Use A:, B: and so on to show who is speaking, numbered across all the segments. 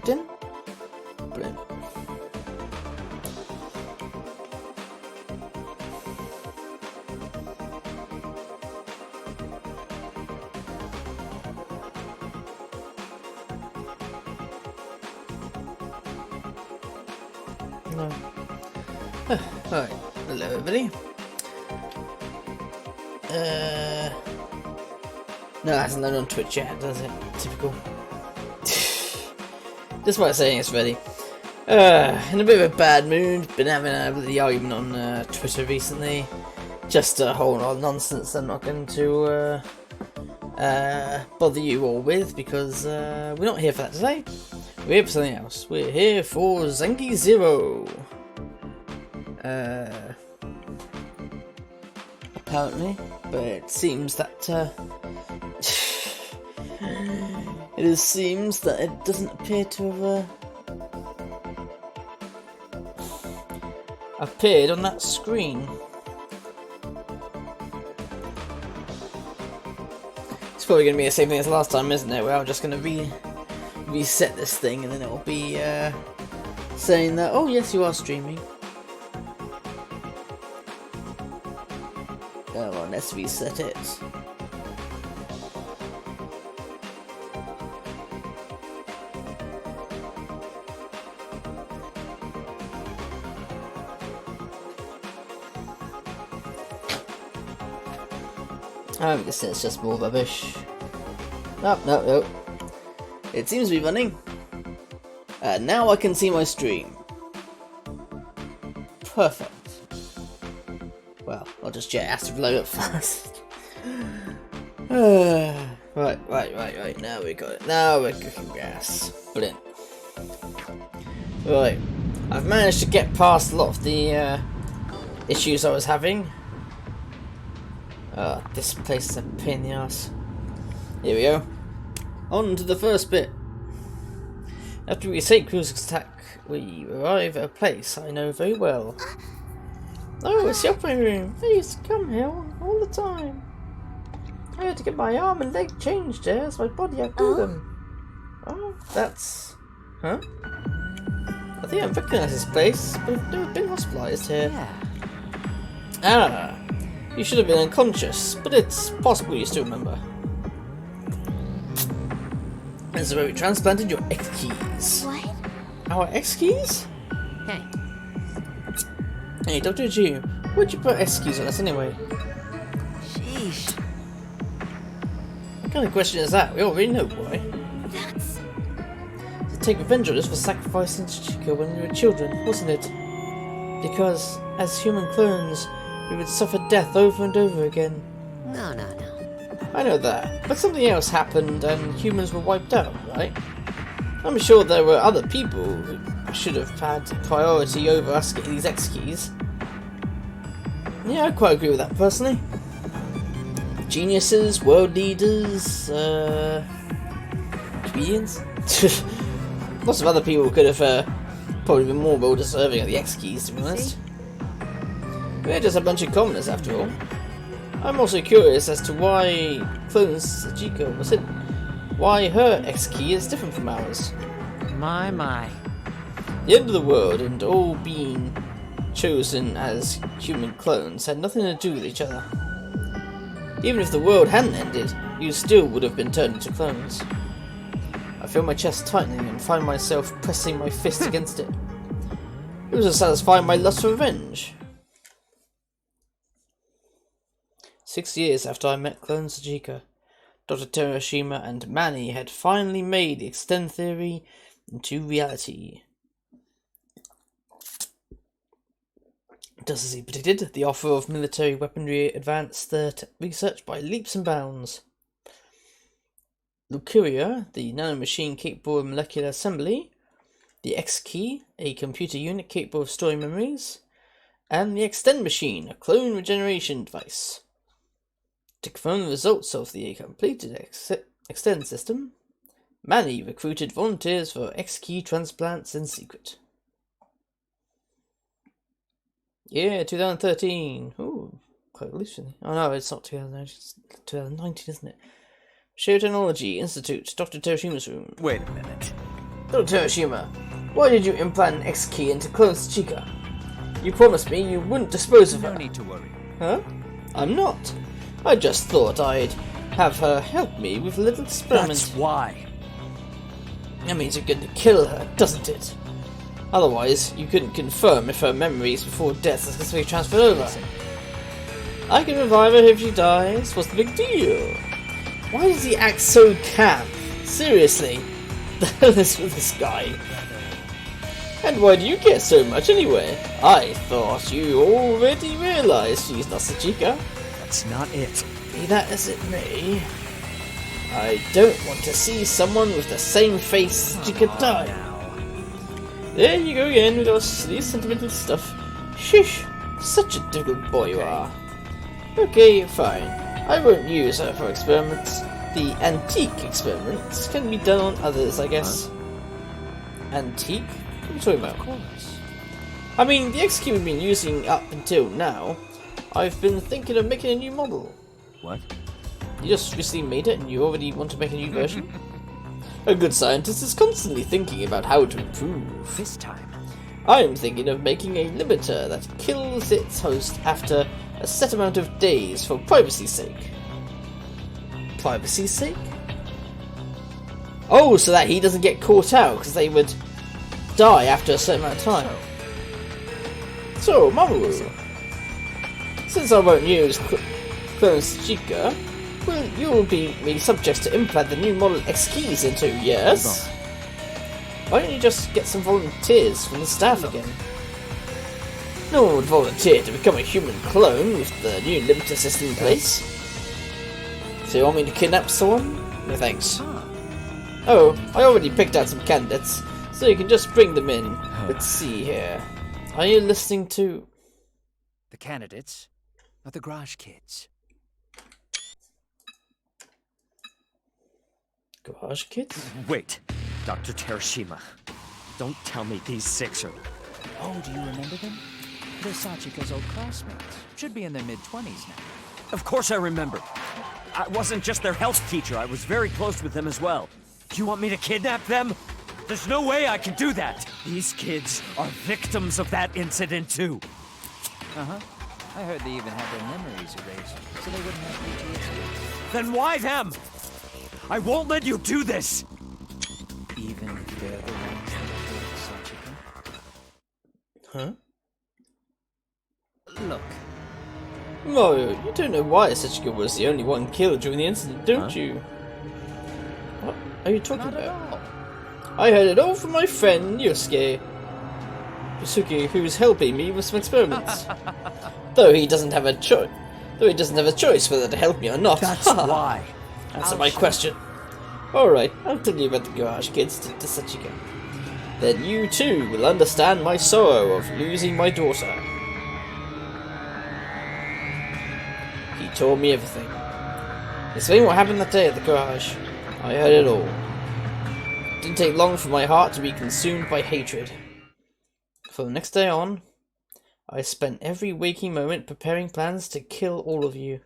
A: locked in. Brilliant. No. Alright, hello everybody. No, it hasn't loaded on Twitch yet, does it? Typical. Despite saying it's ready. In a bit of a bad mood. Been having the argument on Twitter recently. Just a whole lot of nonsense I'm not going to bother you all with, because we're not here for that today. We're here for something else. We're here for Zanki 0. Apparently, but it seems that it doesn't appear to have appeared on that screen. It's probably going to be the same thing as last time, isn't it? Where I'm just going to reset this thing, and then it will be saying that, oh yes, you are streaming. Oh, well, let's reset it. I guess it's just more rubbish. Oh, no. It seems to be running. Now I can see my stream. Perfect. Well, I'll just has to load up first. Right. Now we got it. Now we're cooking gas. Brilliant. Right. I've managed to get past a lot of the issues I was having. This place is a pain in the ass. Here we go. On to the first bit. After we escape Cruiser's attack, we arrive at a place I know very well. Oh, it's the operating room. I used to come here all the time. I had to get my arm and leg changed there, so my body outgrew them. Oh, that's... Huh? I think I recognise this place, but I've never been hospitalised here. Yeah. Ah, you should have been unconscious, but it's possible you still remember. This is where we transplanted your X keys.
B: What?
A: Our X keys?
B: Hey.
A: Hey, Doctor Ichiyo, why'd you put X keys on us anyway?
B: Sheesh.
A: What kind of question is that? We already know why.
B: That's...
A: To take revenge on us for sacrificing Chichiko when we were children, wasn't it? Because, as human clones, we would suffer death over and over again.
B: No.
A: I know that, but something else happened and humans were wiped out, right? I'm sure there were other people who should have had priority over us getting these X keys. Yeah, I quite agree with that personally. Geniuses, world leaders, comedians. Lots of other people could have probably been more well deserving of the X keys, to be honest. We're just a bunch of commoners after all. I'm also curious as to why clones Chichiko was hidden. Why her X key is different from ours.
B: My.
A: The end of the world and all being chosen as human clones had nothing to do with each other. Even if the world hadn't ended, you still would have been turned into clones. I feel my chest tightening and find myself pressing my fist against it. It was to satisfy my lust for revenge. 6 years after I met clone Chichiko, Dr. Terashima and Manny had finally made the extend theory into reality. Just as he predicted, the offer of military weaponry advanced their research by leaps and bounds. Lucuria, the nanomachine capable of molecular assembly, the X-Key, a computer unit capable of storing memories, and the Extend Machine, a clone regeneration device. To confirm the results of the completed Extend system, Manny recruited volunteers for X-Key transplants in secret. Yeah, 2013. Ooh, quite recently. Oh no, it's not 2019, it's 2019, isn't it? Shared Technology Institute, Dr. Terashima's room.
C: Wait a minute.
A: Dr. Hiroshima, why did you implant an X key into clone Chica? You promised me you wouldn't dispose of her.
C: No need to worry.
A: Huh? I'm not. I just thought I'd have her help me with a little experiment.
C: That's why.
A: That means you're going to kill her, doesn't it? Otherwise, you couldn't confirm if her memories before death are successfully transferred over. I can revive her if she dies. What's the big deal? Why does he act so camp? Seriously, the hell is with this guy? And why do you care so much anyway? I thought you already realized she's not Sachika.
C: That's not it.
A: Be that as it may, I don't want to see someone with the same face as Sachika die. There you go again with your silly sentimental stuff. Shish, such a difficult boy you are. Okay, fine. I won't use her for experiments. The antique experiments can be done on others, I guess. Antique? What are you talking about?
C: Of course.
A: I mean, the X-Key we've been using up until now, I've been thinking of making a new model.
C: What?
A: You just recently made it and you already want to make a new version? A good scientist is constantly thinking about how to improve.
C: This time.
A: I'm thinking of making a limiter that kills its host after a set amount of days for privacy's sake. Privacy's sake? Oh, so that he doesn't get caught out because they would die after a certain amount of time. So, Mamoru, since I won't use Clone Chica, well, you'll be subject to implant the new model X keys into, yes? Why don't you just get some volunteers from the staff again? No one would volunteer to become a human clone with the new limiter system in place. So you want me to kidnap someone? No thanks. Oh, I already picked out some candidates, so you can just bring them in. Let's see here. Are you listening to...
C: The candidates are the garage kids.
A: Garage kids?
C: Wait, Dr. Terashima. Don't tell me these six are... Oh, do you remember them? They're Sachika's old classmates. Should be in their mid-20s now. Of course I remember. I wasn't just their health teacher. I was very close with them as well. You want me to kidnap them? There's no way I can do that. These kids are victims of that incident too.
D: Uh-huh. I heard they even had their memories erased, so they wouldn't have PTSD.
C: Then why them? I won't let you do this!
D: Even if they're the ones that killed Sachika?
A: Huh?
D: Look.
A: Mario, you don't know why Sachika was the only one killed during the incident, don't you? What are you talking
D: Not at
A: about?
D: all.
A: I heard it all from my friend Yusuke, who's helping me with some experiments. Though he doesn't have a choice. Though he doesn't have a choice whether to help me or not.
C: That's why.
A: Answer my question. Alright, I'll tell you about the garage kids to Sachika. Then you too will understand my sorrow of losing my daughter. He told me everything. Explain what happened that day at the garage. I heard it all. It didn't take long for my heart to be consumed by hatred. From the next day on, I spent every waking moment preparing plans to kill all of you.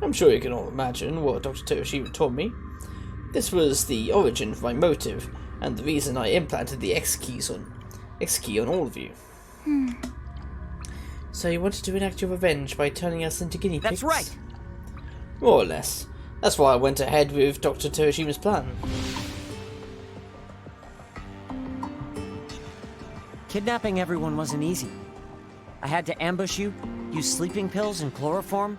A: I'm sure you can all imagine what Dr. Toshima told me. This was the origin of my motive, and the reason I implanted the X-key on all of you. So you wanted to enact your revenge by turning us into guinea pigs?
C: That's right!
A: More or less. That's why I went ahead with Dr. Toshima's plan.
B: Kidnapping everyone wasn't easy. I had to ambush you, use sleeping pills and chloroform.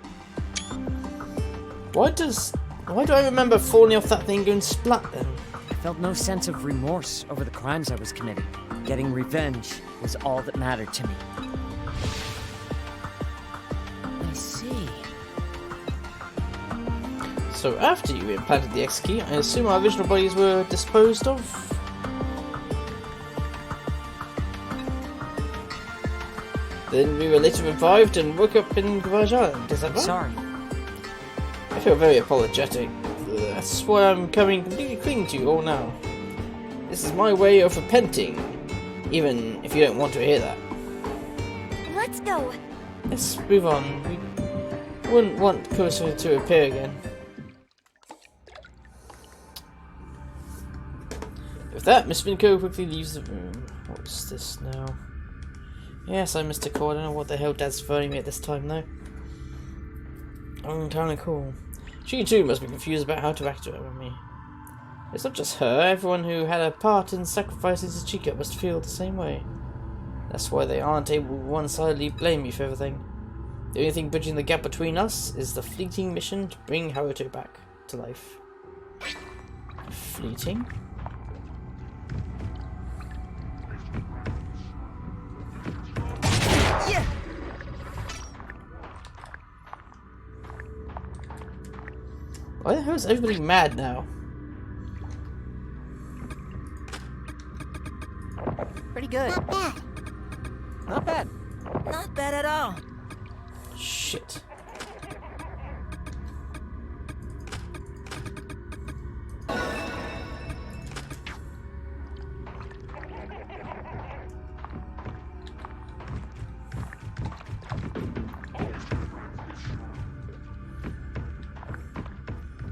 A: Why do I remember falling off that thing going splat then?
B: I felt no sense of remorse over the crimes I was committing. Getting revenge was all that mattered to me. I see.
A: So after you implanted the X-key, I assume our original bodies were disposed of? Then we were later revived and woke up in Garage Island, is that right?
B: Sorry.
A: I feel very apologetic. That's why I'm coming completely clean to you all now. This is my way of repenting, even if you don't want to hear that.
E: Let's go.
A: Let's move on. We wouldn't want Kurosu to appear again. With that, Miss Vinco quickly leaves the room. What's this now? Yes, I missed a call. I don't know what the hell Dad's phoning me at this time though. Kind of cool. She too must be confused about how to act around me. It's not just her. Everyone who had a part in sacrificing Chica must feel the same way. That's why they aren't able to one-sidedly blame me for everything. The only thing bridging the gap between us is the fleeting mission to bring Haruto back to life. Fleeting?
D: Yeah.
A: Why the hell is everybody mad now?
D: Pretty good.
E: Not bad.
D: Not bad. Not bad at all.
A: Shit.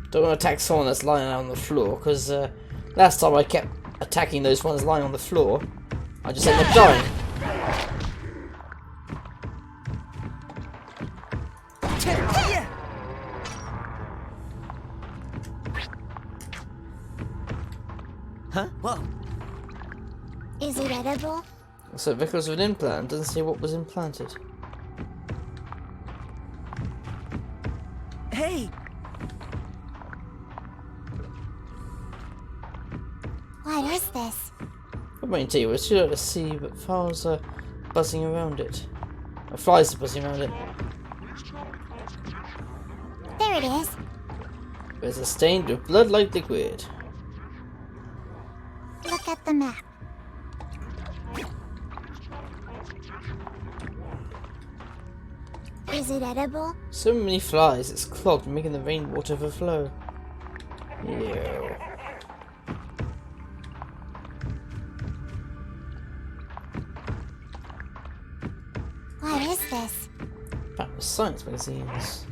A: Don't want to attack someone that's lying on the floor, because last time I kept attacking those ones lying on the floor, I just ended up dying.
B: Huh? Whoa.
E: Is it edible?
A: So because of an implant, doesn't say what was implanted.
D: Hey!
E: What is this?
A: I might tell you, it's too hard to see, but files are buzzing around it. Flies are buzzing around it.
E: There it is.
A: There's a stain with blood-like liquid.
E: Look at the map. Is it edible?
A: So many flies, it's clogged, making the rainwater overflow. Ew.
E: What is this?
A: That was science magazines.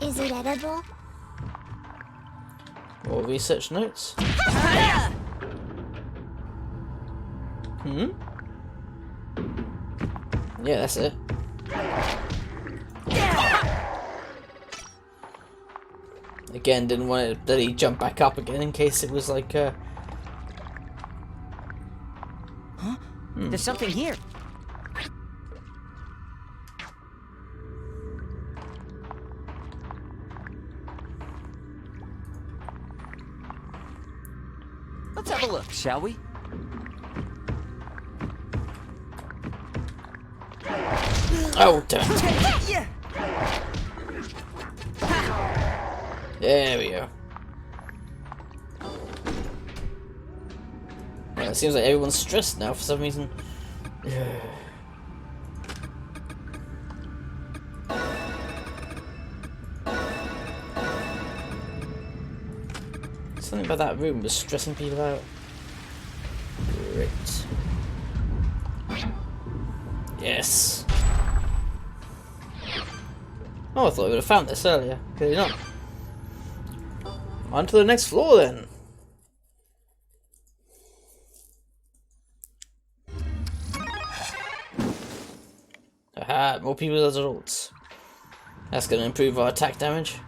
E: Is it edible?
A: More research notes. Hmm? Yeah, that's it. Again, didn't want it that he jump back up again in case it was like
B: Huh? There's something here. Let's have a look, shall we?
A: oh damn.
D: Yeah.
A: There we go. Well, it seems like everyone's stressed now for some reason. Something about that room was stressing people out. Great. Yes. Oh, I thought we would have found this earlier. Clearly not. On to the next floor then. Aha, more people as adults. That's going to improve our attack damage.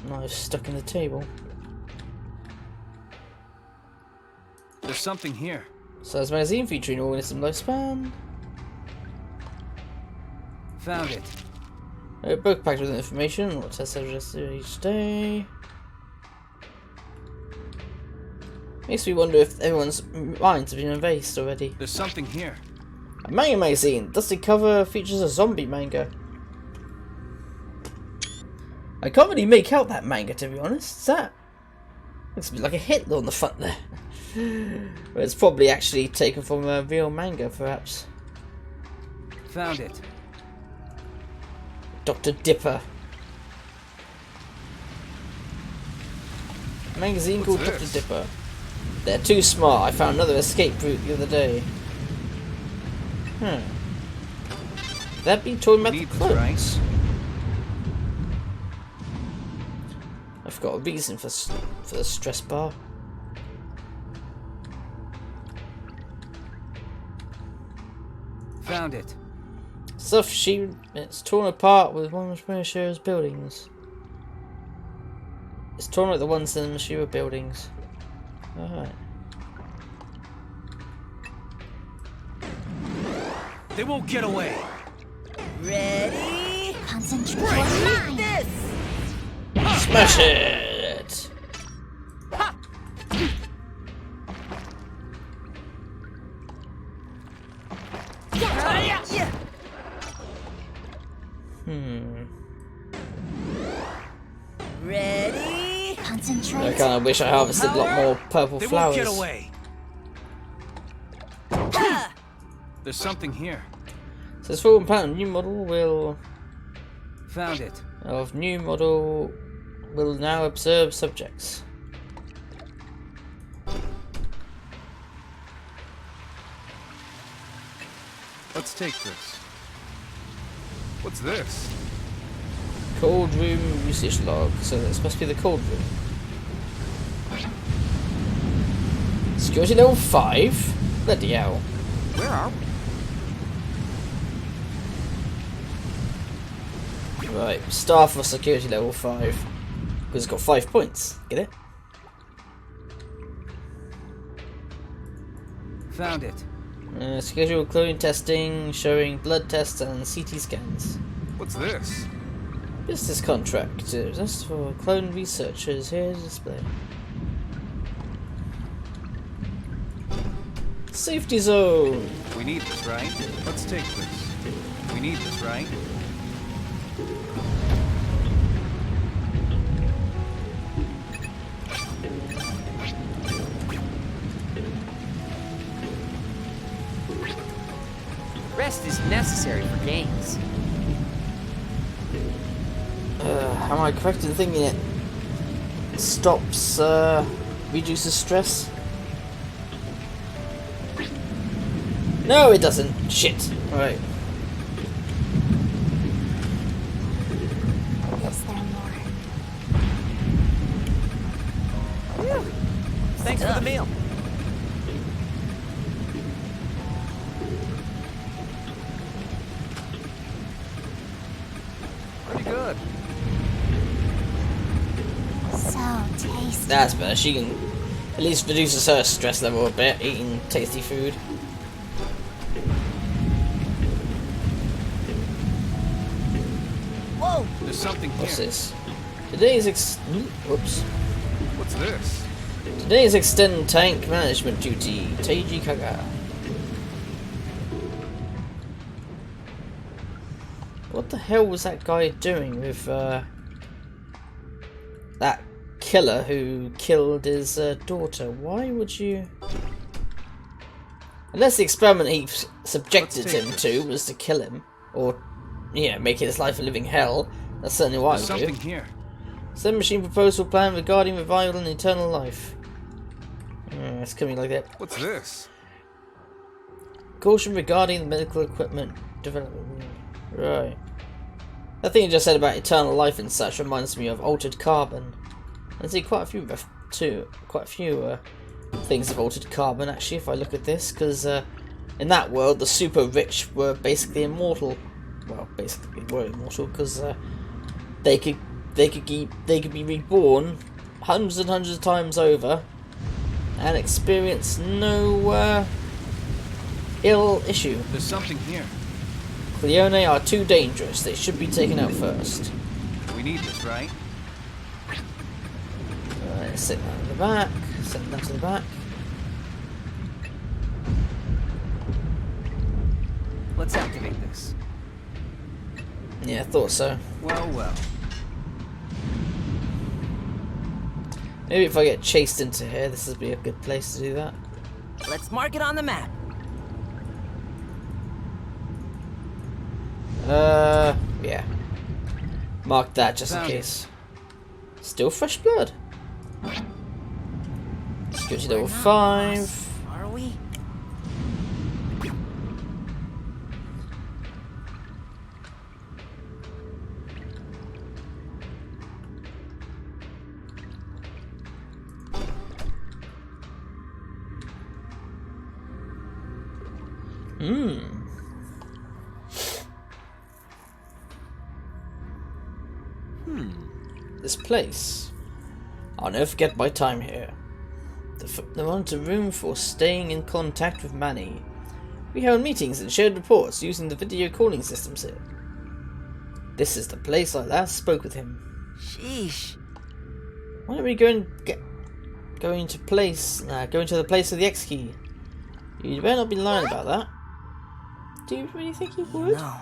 A: Knife stuck in the table.
C: There's something here.
A: Size magazine featuring organism lifespan.
C: Found it.
A: A book packed with information. What tests are just each day. Makes me wonder if everyone's minds have been erased already.
C: There's something here.
A: A manga magazine. Dusty cover features a zombie manga. I can't really make out that manga, to be honest. Is that? Looks a bit like a Hitler on the front there. But it's probably actually taken from a real manga, perhaps.
C: Found it.
A: Dr. Dipper. A magazine called
C: What's
A: Dr.
C: this?
A: Dipper. They're too smart. I found another escape route the other day. That be talking about the
C: Need this,
A: clones? I've got a reason for the stress bar.
D: Found it.
A: Stuff it's torn apart with one of Mashira's buildings. It's torn like the ones in the Mashira buildings. Alright.
C: They won't get away.
F: Ready?
E: Concentrate. Mine.
F: This!
A: Smash it!
F: Yeah. Ready?
E: Concentrate.
A: I kind of wish I harvested a lot more purple
C: They
A: flowers.
C: won't get away. There's something here.
A: Says forward pattern. New model will
D: Found it.
A: now observe subjects.
C: Let's take this. What's this?
A: Cold room usage log. So this must be the cold room. Security level 5? Bloody hell.
B: Where are we?
A: Right, star for security level 5. Because it's got 5 points. Get it?
D: Found it.
A: Schedule clone testing, showing blood tests and CT scans.
C: What's this?
A: Business contract. Just for clone researchers. Here's display. Safety zone.
C: We need this, right? Let's take this. We need this, right?
B: Rest is necessary for gains.
A: Am I correct in thinking it stops, reduces stress? No, it doesn't. Shit. Alright.
E: Is there more?
B: Thanks for the meal.
D: Pretty good.
E: So tasty.
A: That's better. She can at least reduces her stress level a bit, eating tasty food.
F: Whoa!
C: There's something
A: What's
C: here.
A: this? Today's whoops.
C: What's this?
A: Today's extend tank management duty. Teiji Kaga. What the hell was that guy doing with that killer who killed his daughter? Why would you? Unless the experiment he subjected him to was to kill him, or make his life a living hell. That's certainly what
C: There's
A: I would
C: something
A: do.
C: here.
A: Send machine proposal plan regarding revival and eternal life. It's coming like that.
C: What's this?
A: Caution regarding the medical equipment development. Right. That thing you just said about eternal life and such reminds me of altered carbon. I see quite a few things of altered carbon actually. If I look at this, because in that world the super rich were basically immortal. Well, basically they were immortal because they could be reborn hundreds and hundreds of times over and experience no ill issue.
C: There's something here.
A: Clione are too dangerous. They should be taken out first.
C: We need this, right?
A: Alright, sit that in the back. Set that to the back.
D: Let's activate this.
A: Yeah, I thought so.
D: Well, well.
A: Maybe if I get chased into here, this would be a good place to do that.
F: Let's mark it on the map.
A: Yeah. Mark that just in
D: Found it.
A: case. Still fresh blood. Security level
F: We're not
A: 5.
F: lost, are we?
A: This place. I'll never forget my time here. They wanted a room for staying in contact with Manny. We held meetings and shared reports using the video calling systems here. This is the place I last spoke with him.
F: Sheesh.
A: Why don't we go and going to the place of the X key? You better not be lying about that. Do you really think you would?
F: No.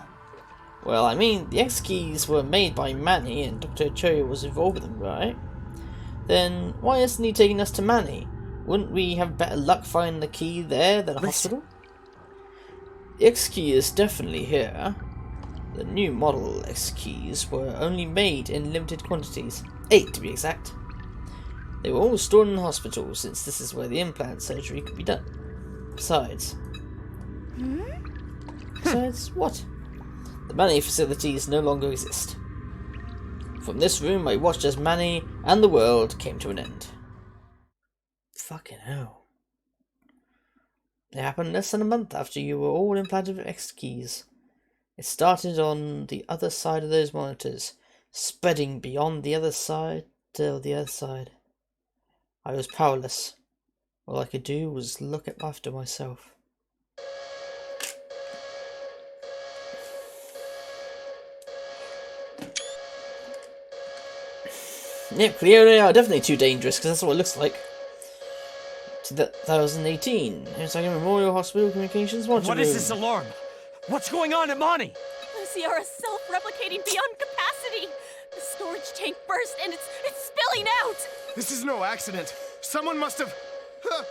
A: Well, I mean, the X keys were made by Manny and Doctor Ichiyo was involved with them, right? Then why isn't he taking us to Manny? Wouldn't we have better luck finding the key there than a hospital? The X key is definitely here. The new model X keys were only made in limited quantities, 8 to be exact. They were all stored in the hospital since this is where the implant surgery could be done. Besides... Besides what? The Manny facilities no longer exist. From this room I watched as Manny and the world came to an end. Fucking hell. It happened less than a month after you were all implanted with X keys. It started on the other side of those monitors, spreading beyond the other side to the other side. I was powerless. All I could do was look after myself. Yep, clione are definitely too dangerous, because that's what it looks like. 2018. It's like a Memorial Hospital Communications Monitor
C: What is this alarm? What's going on at Monty?
G: Luciara's self-replicating beyond capacity. The storage tank burst and it's spilling out.
H: This is no accident. Someone must have...
A: Whoa!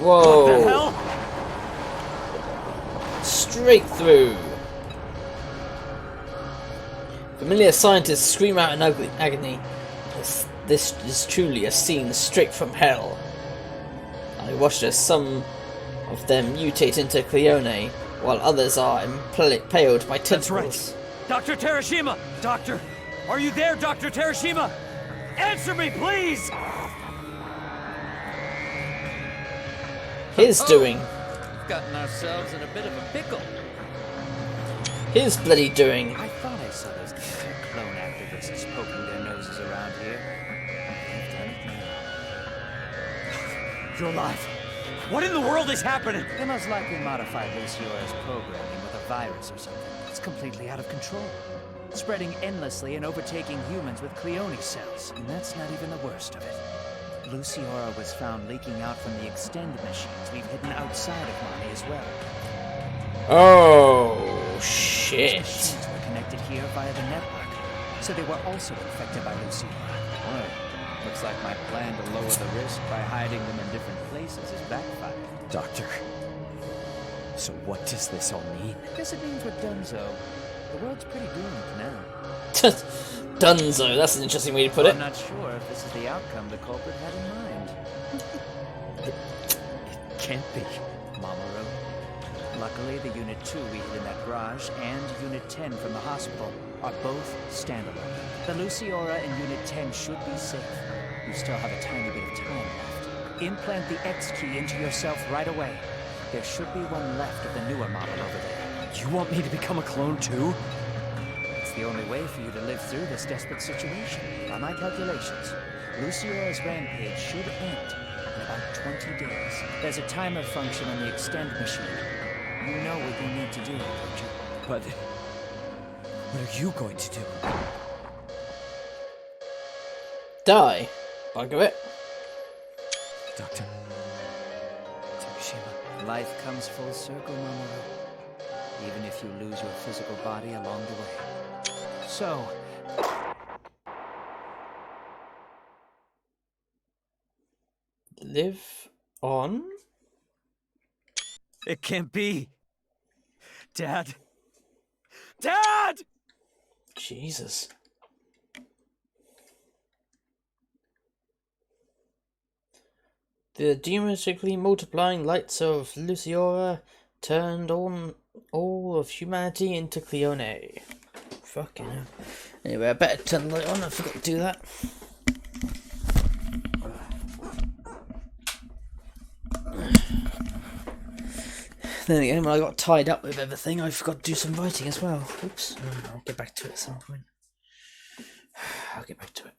C: What the hell?
A: Straight through. Familiar scientists scream out in agony. This is truly a scene straight from hell. I watched as some of them mutate into clione, while others are impaled by tentacles.
C: That's right. Dr. Terashima! Doctor! Are you there, Dr. Terashima? Answer me, please!
A: His doing.
D: We've gotten ourselves in a bit of a pickle.
A: His bloody doing.
D: I thought I saw those clone activists poking their noses around here. They've done it now.
C: You're alive. What in the world is happening?
D: They most likely modified Luciora's programming with a virus or something. It's completely out of control. Spreading endlessly and overtaking humans with clione cells. And that's not even the worst of it. Luciora was found leaking out from the extend machines we've hidden outside of Monty as well.
A: Oh,
D: Those
A: shit.
D: machines were connected here via the network, so they were also infected by Luciora. Well, looks like my plan to lower the risk by hiding them in different places is backfired.
C: Doctor. So what does this all mean?
D: I guess it means we're donezo. The world's pretty doomed now.
A: Dunzo, that's an interesting way to put
D: I'm
A: it.
D: not sure if this is the outcome the culprit had in mind.
C: It can't be.
D: Mamoru. Luckily, the Unit 2 we hid in that garage and Unit 10 from the hospital are both standalone. The Luciora and Unit 10 should be safe. You still have a tiny bit of time left. Implant the X key into yourself right away. There should be one left of the newer model over there.
C: You want me to become a clone too?
D: It's the only way for you to live through this desperate situation. By my calculations, Luciora's rampage should end in about 20 days. There's a timer function on the extend machine. You know what you need to do, don't you?
C: But what are you going to do?
A: Die. Bugger it.
C: Doctor Terashima.
D: Life comes full circle, Mamoru. Even if you lose your physical body along the way. So,
A: Live on?
C: It can't be. Dad. Dad!
A: Jesus. The geometrically multiplying lights of Luciora turned on all of humanity into clione. Fucking hell. Anyway, I better turn the light on. I forgot to do that. Then again, when I got tied up with everything, I forgot to do some writing as well. Oops. I'll get back to it at some point. I'll get back to it.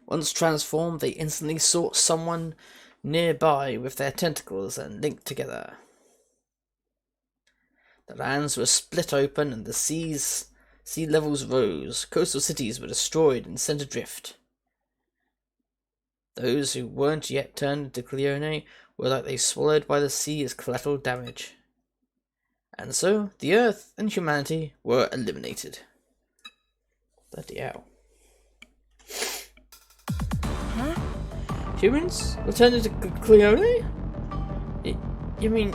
A: Once transformed, they instantly sought someone nearby with their tentacles and linked together. The lands were split open and the sea levels rose. Coastal cities were destroyed and sent adrift. Those who weren't yet turned into clione were like they swallowed by the sea as collateral damage. And so, the Earth and humanity were eliminated. Bloody hell.
F: Huh?
A: Humans were turned into clione? You mean,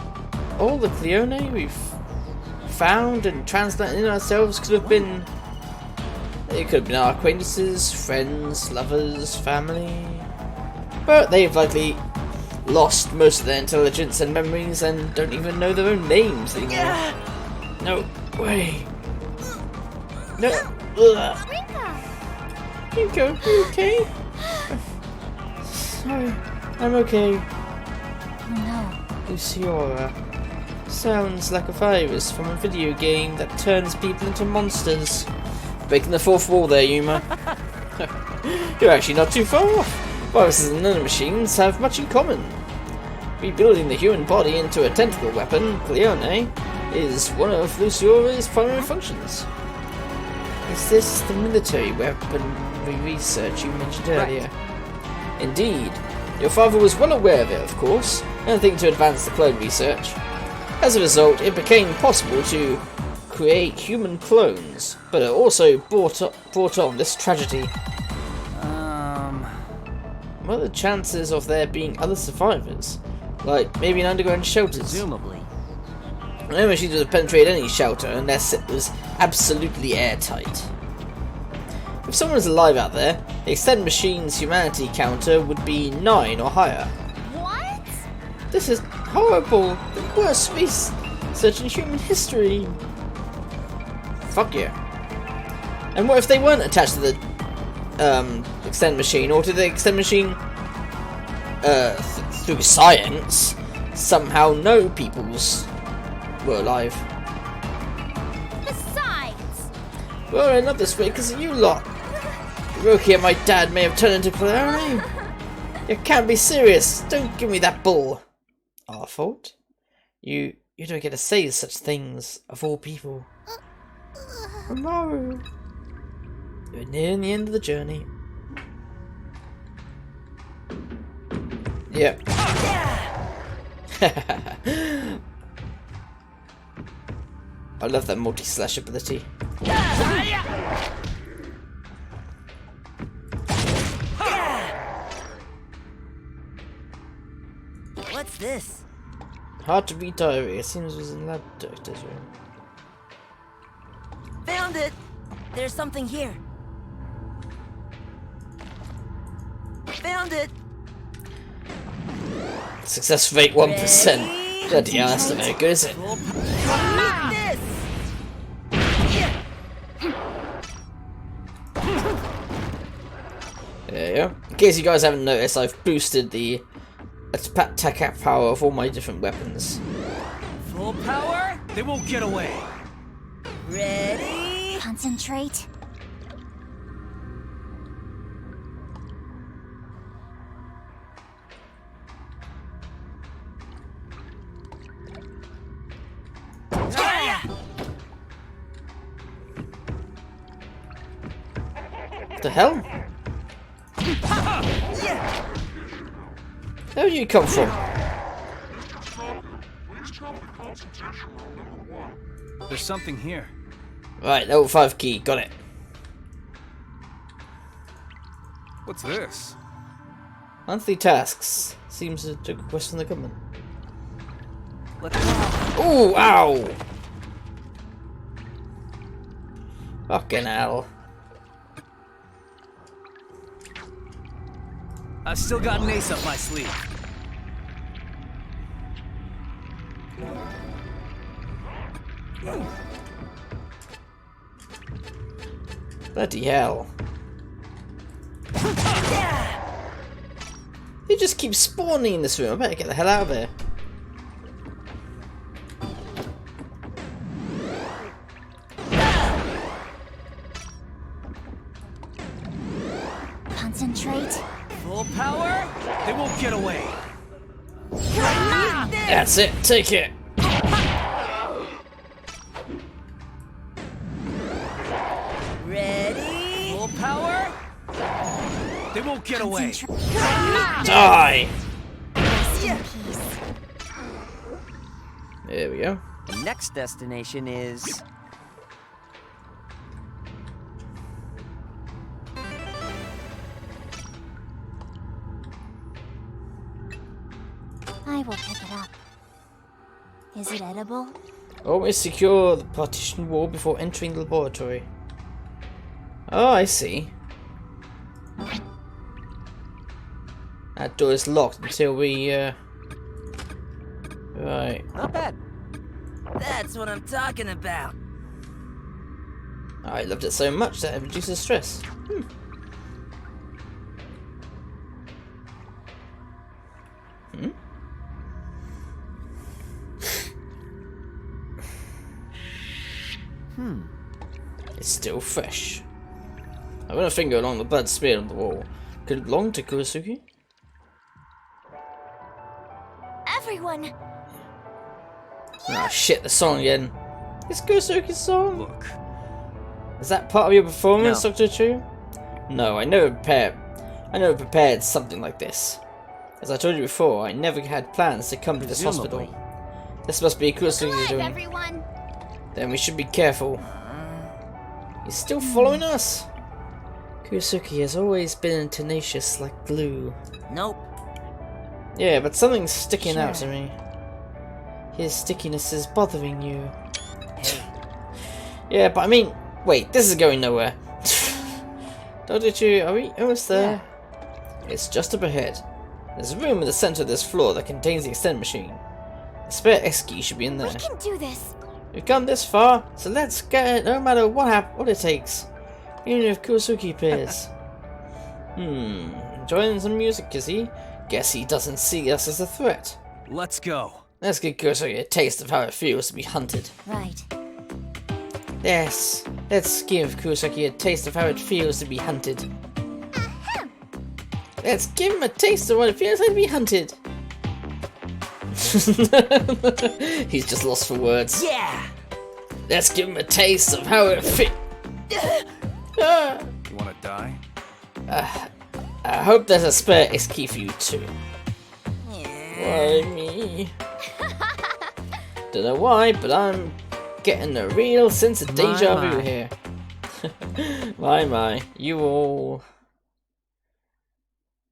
A: all the clione we've found and translated in ourselves could have been... It could have been our acquaintances, friends, lovers, family... But they've likely lost most of their intelligence and memories and don't even know their own names anymore. No way. No. Rinko, you okay? Sorry, I'm okay.
E: No.
A: Luciora. Sounds like a virus from a video game that turns people into monsters. Breaking the fourth wall there, Yuma. You're actually not too far off. Viruses and nanomachines have much in common. Rebuilding the human body into a tentacle weapon, clione, is one of Luciora's primary functions. Is this the military weaponry research you mentioned earlier? Indeed. Your father was well aware of it, of course, anything to advance the clone research. As a result, it became possible to create human clones, but it also brought on this tragedy. What are the chances of there being other survivors? Like, maybe in underground shelters?
B: Presumably.
A: No machines would have penetrated any shelter unless it was absolutely airtight. If someone is alive out there, the extended machine's humanity counter would be 9 or higher.
E: What?
A: This is horrible! The worst research in human history! Fuck yeah. And what if they weren't attached to the extend machine, or did the extend machine through science somehow know peoples were alive?
E: Besides,
A: Well, I love this way because of you lot. Hiroki and my dad may have turned into clione. You can't be serious. Don't give me that bull. Our fault? You don't get to say such things of all people. Tomorrow. We're nearing the end of the journey. Yep. I love that multi-slash ability.
F: What's this?
A: Hard to read diary. It seems it was in lab director's room.
F: Found it! There's something here. Found it!
A: Success rate 1%. Bloody hell, that's not very good, is it?
F: Like this!
A: There you go. In case you guys haven't noticed, I've boosted the attack power of all my different weapons.
C: Full power? They won't get away.
F: Ready?
E: concentrate.
A: What the hell? Where did you come from?
C: There's something here.
A: Right, level 5 key, got it.
H: What's this?
A: Monthly tasks. Seems to take a request from the government.
C: Let's go.
A: Ooh, ow! Fucking hell.
C: I still got an ace up my sleeve.
A: Bloody hell. They just keep spawning in this room. I better get the hell out of here.
E: Concentrate.
C: Full power? They won't get away.
A: That's it. Take it.
F: Ready?
C: Full power? They won't get away.
A: Die.
E: Rest in peace.
A: There we go.
B: The next destination is...
E: I will pick it up. Is it edible?
A: Always secure the partition wall before entering the laboratory. Oh, I see. That door is locked until we, Right.
B: Not bad.
F: That's what I'm talking about.
A: I loved it so much that it reduces stress. It's still fresh. I run a finger along the blood smeared on the wall. Could it belong to Kurisuke?
E: Everyone!
A: Ah shit, the song again. It's Kurisuke's song.
C: Look,
A: Is that part of your performance,
B: No.
A: Dr. Ichiyo? No, I never prepared something like this. As I told you before, I never had plans to come to this
B: Presumably.
A: hospital. This must be Kurisuke
E: Alive,
A: doing.
E: everyone!
A: Then we should be careful. He's still following us. Kurisuke has always been tenacious like glue.
F: Nope.
A: Yeah, but something's sticking out to
E: Sure.
A: me. His stickiness is bothering you.
F: Hey,
A: Yeah, but I mean, wait, this is going nowhere. Dr. Ichiyo, are we almost there? It's just up ahead. There's a room in the center of this floor that contains the extend machine. The spare X key should be in there.
E: We can do this!
A: We've come this far, so let's get it no matter what it takes. Even if Kurisuke appears. Enjoying some music, is he? Guess he doesn't see us as a threat.
C: let's go.
A: Let's give Kurisuke a taste of how it feels to be hunted.
E: Right.
A: Yes, let's give Kurisuke a taste of how it feels to be hunted. Let's give him a taste of what it feels like to be hunted. He's just lost for words.
F: yeah!
A: Let's give him a taste of how it feels.
H: You wanna die?
A: I hope there's a spare X key for you too.
F: Yeah.
A: Why me? Don't know why, but I'm getting a real sense of deja vu
B: My.
A: here. My, you all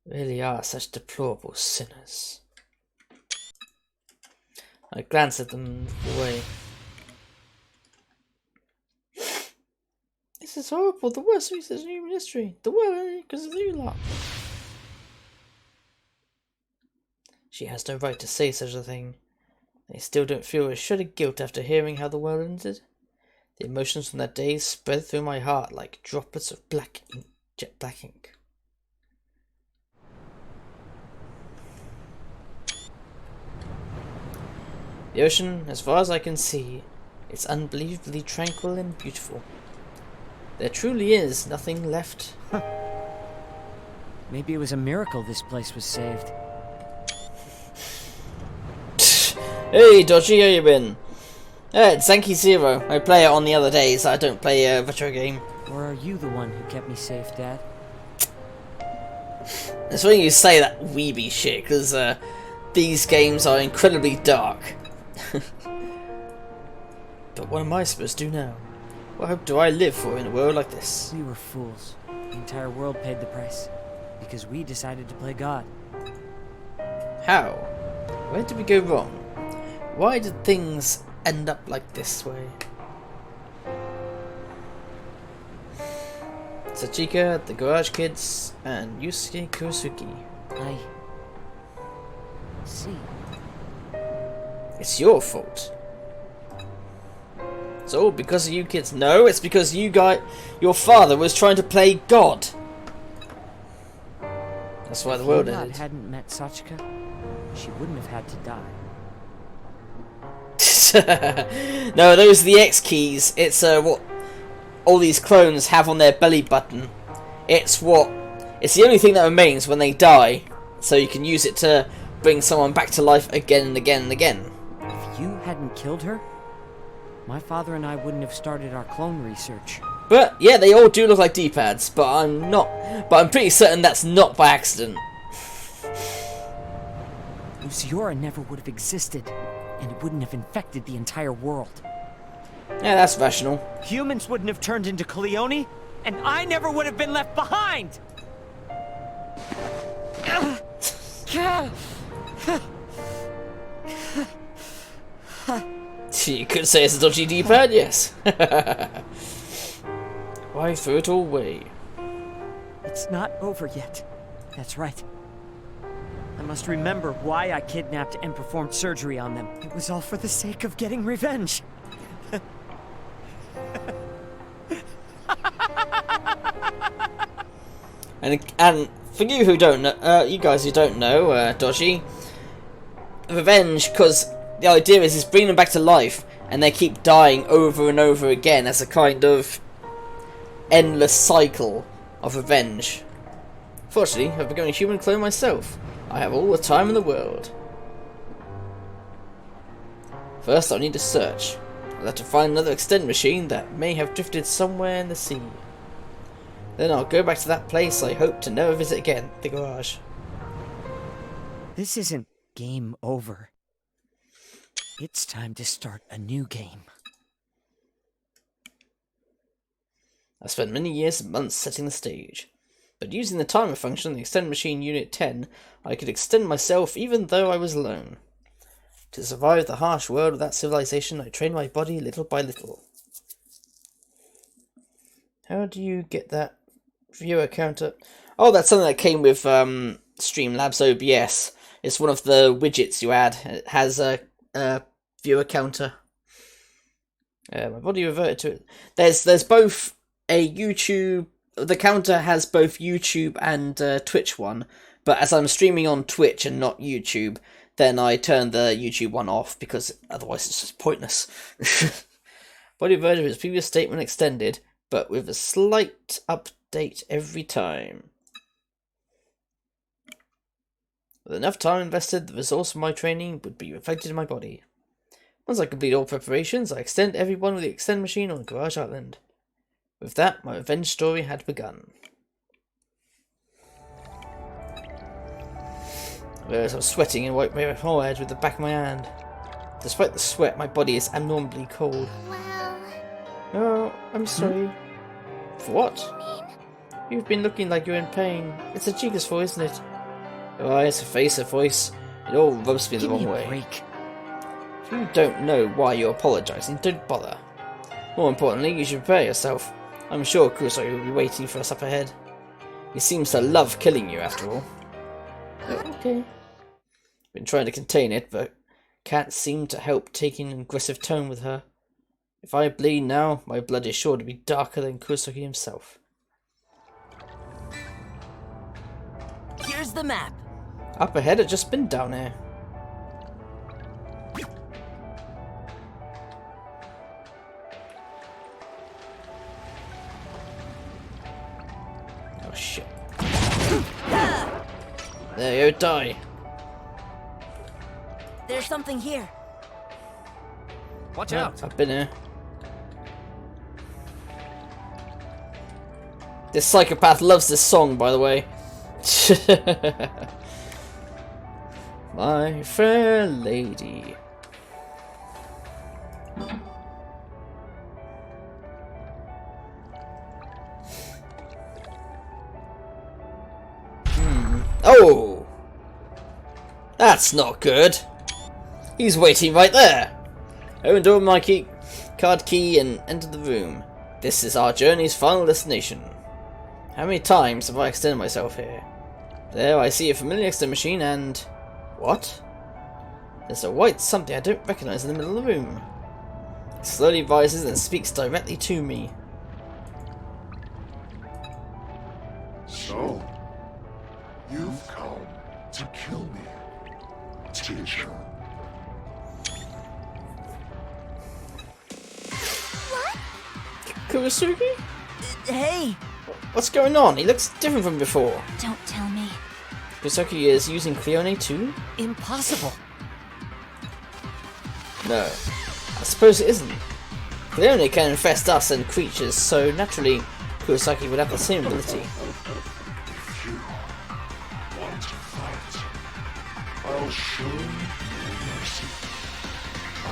A: really are such deplorable sinners. I glance at them away. This is horrible, the worst research in human history. The world because of you lot. She has no right to say such a thing. I still don't feel a shred of guilt after hearing how the world ended. The emotions from that day spread through my heart like droplets of jet black ink. The ocean, as far as I can see, is unbelievably tranquil and beautiful. There truly is nothing left.
B: Maybe it was a miracle this place was saved.
A: Hey, Dodgy, how you been? It's Zanki 0. I play it on the other days. I don't play a retro game.
B: Or are you the one who kept me safe, Dad?
A: It's when you say that weeby shit, because these games are incredibly dark. But what am I supposed to do now? What hope do I live for in a world like this?
B: We were fools. The entire world paid the price. Because we decided to play God.
A: How? Where did we go wrong? Why did things end up like this way? Sachika, the Garage Kids, and Yusuke Kurisuke.
B: I... see.
A: It's your fault. It's all because of you kids. No, it's because your father was trying to play God. That's why the world
B: If
A: ended.
B: Yunad hadn't met Sachika, she wouldn't have had to die.
A: No, those are the X keys. It's what all these clones have on their belly button. It's the only thing that remains when they die, so you can use it to bring someone back to life again and again and again.
B: If you hadn't killed her, my father and I wouldn't have started our clone research.
A: But yeah, they all do look like D-pads, but I'm pretty certain that's not by accident.
B: Luciora never would have existed, and it wouldn't have infected the entire world.
A: Yeah, that's rational.
B: Humans wouldn't have turned into clione, and I never would have been left behind!
A: You could say it's a dodgy D-pad, yes. Why throw it all away?
B: It's not over yet. That's right. I must remember why I kidnapped and performed surgery on them. It was all for the sake of getting revenge.
A: And for you who don't know, you guys who don't know, Dodgy, revenge, because the idea is bring them back to life, and they keep dying over and over again as a kind of endless cycle of revenge. Fortunately, I've become a human clone myself. I have all the time in the world. First, I'll need to search. I'll have to find another extend machine that may have drifted somewhere in the sea. Then I'll go back to that place I hope to never visit again, the garage.
B: This isn't game over. It's time to start a new game.
A: I spent many years and months setting the stage, but using the timer function in the Extend Machine Unit 10, I could extend myself even though I was alone. To survive the harsh world of that civilization, I trained my body little by little. How do you get that viewer counter? Oh, that's something that came with Streamlabs OBS. It's one of the widgets you add. It has a viewer counter. My body reverted to it. There's both a YouTube. The counter has both YouTube and Twitch one, but as I'm streaming on Twitch and not YouTube, then I turn the YouTube one off because otherwise it's just pointless. Body version of his previous statement extended, but with a slight update every time. With enough time invested, the resource of my training would be reflected in my body. Once I complete all preparations, I extend everyone with the extend machine on Garage Island. With that, my revenge story had begun. Whereas I'm sweating and wipe my forehead with the back of my hand. Despite the sweat, my body is abnormally cold.
E: Well,
A: Oh, I'm sorry. For what? You've been looking like you're in pain. It's a Chica's voice, isn't it? Your eyes, her face, her voice. It all rubs me the wrong way.
B: Break.
A: If you don't know why you're apologising, don't bother. More importantly, you should prepare yourself. I'm sure Kusoi will be waiting for us up ahead. He seems to love killing you, after all. Okay. Been trying to contain it, but can't seem to help taking an aggressive tone with her. If I bleed now, my blood is sure to be darker than Kurosuke himself.
F: Here's the map.
A: Up ahead, I've just been down here. Oh shit. There you go, die.
F: There's something here.
C: Watch
A: Yeah,
C: out!
A: I've been here. This psychopath loves this song, by the way. My fair lady. Oh! That's not good. He's waiting right there. Opened door my card key and entered the room. This is our journey's final destination. How many times have I extended myself here? There I see a familiar extend machine and... What? There's a white something I don't recognise in the middle of the room. Slowly rises and speaks directly to me.
I: So, you've come to kill me, teacher.
A: Kurasugi?
F: Hey!
A: What's going on? He looks different from before.
E: Don't tell me.
A: Kurasugi is using clione too?
B: Impossible.
A: No. I suppose it isn't. Clione can infest us and creatures, so naturally Kurosaki would have the same ability.
I: If you want to fight, I'll show you mercy. I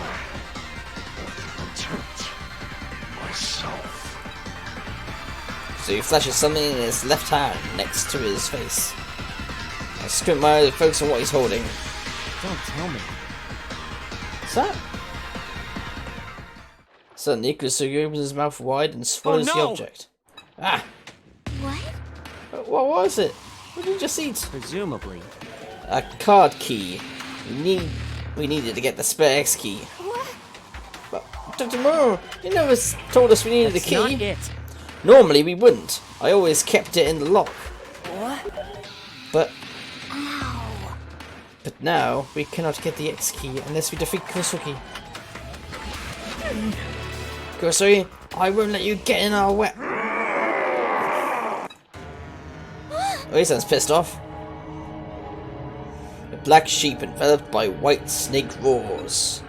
I: will protect myself.
A: So he flashes something in his left hand next to his face. I squint my eyes and focus on what he's holding.
B: Don't tell me.
A: What's that? Suddenly, Kurasugi opens his mouth wide and swallows the
B: no!
A: object. Ah!
E: What?
A: What was it? What did you just eat?
B: Presumably.
A: A card key. We needed to get the spare X key.
E: What?
A: But Dr. Moore, you never told us we needed
B: That's
A: a key.
B: not it.
A: Normally we wouldn't. I always kept it in the lock.
F: What?
A: But
E: Ow.
A: But now we cannot get the X key unless we defeat Kurasugi. Kurasugi, I won't let you get in our way. Oh, he sounds pissed off. A black sheep enveloped by white snake roars.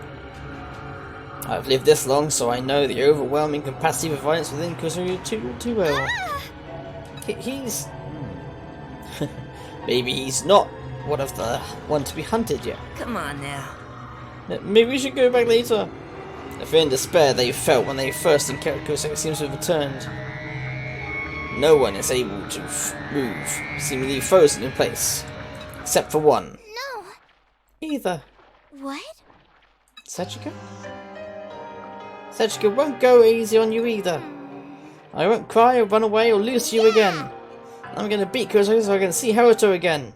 A: I've lived this long, so I know the overwhelming capacity of violence within Kurasugi too well. He's... Maybe he's not one of the one to be hunted yet.
F: Come on now.
A: Maybe we should go back later. The fear and despair they felt when they first encountered Kurosaki seems to have returned. No one is able to move, seemingly frozen in place. Except for one.
E: No.
A: Either.
E: What?
A: Sachiko? Sachiko won't go easy on you either. I won't cry or run away or lose you again. I'm gonna beat Kurosaki so I can see Haruto again.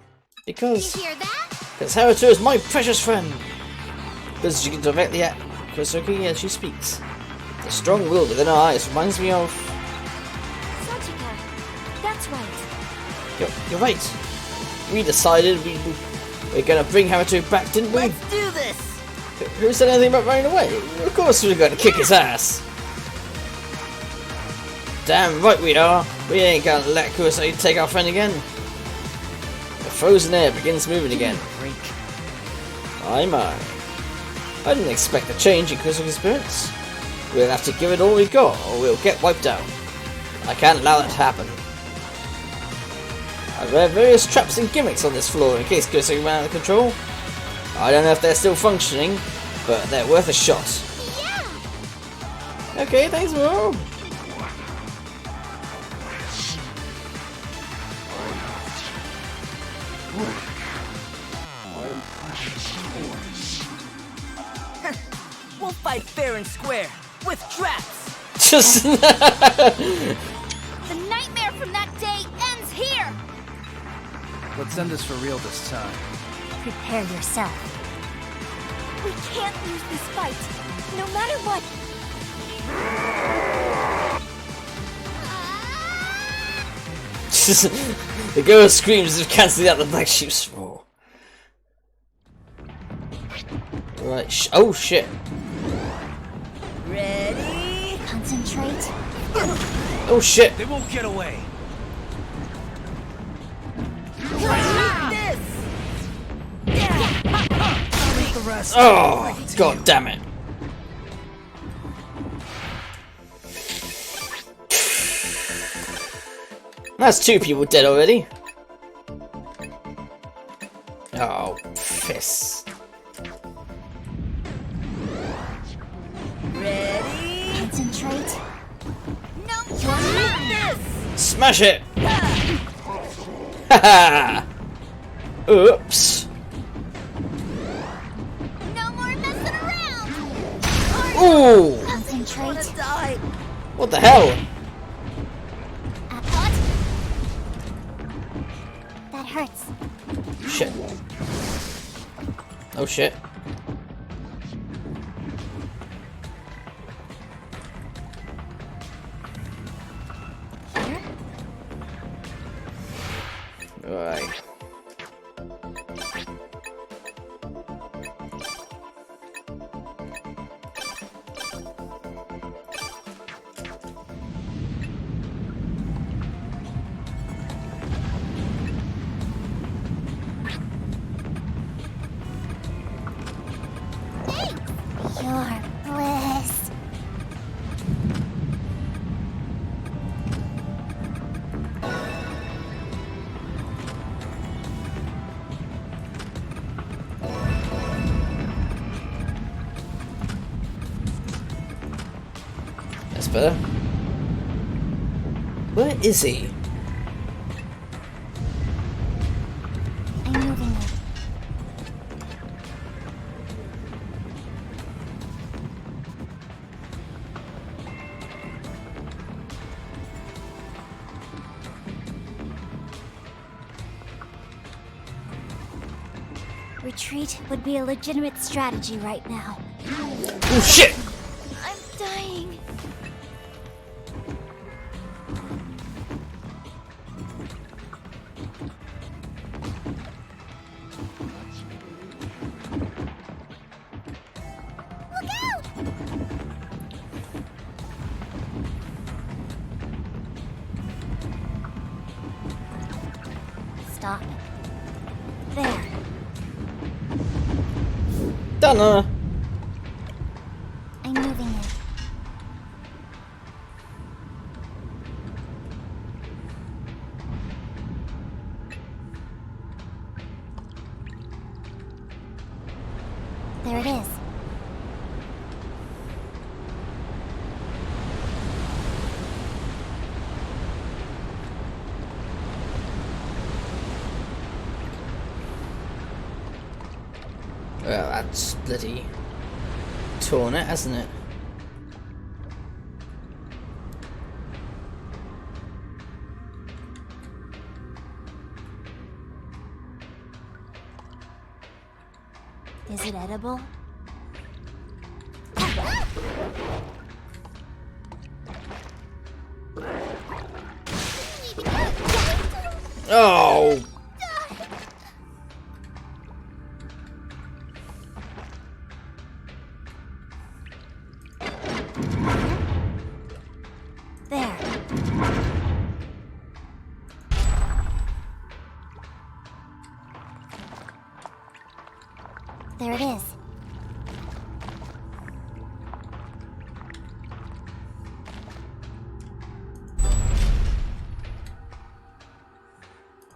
A: Because...
E: You hear that?
A: Because Haruto is my precious friend! Because you can directly at Kurosaki as she speaks. The strong will within her eyes reminds me of...
E: Sachiko. That's right.
A: You're right. We decided we're gonna bring Haruto back, didn't we?
F: Let's do this!
A: Who said anything about running away? Of course we're gonna kick his ass. Damn right we are. We ain't gonna let Kurosaki take our friend again. The frozen air begins moving again.
B: Break.
A: My. I didn't expect a change in Kurosaki's spirits. We'll have to give it all we got, or we'll get wiped out. I can't allow that to happen. I've read various traps and gimmicks on this floor in case Kurosaki ran out of control. I don't know if they're still functioning, but they're worth a shot.
E: Yeah.
A: Okay, thanks, Mo.
F: We'll fight fair and square, with traps!
A: Just
E: The nightmare from that day ends here.
D: Let's end this for real this time.
E: Prepare yourself. We can't lose this fight, no matter what.
A: the girl screams as if cancelling out the black sheep's roar. Right, oh shit.
F: Ready?
E: Concentrate.
A: Oh shit.
D: They won't get away.
F: Like this!
D: The rest.
A: Oh, god damn it. That's two people dead already. Oh, piss.
F: Ready?
E: Concentrate. No,
F: Like this!
A: Smash it! Haha! Oops.
E: no more messing around.
A: Ooh!
F: Wanna
E: Concentrate.
F: die?
A: What the hell?
E: What? That hurts.
A: Shit. Oh shit. better. Where is he?
E: I'm moving it. Retreat would be a legitimate strategy right now.
A: Oh shit!
E: I'm dying. Look out! Stop. There.
A: Done.
E: I'm moving it. There it is.
A: Well, that's bloody torn it, hasn't it?
E: Is it edible?
A: Oh!
E: There. There it is.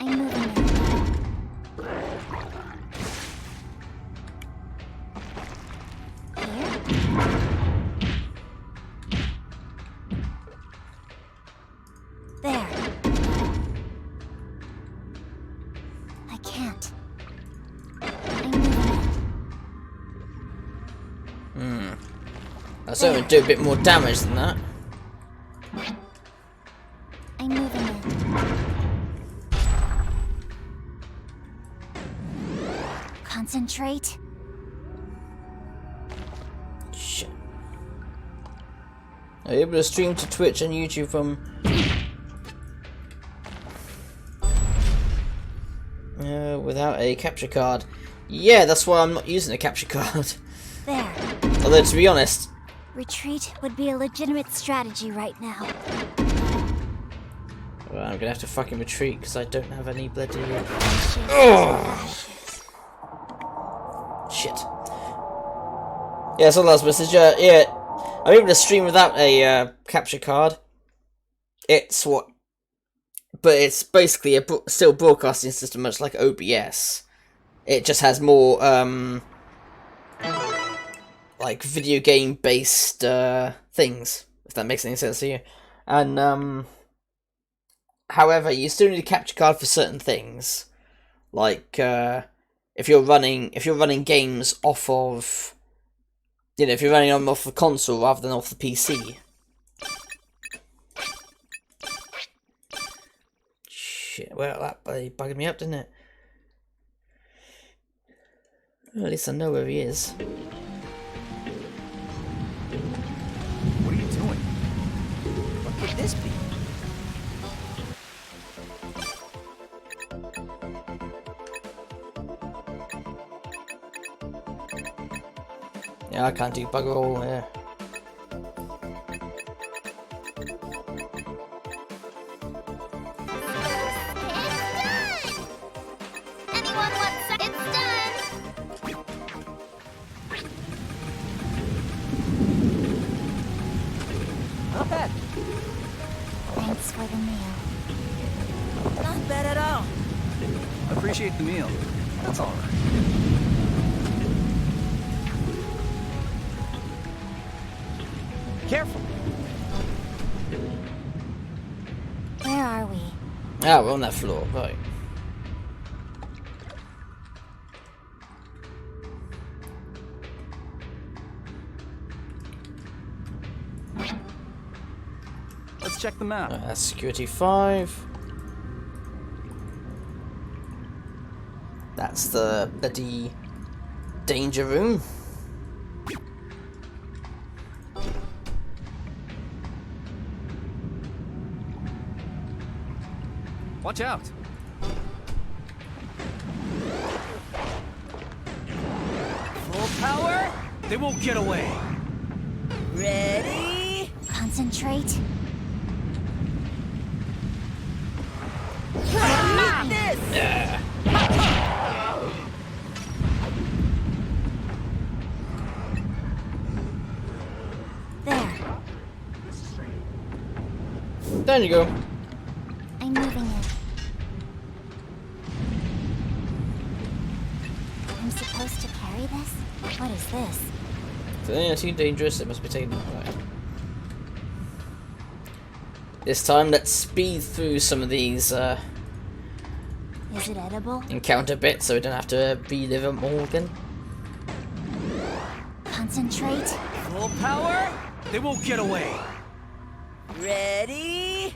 E: I'm moving it. Here? There. I can't. I'm moving it.
A: I certainly do a bit more damage than that.
E: I'm moving it. Concentrate.
A: Shit. Are you able to stream to Twitch and YouTube from... without a capture card? Yeah, that's why I'm not using a capture card.
E: There.
A: Although, to be honest...
E: Retreat would be a legitimate strategy right now.
A: Well, I'm gonna have to fucking retreat because I don't have any bloody... Shit. Yeah, so last message. Yeah, I'm able to stream without a capture card. It's what... But it's basically a still broadcasting system, much like OBS. It just has more, like, video game-based, things, if that makes any sense to you. And, however, you still need a capture card for certain things. Like, if you're running games off of, you know, if you're running them off the console rather than off the PC. Shit, well, that bugged me up, didn't it? Well, at least I know where he is.
D: What are you doing? What could this be?
A: Yeah, I can't do bugger all, yeah.
E: Anyone wants some? It's done!
D: Not bad.
E: Thanks for the meal.
F: Not bad at all.
C: Appreciate the meal. That's all right.
B: Careful.
A: Ah, we're on that floor, right.
D: Let's check the map.
A: That's security 5. That's the bloody danger room.
D: Watch out! Full power! They won't get away!
E: Ready? Concentrate.
A: Yeah.
E: There.
A: There you go.
E: I'm moving it. I'm supposed to carry this? What is this?
A: Yeah, too dangerous. It must be taken away. This time, let's speed through some of these
E: Is it edible?
A: encounter bits, so we don't have to relive them all again.
E: Concentrate.
D: Full power! They won't get away!
F: Ready?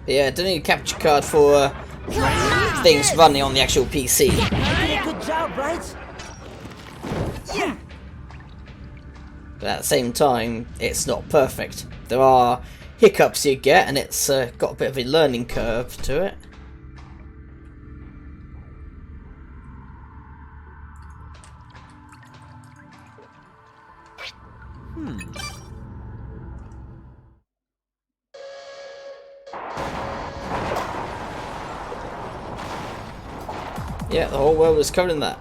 A: Yeah, don't need a capture card for things running on the actual PC.
F: You did a good job, right? Yeah.
A: But at the same time, it's not perfect. There are hiccups you get, and it's got a bit of a learning curve to it. Yeah, the whole world is covered in that.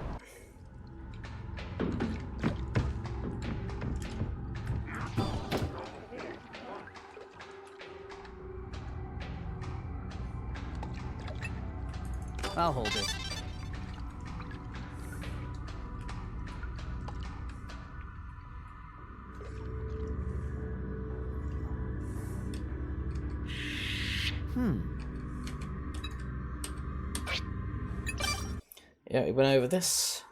D: I'll hold it.
A: Yeah, we went over this.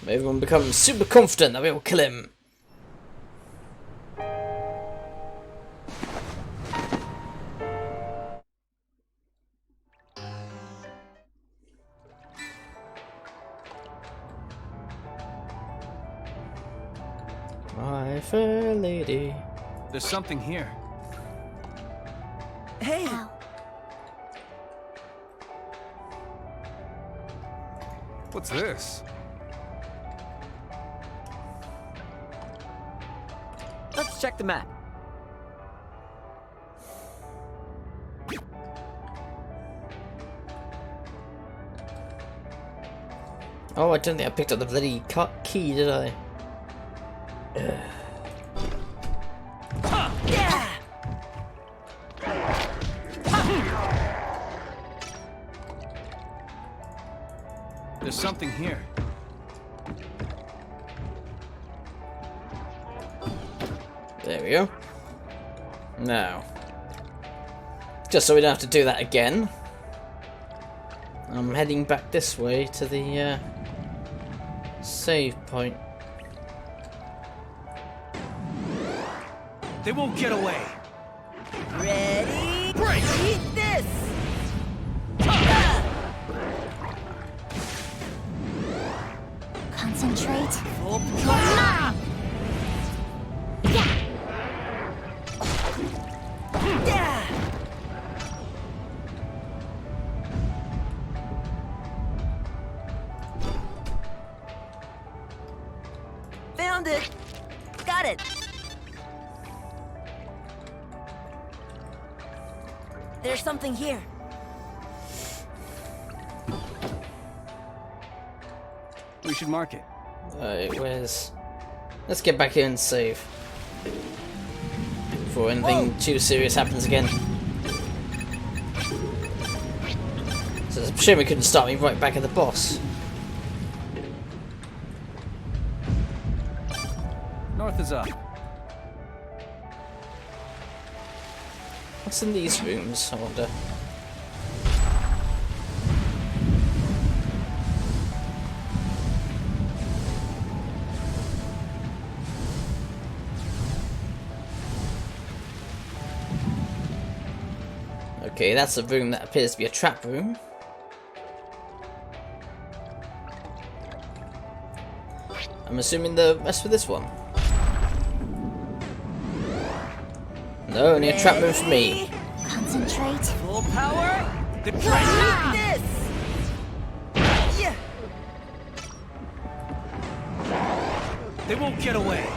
A: Everyone becomes super confident that we will kill him. My fair lady.
D: There's something here.
F: Hey,
E: Ow.
H: What's this?
B: Let's check the map.
A: Oh, I don't think I picked up the bloody key, did I?
D: There's something here.
A: There we go. Now, just so we don't have to do that again, I'm heading back this way to the save point.
D: They won't get away.
F: ready?
D: Break!
F: Eat this!
E: Concentrate.
F: Full power! Yeah! Found it! Got it! There's something here.
D: We should mark it.
A: Where's... Let's get back here and save. Before anything too serious happens again. So it's a shame we couldn't start me right back at the boss.
D: North is up.
A: What's in these rooms, I wonder? Okay, that's a room that appears to be a trap room. I'm assuming the rest for this one. No, only a trap room for me.
E: Concentrate.
F: Full power. The like this. Yeah.
D: They won't get away.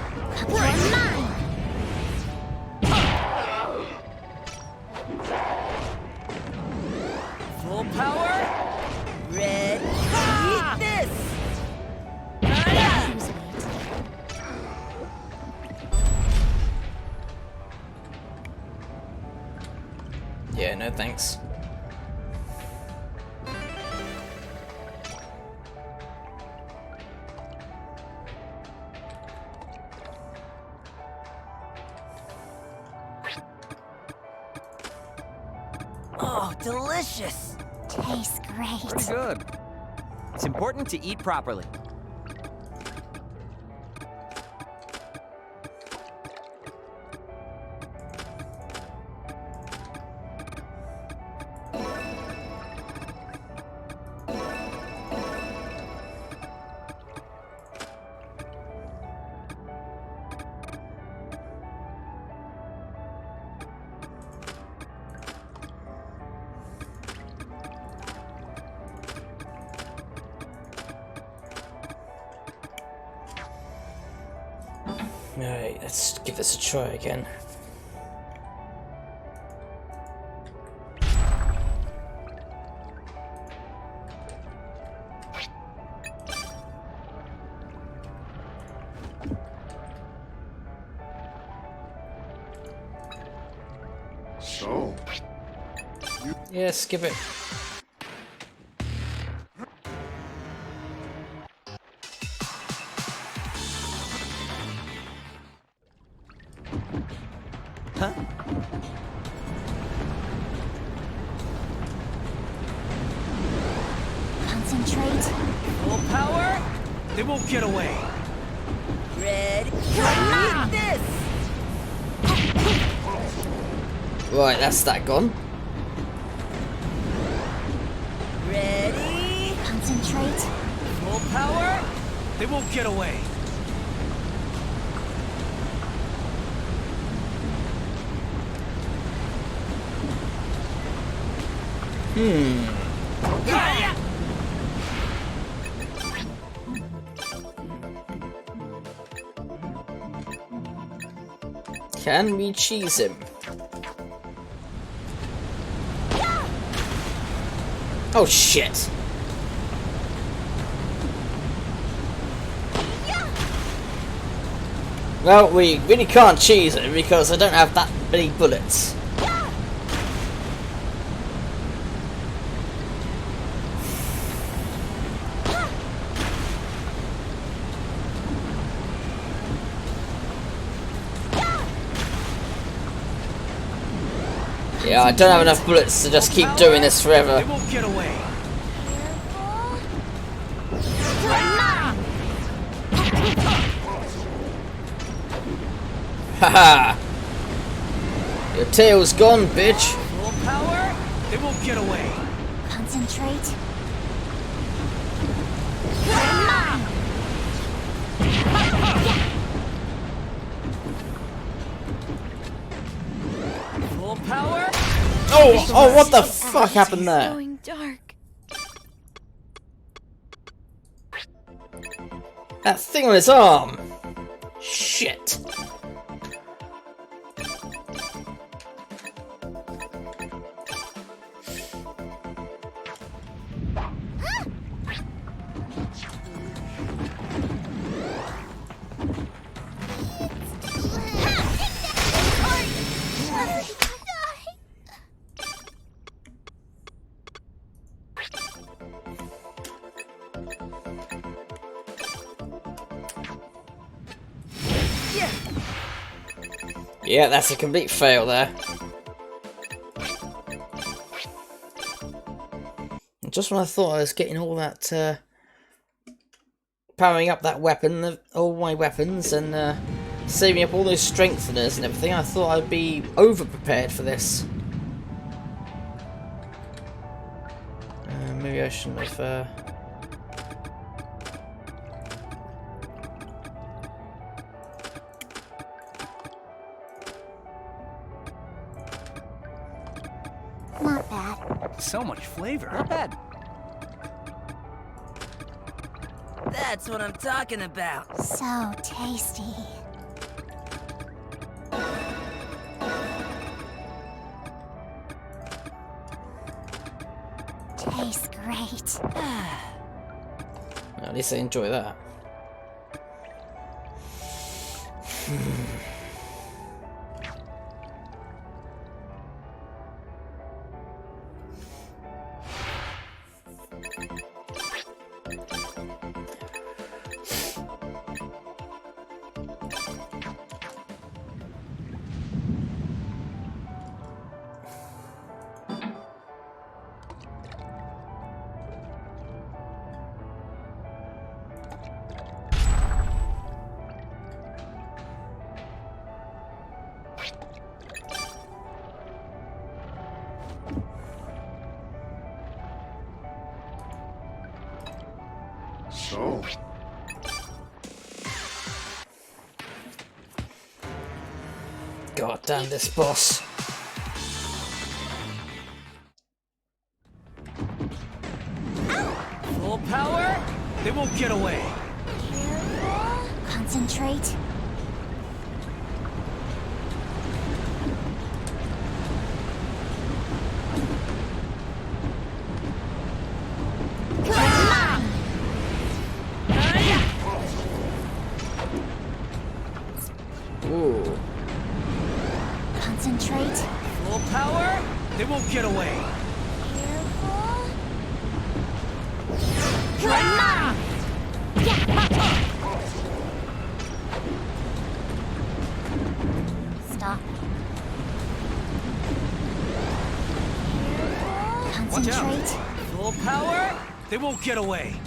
E: You're mine.
F: Full power. Red. Eat this.
E: Use it.
A: Yeah, no thanks.
F: Oh, delicious.
E: Tastes great.
C: Pretty good. It's important to eat properly.
A: Alright, let's give this a try again.
I: So,
A: Yeah, skip it.
C: Huh?
E: Concentrate.
F: Full power.
D: They won't get away.
F: Red. Eat this.
A: Right, that's that gone.
F: Ready.
E: Concentrate.
F: Full power.
D: They won't get away.
A: Can we cheese him? Oh shit! Well, we really can't cheese him because I don't have that many bullets. Yeah, I don't have enough bullets to just keep doing this forever.
D: They won't get away.
A: Haha! Your tail's gone, bitch!
F: Full power.
D: They won't get away.
E: Concentrate.
F: Full power.
A: Oh, what the fuck happened there?
G: Going dark.
A: That thing on his arm! Shit! Yeah, that's a complete fail there. Just when I thought I was getting all that, powering up that weapon, all my weapons, and saving up all those strengtheners and everything, I thought I'd be over-prepared for this. Maybe I shouldn't have...
E: Not bad.
D: So much flavor.
F: Not bad. That's what I'm talking about.
E: So tasty. Tastes great.
A: At least I enjoy that.
I: So,
A: God damn this boss.
C: Full power? They won't get away.
E: Careful. Concentrate.
A: Ooh.
E: Concentrate.
C: Full power? They won't get away.
E: Careful. Stop. Careful.
C: Watch out.
E: Concentrate.
C: Full power? They won't get away.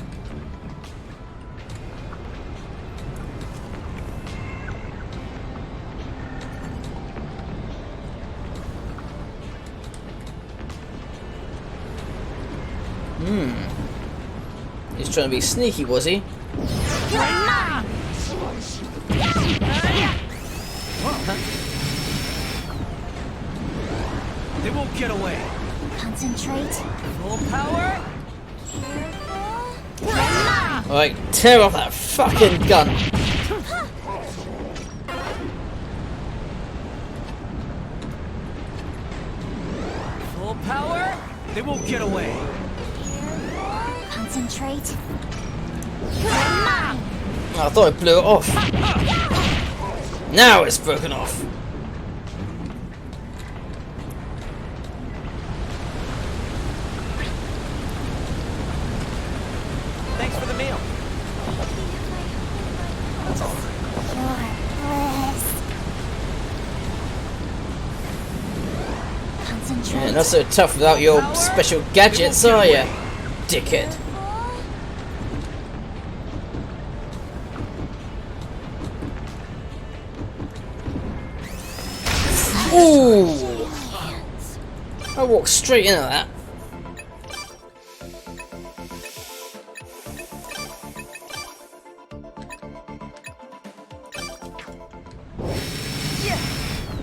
A: He's trying to be sneaky, was he?
C: They won't get away.
E: Concentrate.
C: Full power?
E: Careful.
A: Alright, tear off that fucking gun.
C: Full power? They won't get away.
E: Concentrate.
A: I thought I blew it off. Now it's broken off.
B: Thanks for the meal.
E: Concentrate.
A: Yeah, not so tough without your special gadgets, are you, dickhead? Ooh! I walked straight into that.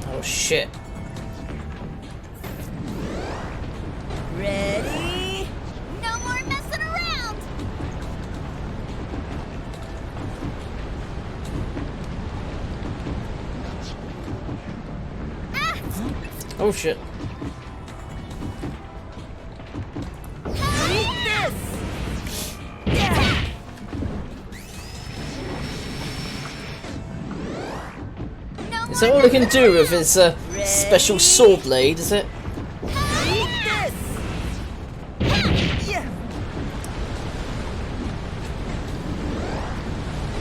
A: Oh shit.
F: Ready?
E: No more messing around.
A: Oh shit.
F: Eat this!
A: Is that all he can do with his special saw blade, is it?
F: Eat this! Yeah.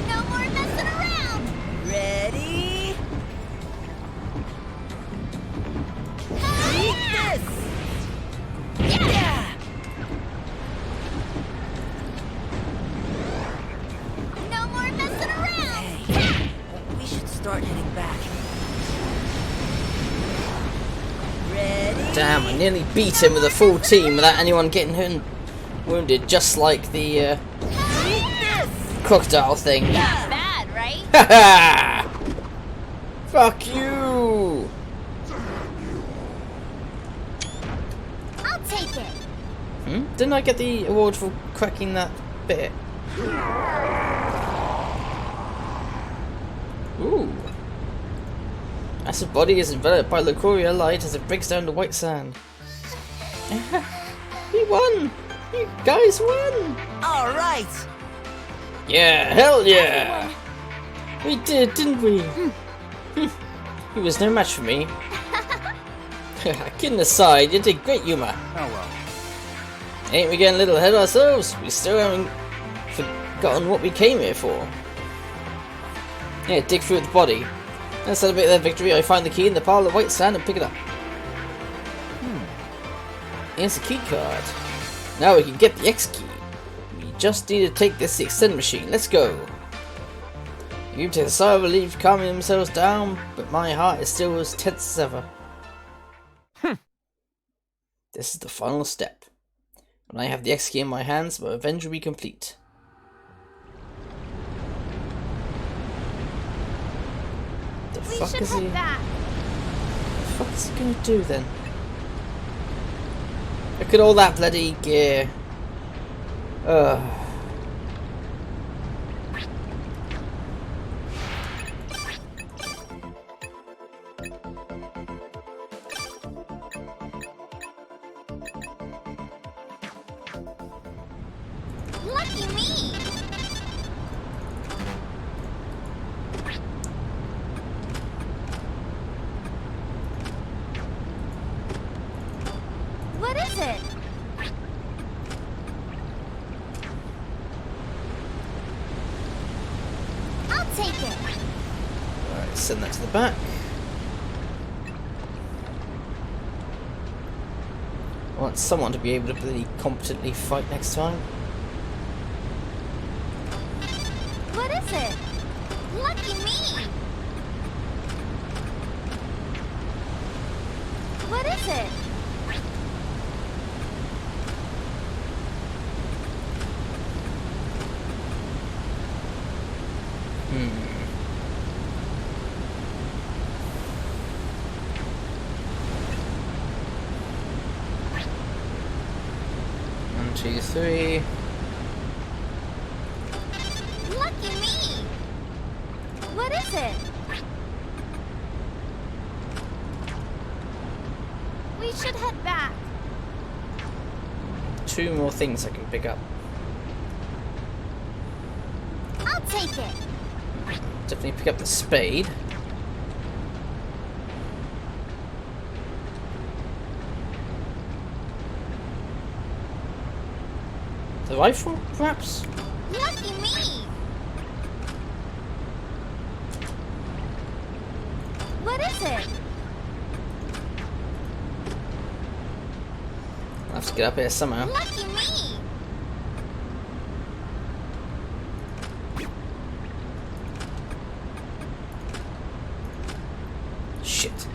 E: No more messing around.
F: Ready? start heading back. Ready?
A: Damn, I nearly beat him with a full team without anyone getting wounded, just like the crocodile thing.
G: Not bad, right?
A: Haha! Fuck you!
E: I'll take it.
A: Didn't I get the award for cracking that bit? Ooh. Acid body is enveloped by Lucoria light as it breaks down the white sand. We won! You guys won!
F: All right.
A: Yeah, hell yeah! We did, didn't we? He was no match for me. Kidding aside, you did great, Yuma.
D: Oh well.
A: Ain't we getting a little ahead of ourselves? We still haven't forgotten what we came here for. Yeah, dig through the body. And celebrate their victory, I find the key in the pile of white sand and pick it up. Here's the key card. Now we can get the X key. We just need to take this to the extend machine. Let's go. You take a sigh of relief, calming themselves down, but my heart is still as tense as ever. This is the final step. When I have the X key in my hands, my revenge will be complete. The
E: We
A: fuck
E: should
A: is he?
E: head back.
A: The fuck is he gonna do then? Look at all that bloody gear. Ugh.
E: Lucky me. What is it? I'll take it.
A: Alright, send that to the back. I want someone to be able to really competently fight next time.
E: What is it? Lucky me. What is it?
A: One, two, three.
E: Lucky me. What is it? We should head back.
A: Two more things I can pick up.
E: I'll take it.
A: Definitely pick up the spade. The rifle, perhaps?
E: Lucky me. What is it?
A: I'll have to get up here somehow.
E: Lucky me.
A: Shit.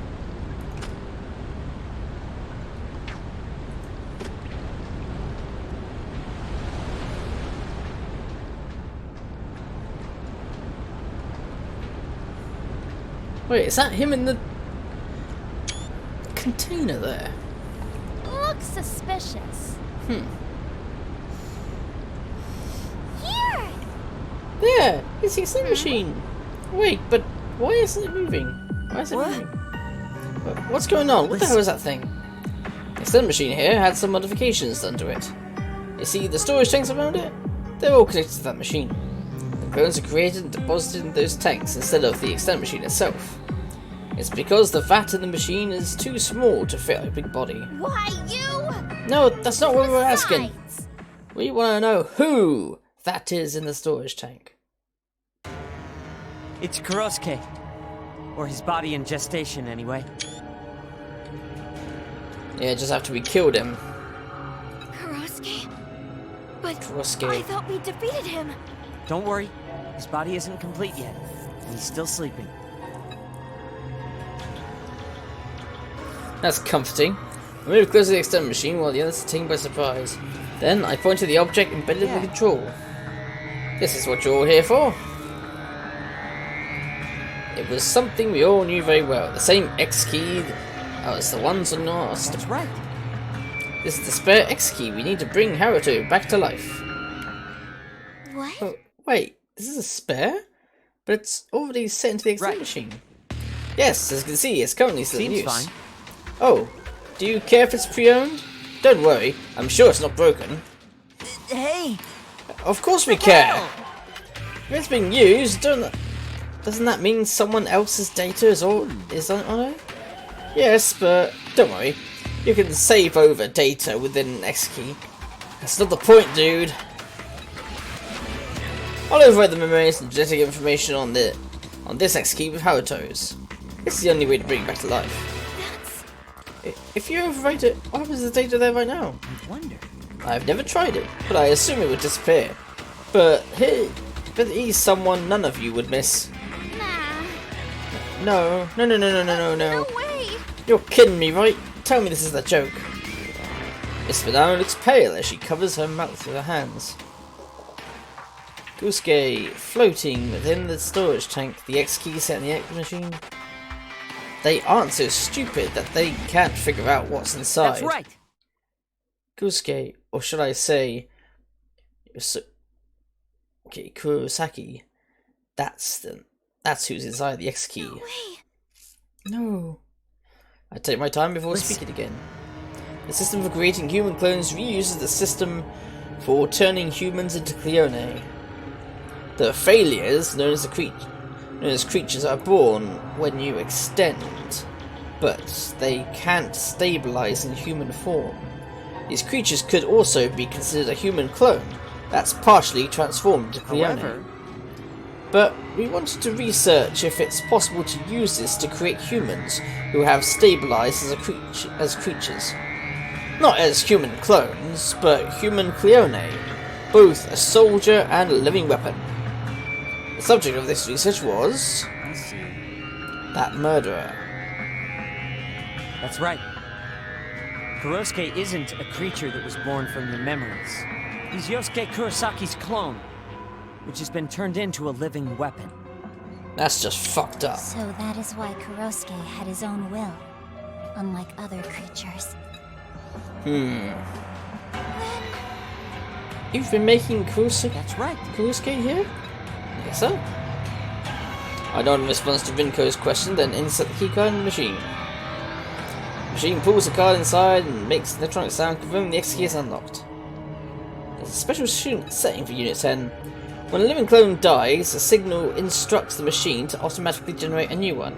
A: Wait, is that him in the container there?
E: Looks suspicious.
A: Hmm.
E: Here.
A: There! It's the extend machine! Wait, but why isn't it moving? Why is it
F: What?
A: moving? What's going on? What the hell is that thing? The extend machine here had some modifications done to it. You see the storage tanks around it? They're all connected to that machine. The bones are created and deposited in those tanks instead of the extend machine itself. It's because the vat in the machine is too small to fit a big body.
E: Why you?
A: No, that's not what we're asking.
E: Besides,
A: We want to know who that is in the storage tank.
B: It's Kurosuke. Or his body in gestation, anyway.
A: Yeah, just after we killed him.
E: Kurosuke. But
A: Kurosuke.
E: I thought we defeated him.
B: Don't worry, his body isn't complete yet. And he's still sleeping.
A: That's comforting. I moved closer to the external machine while the others are taken by surprise. Then I point to the object embedded in the control. This is what you're all here for. It was something we all knew very well. The same X key as the ones on our
B: That's right.
A: This is the spare X key. We need to bring Haruto back to life.
E: What?
A: Oh, wait, this is a spare? But it's already set into the external machine. Yes, as you can see, it's currently still in use.
B: Seems fine.
A: Oh, do you care if it's pre-owned? Don't worry, I'm sure it's not broken.
F: Hey!
A: Of course we care! If it's being used, doesn't that mean someone else's data is on it? Yes, but don't worry. You can save over data within an X key. That's not the point, dude. I'll overwrite the memories and genetic information on this X key with Haruto's. This is the only way to bring it back to life. If you overwrite it, what happens to the data there right now?
F: I wonder.
A: I've never tried it, but I assume it would disappear. But he's someone none of you would miss.
E: Nah.
A: No.
E: No way.
A: You're kidding me, right? Tell me this is a joke. Miss Banana looks pale as she covers her mouth with her hands. Kusuke floating within the storage tank, the X key set in the X machine. They aren't so stupid that they can't figure out what's inside.
B: That's right.
A: Kusuke, or should I say, Kurosaki. That's who's inside the X key.
E: No way.
A: No. I take my time before speaking again. The system for creating human clones reuses the system for turning humans into clione. The failures, known as creatures, are born when you extend, but they can't stabilize in human form. These creatures could also be considered a human clone that's partially transformed into clione.
B: However,
A: but we wanted to research if it's possible to use this to create humans who have stabilized as creatures. Not as human clones, but human clione, both a soldier and a living weapon. The subject of this research was
F: I see.
A: that murderer.
B: that's right. Kurosuke isn't a creature that was born from your memories. He's Yosuke Kurosaki's clone, which has been turned into a living weapon.
A: That's just fucked up.
E: So that is why Kurosuke had his own will, unlike other creatures.
A: You've been making
B: That's right.
A: Kusuke here? Yes, sir. I nod in response to Rinko's question, then insert the keycard in the machine. The machine pulls the card inside and makes an electronic sound, confirming the X key is unlocked. There's a special setting for Unit 10. When a living clone dies, a signal instructs the machine to automatically generate a new one.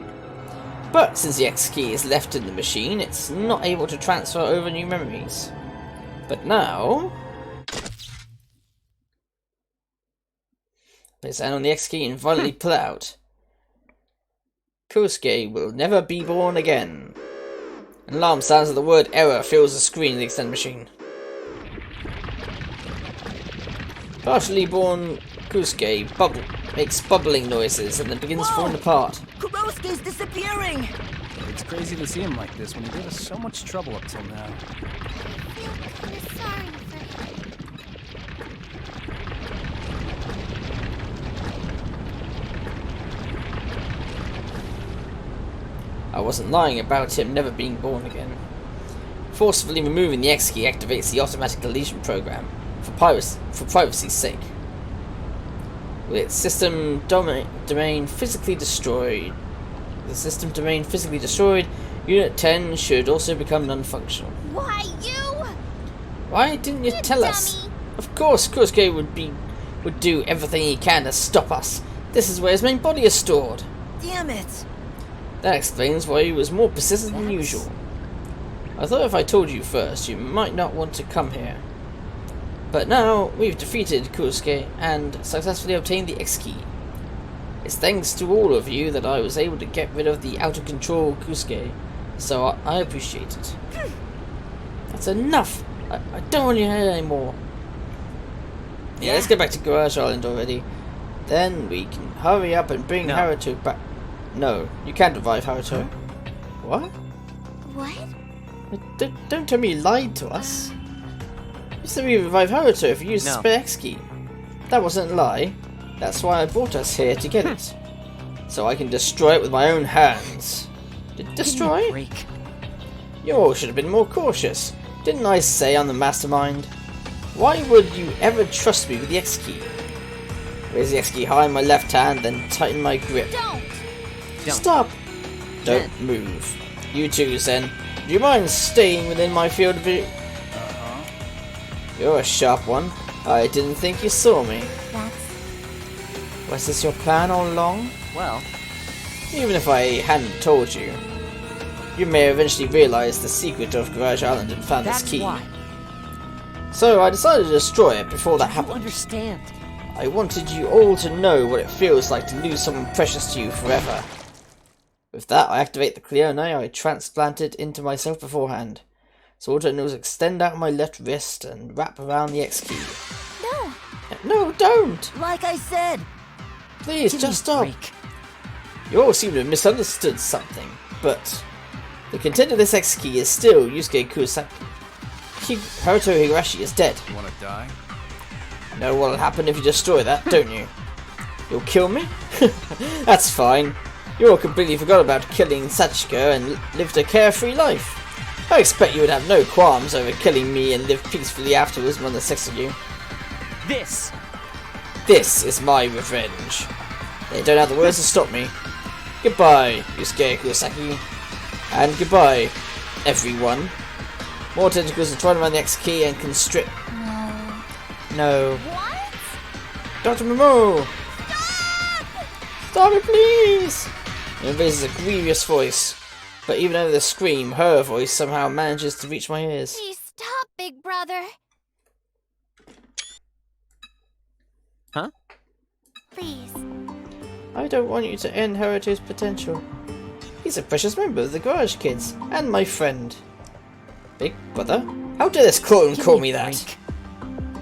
A: But since the X key is left in the machine, it's not able to transfer over new memories. But now... place hand on the X key and violently pull it out. Kusuke will never be born again. An alarm sounds as the word error fills the screen of the extended machine. Partially born Kusuke makes bubbling noises and then begins falling apart.
F: Kurosuke's disappearing!
D: It's crazy to see him like this when he gave us so much trouble up till now.
E: I feel kinda sorry for him.
A: I wasn't lying about him never being born again. Forcefully removing the X key activates the automatic deletion program for privacy's sake. With its system domain physically destroyed, Unit 10 should also become non-functional.
E: Why you?
A: Why didn't you tell us?
E: Dummy.
A: Of course, Kusuke would do everything he can to stop us. This is where his main body is stored.
F: Damn it!
A: That explains why he was more persistent than usual. I thought if I told you first, you might not want to come here. But now, we've defeated Kusuke and successfully obtained the X key. It's thanks to all of you that I was able to get rid of the out-of-control Kusuke, so I appreciate it. That's enough! I don't want to hear anymore. Yeah, let's get back to Garage Island already. Then we can hurry up and bring Haruto back. No, you can't revive Haruto. What?
E: What?
A: Don't tell me you lied to us. You said we revive Haruto if you use the
B: No.
A: spare X key. That wasn't a lie. That's why I brought us here to get it. So I can destroy it with my own hands. Destroy?
B: Give me a break.
A: You all should have been more cautious. Didn't I say I'm the mastermind? Why would you ever trust me with the X key? Raise the X key high in my left hand, then tighten my grip.
G: Don't!
A: Stop! Don't move. You too, Zen. Do you mind staying within my field of view? You're a sharp one. I didn't think you saw me.
E: That's...
A: Was this your plan all along?
B: Well,
A: Even if I hadn't told you, you may eventually realize the secret of Garage Island and found this
B: that's
A: key.
B: why.
A: So I decided to destroy it before that
B: You
A: happened.
B: understand.
A: I wanted you all to know what it feels like to lose someone precious to you forever. With that, I activate the clione I transplanted into myself beforehand. So all I do is extend out my left wrist and wrap around the X key.
E: No!
A: No, don't!
F: Like I said,
A: Please,
B: Give
A: just
B: me a
A: stop.
B: break.
A: You all seem to have misunderstood something, but the content of this X key is still Yusuke Kurosaki. Haruto Higurashi is dead.
H: You wanna die?
A: You know what'll happen if you destroy that, don't you? You'll kill me? That's fine. You all completely forgot about killing Sachika and lived a carefree life. I expect you would have no qualms over killing me and live peacefully afterwards when the six of you.
B: This.
A: This is my revenge. They don't have the words to stop me. Goodbye, Yusuke Kurosaki. And goodbye, everyone. More tentacles entwine around the X key and constrict. No.
G: What?
A: Dr. Momo! Stop it, please! It raises a grievous voice, but even over the scream, her voice somehow manages to reach my ears.
E: Please stop, big brother.
B: Huh?
E: Please.
A: I don't want you to end Haruto's potential. He's a precious member of the Garage Kids, and my friend. Big brother? How dare this clone call me that?
B: Break.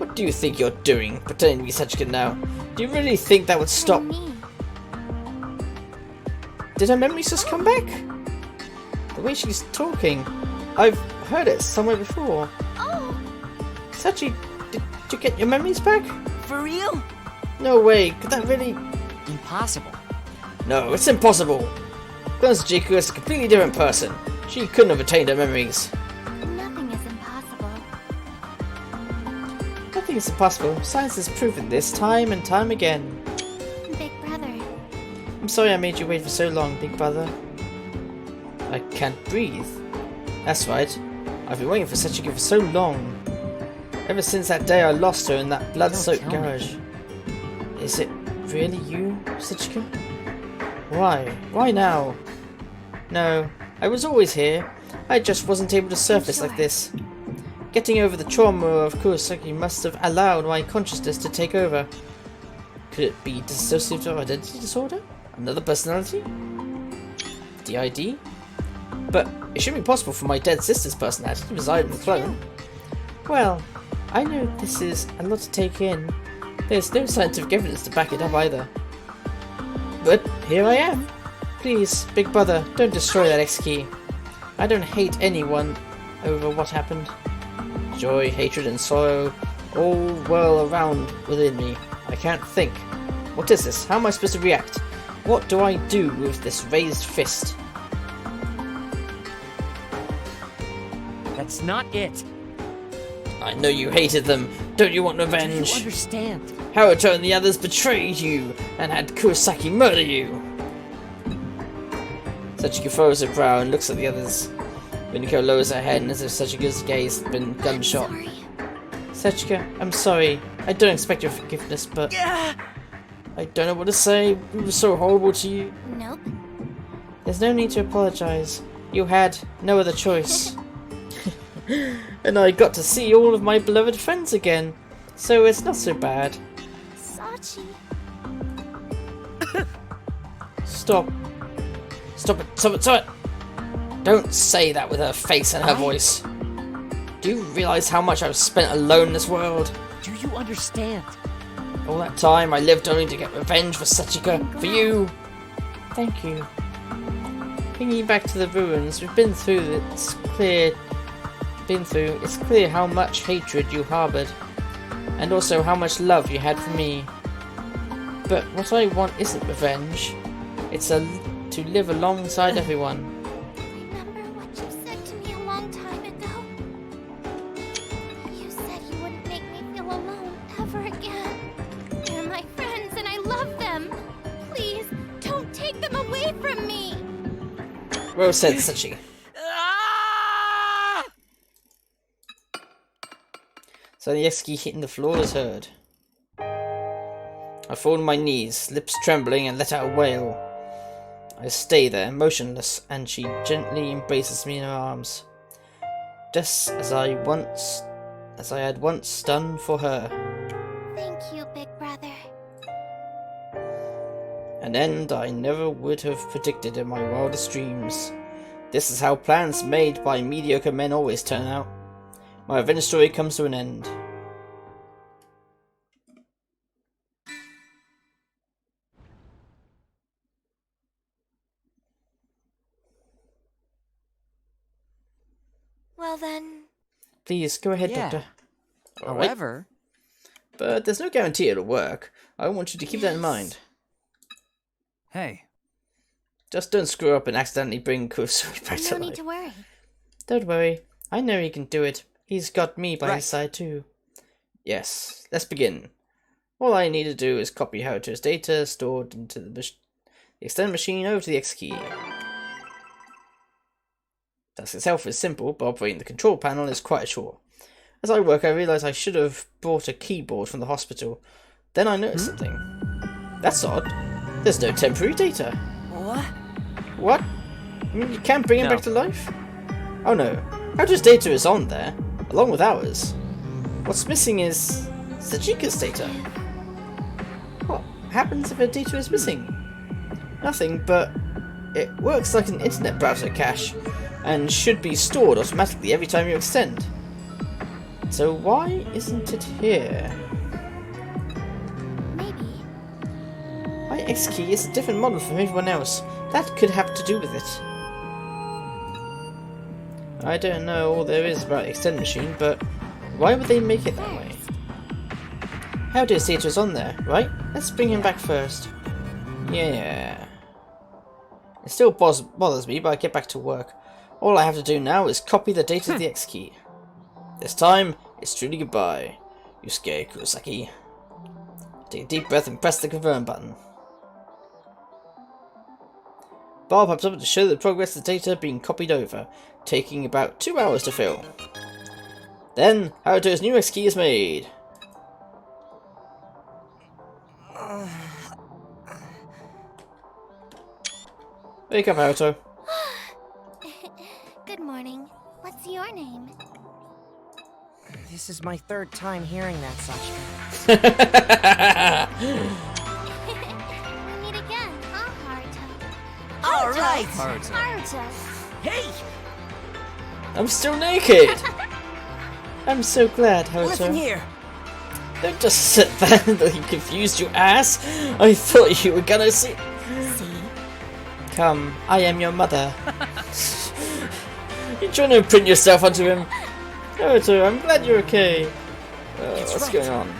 A: What do you think you're doing, pretending to be such a kid now? Do you really think that would stop?
E: Me.
A: Did her memories just come back? The way she's talking, I've heard it somewhere before.
E: Oh!
A: Sachi, did you get your memories back?
F: for real?
A: No way, could that really...
B: Impossible.
A: No, it's impossible. Jiku is a completely different person. She couldn't have retained her memories.
E: Nothing is impossible.
A: Nothing is impossible. Science has proven this time and time again.
E: Big brother.
A: I'm sorry I made you wait for so long, big brother. I can't breathe. That's right. I've been waiting for Sachiko for so long. Ever since that day I lost her in that blood-soaked
B: Don't tell me.
A: garage. Is it really you, Sachiko? Why? Why now? No, I was always here. I just wasn't able to surface like this. Getting over the trauma of Kurosaki must have allowed my consciousness to take over. Could it be dissociative identity disorder? Another personality? DID? But it shouldn't be possible for my dead sister's personality to reside in the clone. Well, I know this is a lot to take in. There's no scientific evidence to back it up either. But here I am. Please, big brother, don't destroy that X key. I don't hate anyone over what happened. Joy, hatred and sorrow all whirl around within me. I can't think. What is this? How am I supposed to react? What do I do with this raised fist?
B: That's not it.
A: I know you hated them. Don't you want
B: Do you
A: revenge?
B: understand?
A: Haruto and the others betrayed you and had Kurosaki murder you. Sachiko furrows her brow and looks at the others. Minako lowers her head as if Sachiko's gaze had been gunshot.
E: Sorry.
A: Sachiko, I'm sorry. I don't expect your forgiveness, but I don't know what to say. We were so horrible to you.
E: Nope.
A: There's no need to apologize. You had no other choice. And I got to see all of my beloved friends again, so it's not so bad.
E: Sachi.
A: Stop. Stop it, stop it, stop it! Don't say that with her face and her voice. Do you realize how much I've spent alone in this world?
B: Do you understand?
A: All that time I lived only to get revenge for Sachika, for you. Thank you. Thinking back to the ruins we've been through, it's clear how much hatred you harbored, and also how much love you had for me. But what I want isn't revenge. It's to live alongside everyone.
E: Remember what you said to me a long time ago? You said you wouldn't make me feel alone ever again. They're my friends and I love them. Please, don't take them away from me.
A: Well said, Sachi. So the X key hitting the floor is heard. I fall on my knees, lips trembling, and let out a wail. I stay there, motionless, and she gently embraces me in her arms, just as I had once done for her.
E: Thank you, big brother.
A: An end I never would have predicted in my wildest dreams. This is how plans made by mediocre men always turn out. My revenge story comes to an end.
E: Well then...
A: Please, go ahead,
B: Yeah.
A: Doctor.
B: However,
A: But there's no guarantee it'll work. I want you to keep that in mind.
D: Hey,
A: Just don't screw up and accidentally bring Kurosaki back to
E: No
A: life.
E: need to worry.
A: Don't worry, I know he can do it. He's got me by
B: Right.
A: his side too. Yes, let's begin. All I need to do is copy Haruto's data stored into the extended machine over to the X key. Task itself is simple, but operating the control panel is quite a chore. As I work, I realise I should have brought a keyboard from the hospital. Then I noticed something. That's odd. There's no temporary data.
F: What?
A: What? You mean you can't bring him
B: No.
A: back to life? Oh no. Haruto's data is on there, along with ours. What's missing is Sachika's data. What happens if her data is missing? Nothing, but it works like an internet browser cache and should be stored automatically every time you extend. So why isn't it here?
E: Maybe.
A: My X key is a different model from everyone else. That could have to do with it. I don't know all there is about the extend machine, but why would they make it that way? Haruto's data is on there, right? Let's bring him back first. Yeah. It still bothers me, but I get back to work. All I have to do now is copy the data to the X key. This time, it's truly goodbye, Yusuke Kurosaki. Take a deep breath and press the confirm button. Bar pops up to show the progress of the data being copied over, taking about 2 hours to fill. Then, Haruto's new X key is made. Wake up, Haruto.
E: Good morning. What's your name?
F: This is my third time hearing that, Sachika.
E: We meet again, huh, Haruto?
F: All right.
E: Haruto!
F: Hey,
A: I'm still naked! I'm so glad, Haruto.
F: listen here.
A: Don't just sit there and look confused, you ass! I thought you were gonna see. Come, I am your mother. You're trying to imprint yourself onto him. Haruto, I'm glad you're okay. What's going on?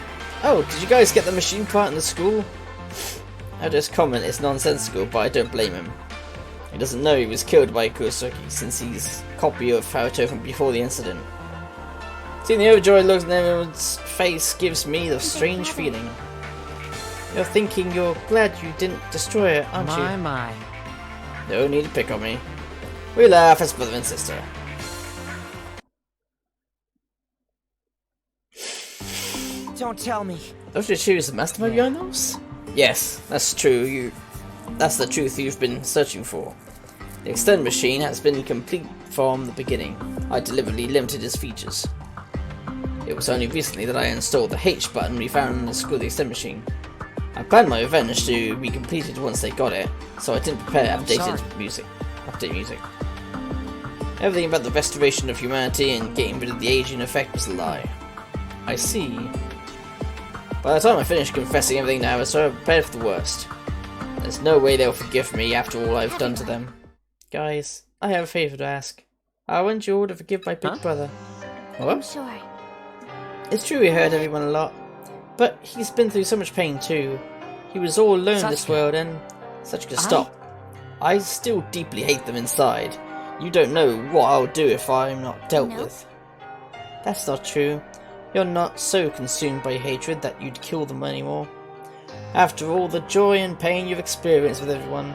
A: Oh, did you guys get the machine part in the school? Haruto's comment is nonsensical, but I don't blame him. He doesn't know he was killed by Kurosaki since he's a copy of Haruto from before the incident. Seeing the overjoyed look on everyone's face gives me the strange feeling. You're thinking you're glad you didn't destroy it, aren't you?
B: my.
A: No need to pick on me. We laugh as brother and sister.
F: Don't tell me.
A: Doctor Ichiyo is the mastermind behind those? Yes, that's true. That's the truth you've been searching for. The extend machine has been complete from the beginning. I deliberately limited its features. It was only recently that I installed the H button we found in the school of the extend machine. I planned my revenge to be completed once they got it, so I didn't prepare update music. Everything about the restoration of humanity and getting rid of the aging effect was a lie. I see. By the time I finished confessing everything now, I was so prepared for the worst. There's no way they'll forgive me after all I've done to them. Guys, I have a favor to ask. I want you all to forgive my big brother.
E: I'm
A: What?
E: sure.
A: It's true he hurt everyone a lot, but he's been through so much pain too. He was all alone in this
B: Sasuke.
A: world and... Sasuke, stop. I still deeply hate them inside. You don't know what I'll do if I'm not dealt
E: No.
A: with. That's not true. You're not so consumed by hatred that you'd kill them anymore. After all the joy and pain you've experienced with everyone,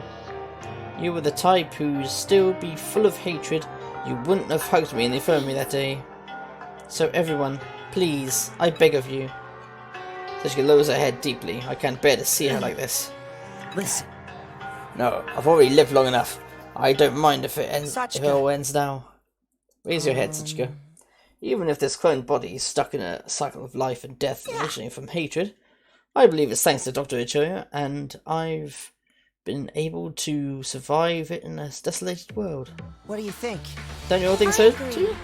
A: you were the type who'd still be full of hatred. You wouldn't have hugged me in the infirmary that day. So everyone, please, I beg of you. Sasuke lowers her head deeply. I can't bear to see her like this.
B: Listen,
A: No, I've already lived long enough. I don't mind if it
B: Sachika.
A: all ends now. Raise your head, Sachika. Even if this cloned body is stuck in a cycle of life and death originating from hatred, I believe it's thanks to Doctor Ichiyo, and I've been able to survive it in a desolated world.
B: what do you think?
A: Don't you all think
E: I
A: so
E: agree.
A: too?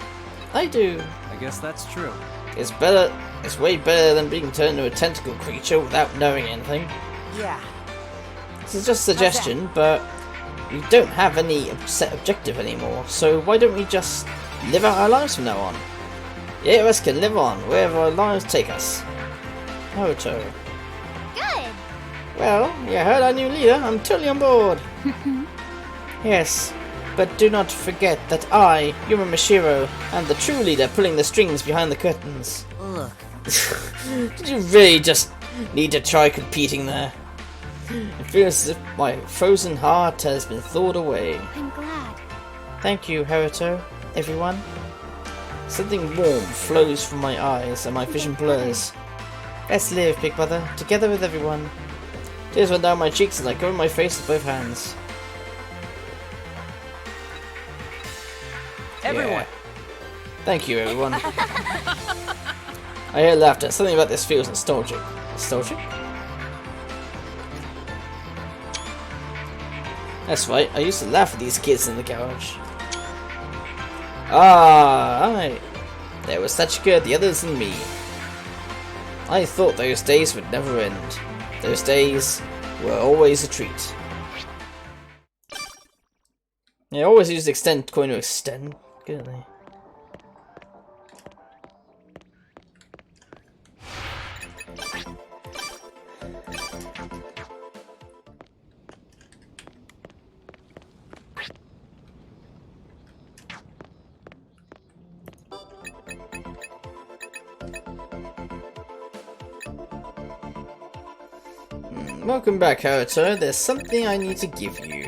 A: I do.
C: I guess that's true.
A: It's better. It's way better than being turned into a tentacle creature without knowing anything.
B: Yeah.
A: This is just a suggestion, but we don't have any set objective anymore, so why don't we just live out our lives from now on? The eight of us can live on wherever our lives take us. Naruto.
E: Good.
A: Well, you heard our new leader. I'm totally on board. Yes, but do not forget that I, Yuma Mashiro, am the true leader pulling the strings behind the curtains.
B: Look,
A: Did you really just need to try competing there? It feels as if my frozen heart has been thawed away.
E: I'm glad.
A: Thank you, Haruto, everyone. Something warm flows from my eyes and my vision blurs. Let's live, big brother, together with everyone. Tears run down my cheeks as I cover my face with both hands.
C: Everyone.
A: Yeah. Thank you, everyone. I hear laughter. Something about this feels nostalgic. Nostalgic? That's right, I used to laugh at these kids in the garage. Ah, aye. There was Sachika, the others, and me. I thought those days would never end. Those days were always a treat. Yeah, I always use extend coin to extend. Good, eh? Welcome back, Haruto. There's something I need to give you.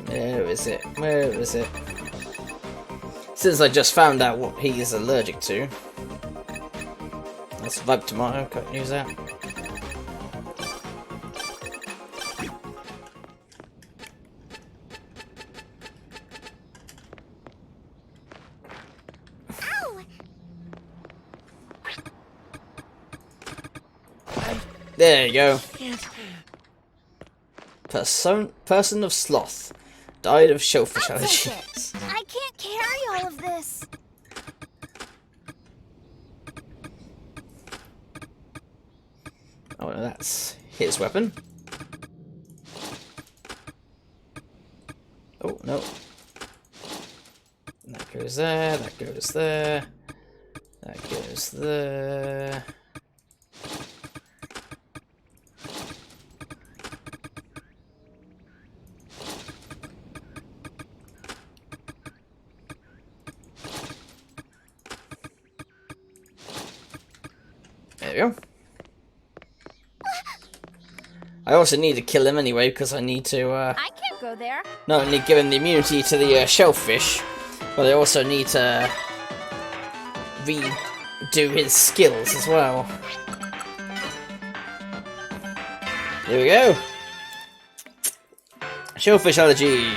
A: Where is it? Where is it? Since I just found out what he is allergic to. I'll survive tomorrow, can't use that. There you go. Person of sloth. Died of shellfish
E: I'll take
A: allergies.
E: it. I can't carry all of this.
A: Oh, no, that's his weapon. Oh, no. That goes there, that goes there. That goes there. There we go. I also need to kill him anyway because I need to
E: I can't go there.
A: not only give him the immunity to the shellfish, but I also need to redo his skills as well. There we go. Shellfish allergy.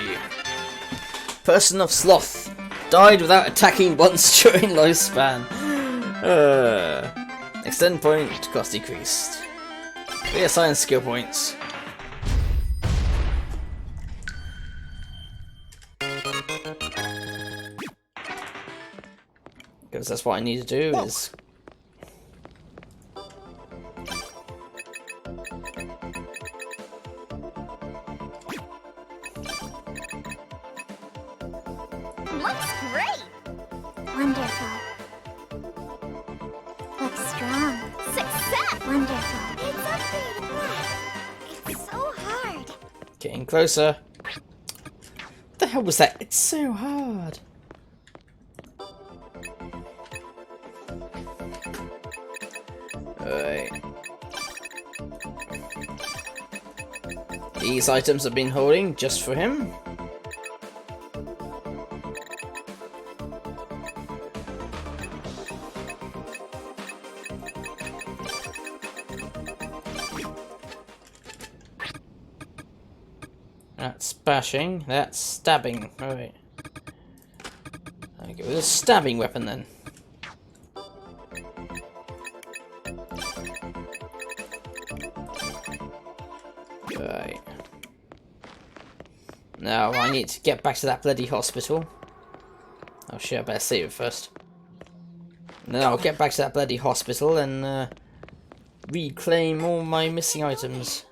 A: Person of sloth. Died without attacking once during lifespan. Extend point cost decreased. Reassign skill points. Because that's what I need to do is... Getting closer. What the hell was that? It's so hard. Alright. These items I've been holding just for him. That's bashing, that's stabbing. Alright. I'll go with a stabbing weapon then. Right. Now I need to get back to that bloody hospital. Oh shit, I better save it first. And then I'll get back to that bloody hospital and reclaim all my missing items.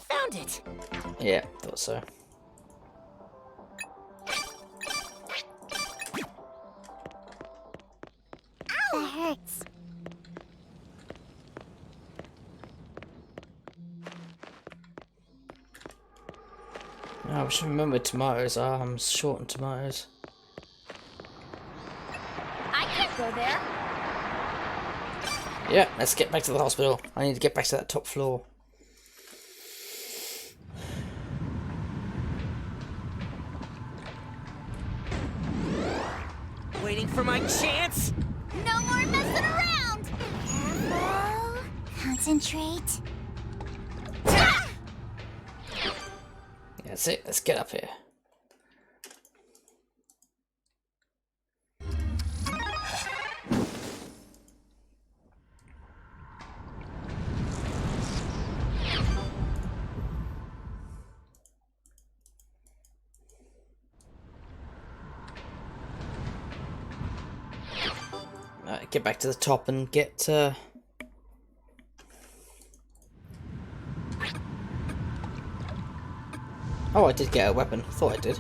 F: Found it.
A: Yeah, thought so.
E: That hurts.
A: I should remember tomatoes. I'm short on tomatoes.
E: I can't go there.
A: Yeah, let's get back to the hospital. I need to get back to that top floor.
F: Waiting for my chance.
E: No more messing around. Careful. Concentrate.
A: That's it. Let's get up here. Alright, get back to the top and get Oh, I did get a weapon. I thought I did.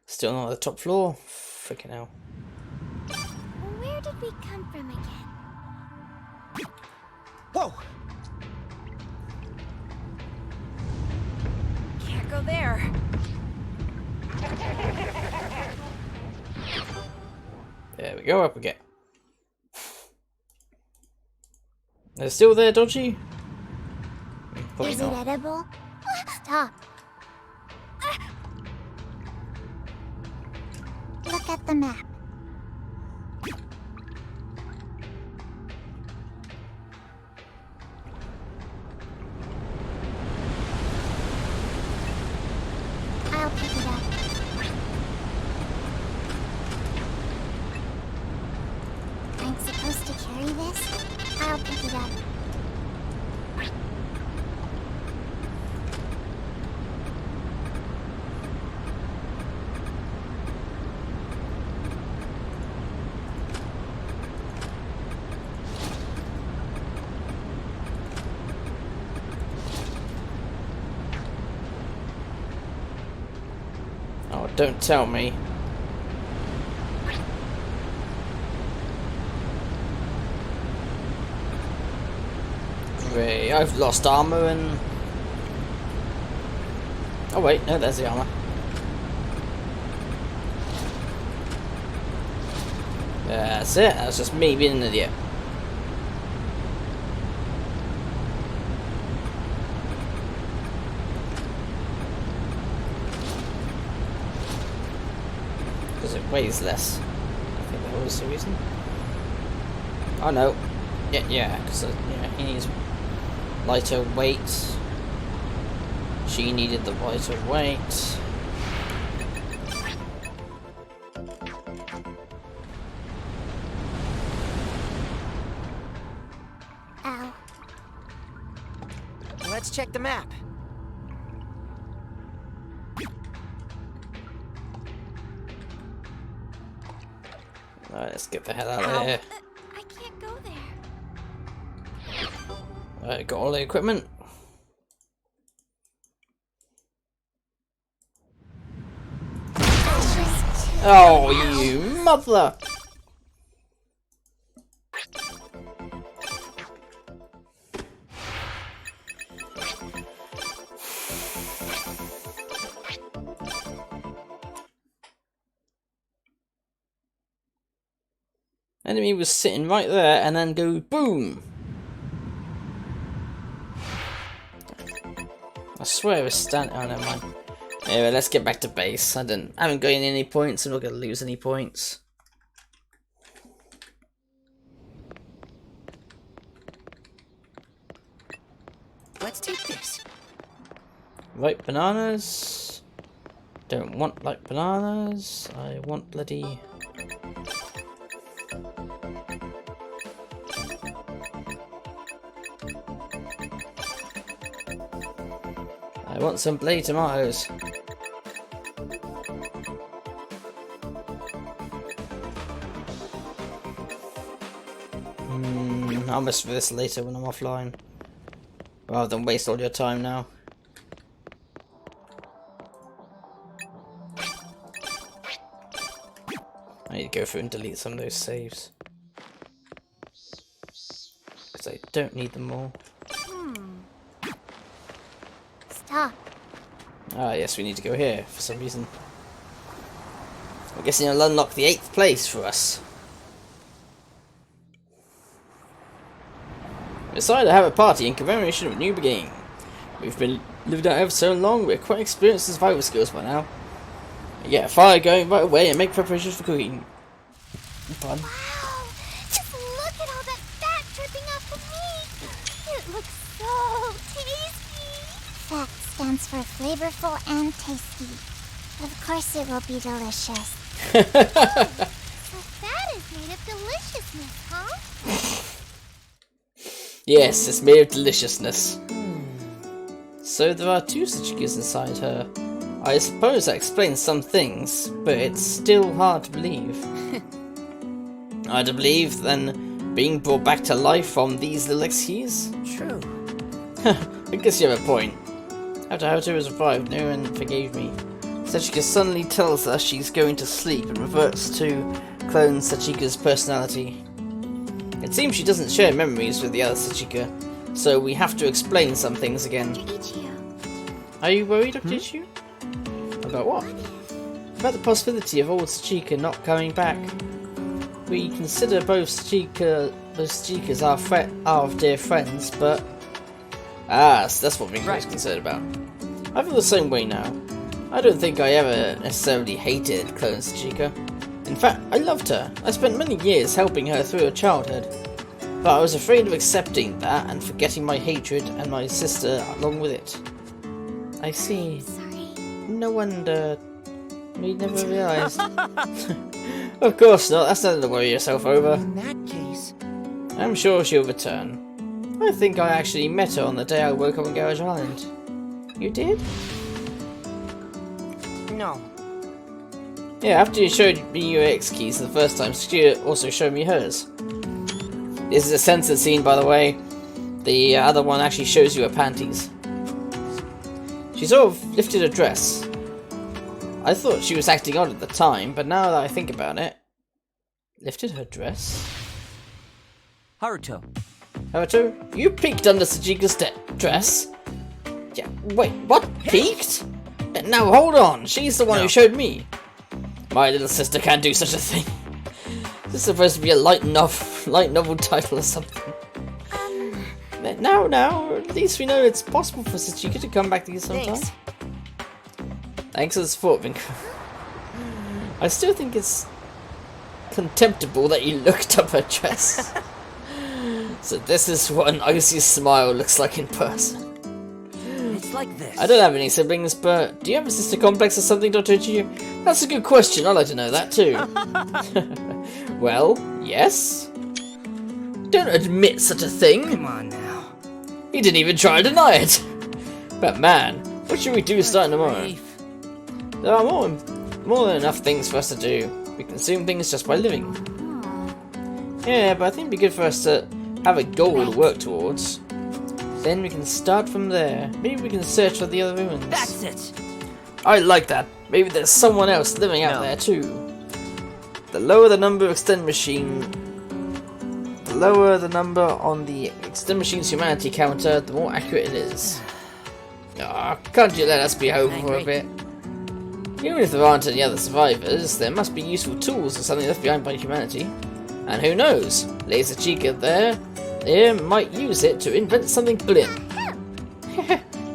A: Still not at the top floor? Freaking hell.
E: Where did we come from again?
F: Whoa.
G: Can't go there.
A: There we go, up we get. They're still there, Dodgy? Probably
E: Is it
A: not.
E: edible? Stop. Look at the map. I'll pick it up. I'm supposed to carry this? I'll pick it up.
A: Oh, don't tell me. Great, I've lost armor and... Oh wait, no, there's the armor. That's it, that's just me being an idiot. Because it weighs less. I think that was the reason. Oh no. Yeah, because yeah, he needs lighter weight. She needed the lighter weight.
E: Ow.
F: Let's check the map.
A: Alright, let's get the hell out of
E: Ow.
A: here.
E: I can't go there.
A: Alright, got all the equipment. Oh, you mother! Enemy was sitting right there and then go boom! I swear it was standing. Oh, never mind. Anyway, let's get back to base. I haven't gained any points. I'm not going to lose any points.
F: Let's take this.
A: Right, bananas. Don't want like bananas. I want bloody. I want some bloody tomatoes. I'll mess with this later when I'm offline. Rather than waste all your time now. I need to go through and delete some of those saves. Because I don't need them all.
E: Stop.
A: Ah, yes, we need to go here for some reason. I'm guessing it'll unlock the 8th place for us. We decided to have a party in commemoration of a new beginning. We've been lived out ever so long, we're quite experienced in survival skills by now. We get a fire going right away and make preparations for cooking. Fun.
E: Wow! Just look at all that fat dripping off the meat! It looks so tasty! Fat stands for flavorful and tasty. Of course it will be delicious. So fat is made of deliciousness, huh?
A: Yes, it's made of deliciousness. So there are 2 Shichigas inside her. I suppose that explains some things, but it's still hard to believe. Hard to believe than being brought back to life from these little X's?
F: True.
A: I guess you have a point. After Haruto was revived, no one forgave me. Sachika suddenly tells us she's going to sleep and reverts to clone Sachika's personality. It seems she doesn't share memories with the other Sachika, so we have to explain some things again.
E: Dr. Ichiyo.
A: Are you worried, Dr. Ichiyo? About what? About the possibility of old Sachika not coming back. We consider both Sachikas our dear friends, but... Ah, so that's what we're most concerned about. I feel the same way now. I don't think I ever necessarily hated clone Sachika. In fact, I loved her. I spent many years helping her through her childhood. But I was afraid of accepting that and forgetting my hatred and my sister along with it. I see.
E: Sorry.
A: No wonder. We never realised. Of course not, that's nothing to worry yourself over.
F: In that case...
A: I'm sure she'll return. I think I actually met her on the day I woke up on Garage Island. You did?
F: No.
A: Yeah, after you showed me your X keys the first time, she also showed me hers. This is a censored scene, by the way. The other one actually shows you her panties. She sort of lifted her dress. I thought she was acting odd at the time, but now that I think about it... Lifted her dress?
C: Haruto.
A: Haruto, you peeked under Sachika's dress? Yeah, wait, what? Peeked? Now hold on, she's the one who showed me. My little sister can't do such a thing. This is supposed to be a light novel title or something. Now, at least we know it's possible for Sachika to come back to you sometime. Thanks for the support, Vinko. I still think it's contemptible that you looked up her dress. So this is what an icy smile looks like in person.
F: It's like this.
A: I don't have any siblings, but do you have a sister complex or something, Dr. Ichiyo? That's a good question, I'd like to know that too. Well, yes. Don't admit such a thing.
F: Come on now.
A: He didn't even try to deny it. But man, what should we do starting tomorrow? There are more than enough things for us to do. We consume things just by living. Yeah, but I think it'd be good for us to have a goal to work towards. Then we can start from there. Maybe we can search for the other ruins.
F: That's it.
A: I like that. Maybe there's someone else living out there too. The lower the number extend machine, the lower the number on the extend machine's humanity counter, the more accurate it is. Ah, can't you let us be home for a bit? Even if there aren't any other survivors, there must be useful tools or something left behind by humanity. And who knows, Laser Chica there might use it to invent something brilliant.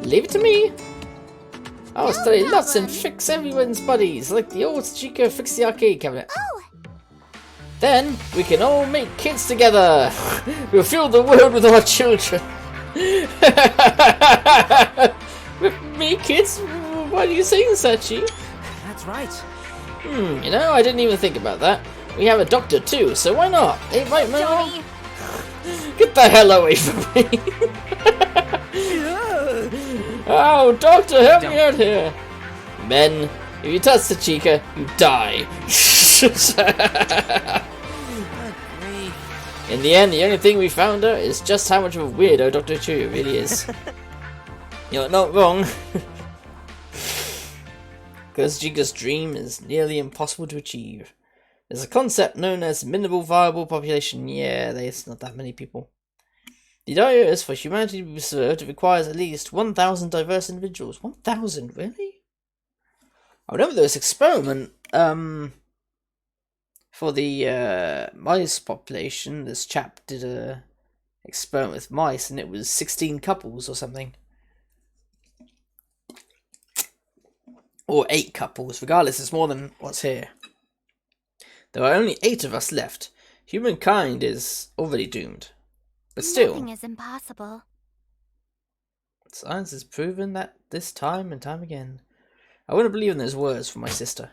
A: Leave it to me. I'll study lots and fix everyone's bodies, like the old Chica fixed the arcade cabinet.
E: Oh,
A: Then we can all make kids together. We'll fill the world with our children. With me, kids? Why are you saying Sachi?
F: That's right.
A: You know, I didn't even think about that. We have a doctor too, so why not? Hey, right, man.
E: Johnny.
A: Get the hell away from me! Oh, doctor, help me out here! Men, if you touch the Chica, you die. In the end, the only thing we found out is just how much of a weirdo Doctor Ichiyo really is. You're not wrong. Because Chica's dream is nearly impossible to achieve. There's a concept known as minimal viable population. Yeah, there's not that many people. The idea is for humanity to be preserved, it requires at least 1,000 diverse individuals. 1,000, really? I remember there was an experiment for the mice population. This chap did a experiment with mice, and it was 16 couples or something. Or 8 couples. Regardless, it's more than what's here. There are only 8 of us left. Humankind is already doomed. But still,
E: Nothing is impossible.
A: science has proven that this time and time again. I wouldn't believe in those words from my sister.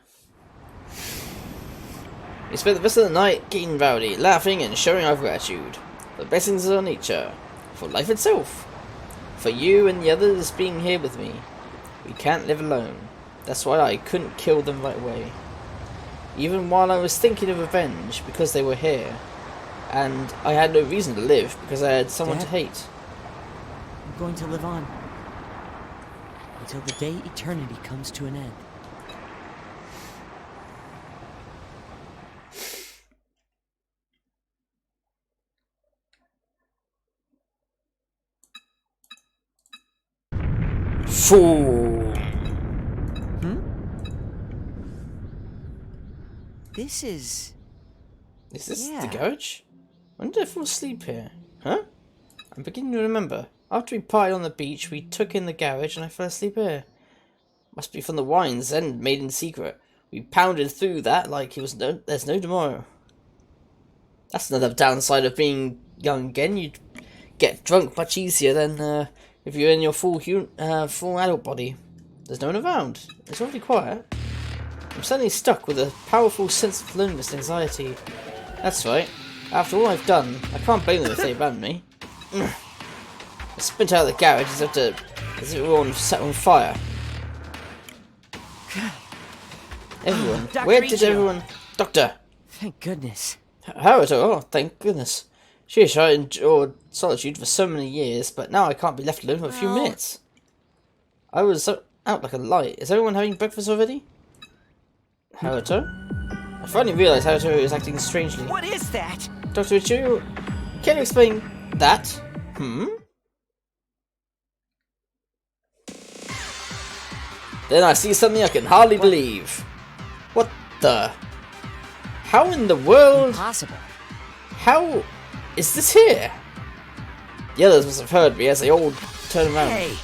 A: We spent the rest of the night getting rowdy, laughing and showing our gratitude. For the blessings of our nature. For life itself. For you and the others being here with me. We can't live alone. That's why I couldn't kill them right away. Even while I was thinking of revenge because they were here. And I had no reason to live because I had someone
B: Dad?
A: to hate.
B: I'm going to live on. Until the day eternity comes to an end.
A: Fool!
B: This is...
A: Is this
B: Yeah.
A: the garage? When did I fall asleep here? Huh? I'm beginning to remember. After we partied on the beach, we took in the garage and I fell asleep here. Must be from the wines then made in secret. We pounded through that like there's no tomorrow. That's another downside of being young again. You'd get drunk much easier than if you're in your full adult body. There's no one around. It's awfully quiet. I'm suddenly stuck with a powerful sense of loneliness and anxiety. That's right. After all I've done, I can't blame them if they abandon me. I spent out of the garage as it were all set on fire. Everyone.
F: Dr.
A: Where did
F: Ichiyo.
A: everyone... Doctor!
B: Thank goodness.
A: Haruto, oh, thank goodness. Sheesh, I endured solitude for so many years, but now I can't be left alone for a few
E: Well-
A: minutes. I was out like a light. Is everyone having breakfast already? Haruto? I finally realised Haruto is acting strangely.
F: What is that?
A: Dr. Ichiyo, can you explain that? Then I see something I can hardly believe. What the? How in the world?
B: Impossible.
A: How is this here? The others must have heard me as they all turn around.
F: Hey,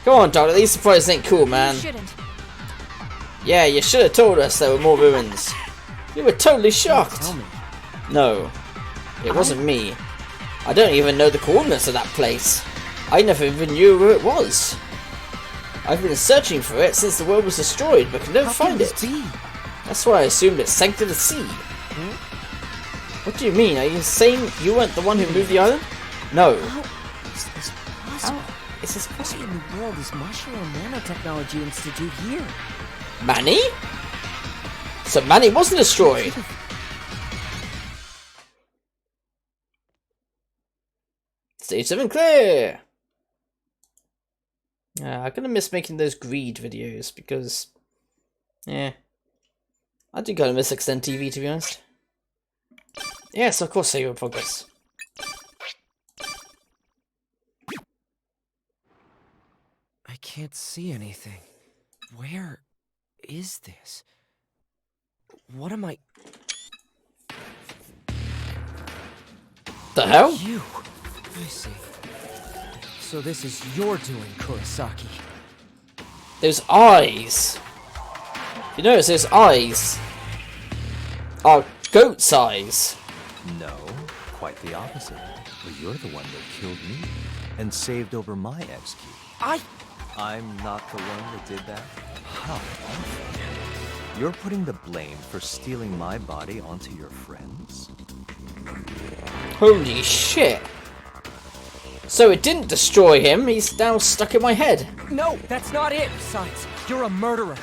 A: Come on, Doctor, these surprises ain't cool, man.
E: You shouldn't.
A: Yeah, you should have told us there were more ruins. You were totally shocked.
B: Tell me.
A: No, it wasn't me. I don't even know the coordinates of that place. I never even knew where it was. I've been searching for it since the world was destroyed, but could never
B: How can
A: find
B: this
A: it.
B: be?
A: That's why I assumed it sank to the sea. What do you mean? Are you saying you weren't the one who moved the island? No.
B: How is this possible?
A: How is this
B: Why
A: possible?
B: in the world is Mashiro Nanotechnology Institute here?
A: Manny? So Manny wasn't destroyed. Stage 7 clear! I'm gonna miss making those greed videos because, yeah, I do kind of miss Extend TV, to be honest. Yes, of course, save your progress.
C: I can't see anything. Where is this? What am I...
A: The hell?
C: You! I see. So this is your doing, Kurosaki.
A: Those eyes. You notice those eyes are goat's eyes.
J: No, quite the opposite. But you're the one that killed me and saved over my ex-key. I'm not the one that did that? How awful. You're putting the blame for stealing my body onto your friends?
A: Holy shit. So it didn't destroy him, he's now stuck in my head.
C: No, that's not it! Besides, you're a murderer.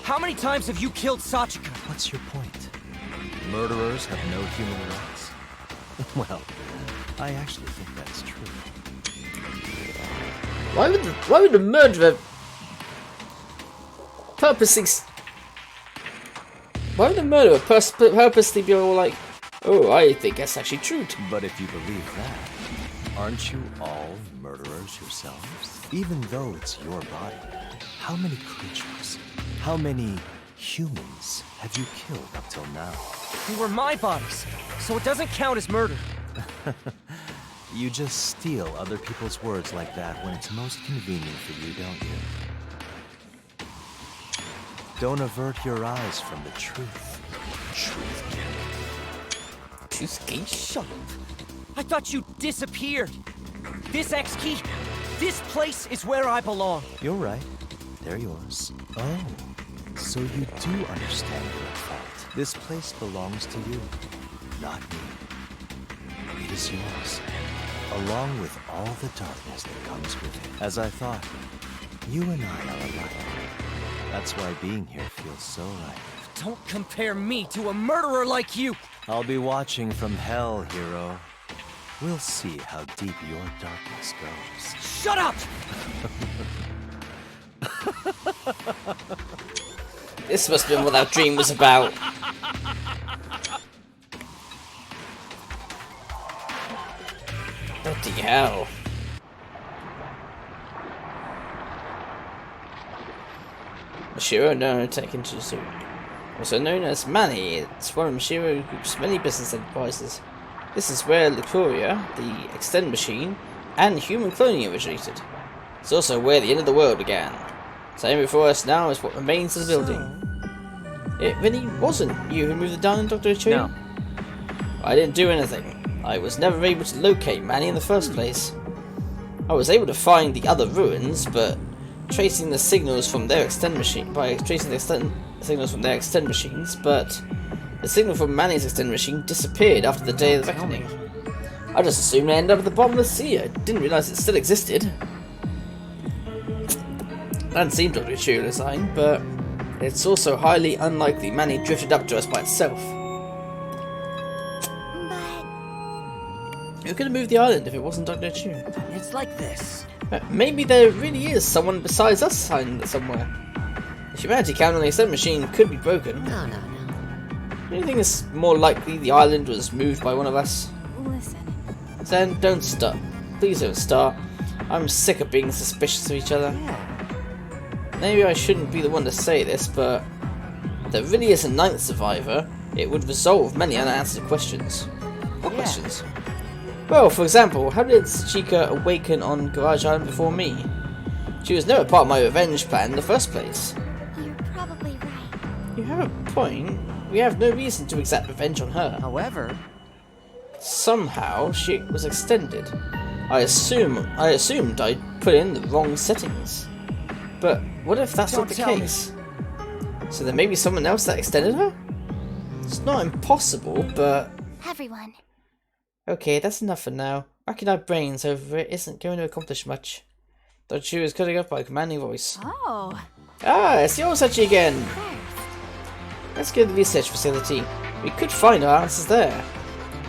C: How many times have you killed Sachika?
J: What's your point? Murderers have no human rights? Well, I actually think that's true.
A: Why would the murderer purposely... Why would the murderer purposely be all like, oh, I think that's actually true.
J: But if you believe that, aren't you all murderers yourselves? Even though it's your body, how many creatures, how many humans have you killed up till now?
C: They were my bodies, so it doesn't count as murder.
J: You just steal other people's words like that when it's most convenient for you, don't you? Don't avert your eyes from the truth. Truth
A: Truth
C: Shut up. I thought you disappeared. This X-key, this place is where I belong.
J: You're right. They're yours. Oh, so you do understand your fault. This place belongs to you, not me. It is yours, along with all the darkness that comes with it. As I thought, you and I are alike. That's why being here feels so right.
C: Don't compare me to a murderer like you!
J: I'll be watching from hell, hero. We'll see how deep your darkness goes.
C: Shut up!
A: This must have been what that dream was about. Bloody hell. Mashiro no taken to zoo. Also known as Mani, it's one of Mashiro Group's many business enterprises. This is where Lucuria, the Extend machine, and human cloning originated. It's also where the end of the world began. Standing before us now is what remains of the building. It really wasn't you who moved the down, Doctor Ichiyo?
C: No.
A: I didn't do anything. I was never able to locate Manny in the first place. I was able to find the other ruins, but tracing the signals from their Extend machine signals from their Extend machines, but the signal from Manny's Extend machine disappeared after the day of the reckoning. I just assumed it ended up at the bottom of the sea. I didn't realise it still existed. That hadn't seemed Dr. Ichiyo design, but it's also highly unlikely Manny drifted up to us by itself. Who could have moved the island if it wasn't Dr. Ichiyo?
F: It's like this.
A: Maybe there really is someone besides us hiding somewhere. The humanity count on the Extend machine could be broken.
F: No.
A: Do you think it's more likely the island was moved by one of us?
E: Listen.
A: Then don't start. Please don't start. I'm sick of being suspicious of each other. Maybe I shouldn't be the one to say this, but if there really is a ninth survivor, it would resolve many unanswered questions. What questions? Well, for example, how did Sachika awaken on Garage Island before me? She was never part of my revenge plan in the first place.
E: You're probably right.
A: You have a point. We have no reason to exact revenge on her.
F: However,
A: Somehow she was extended. I assumed I'd put in the wrong settings. But what if that's not the case? So there may be someone else that extended her? It's not impossible, but...
E: Everyone.
A: Okay, that's enough for now. Racking our brains over it isn't going to accomplish much. Dr. Ichiyo is cutting up by a commanding voice.
G: Oh.
A: Ah, it's yours, Sachi again! Let's go to the research facility. We could find our answers there.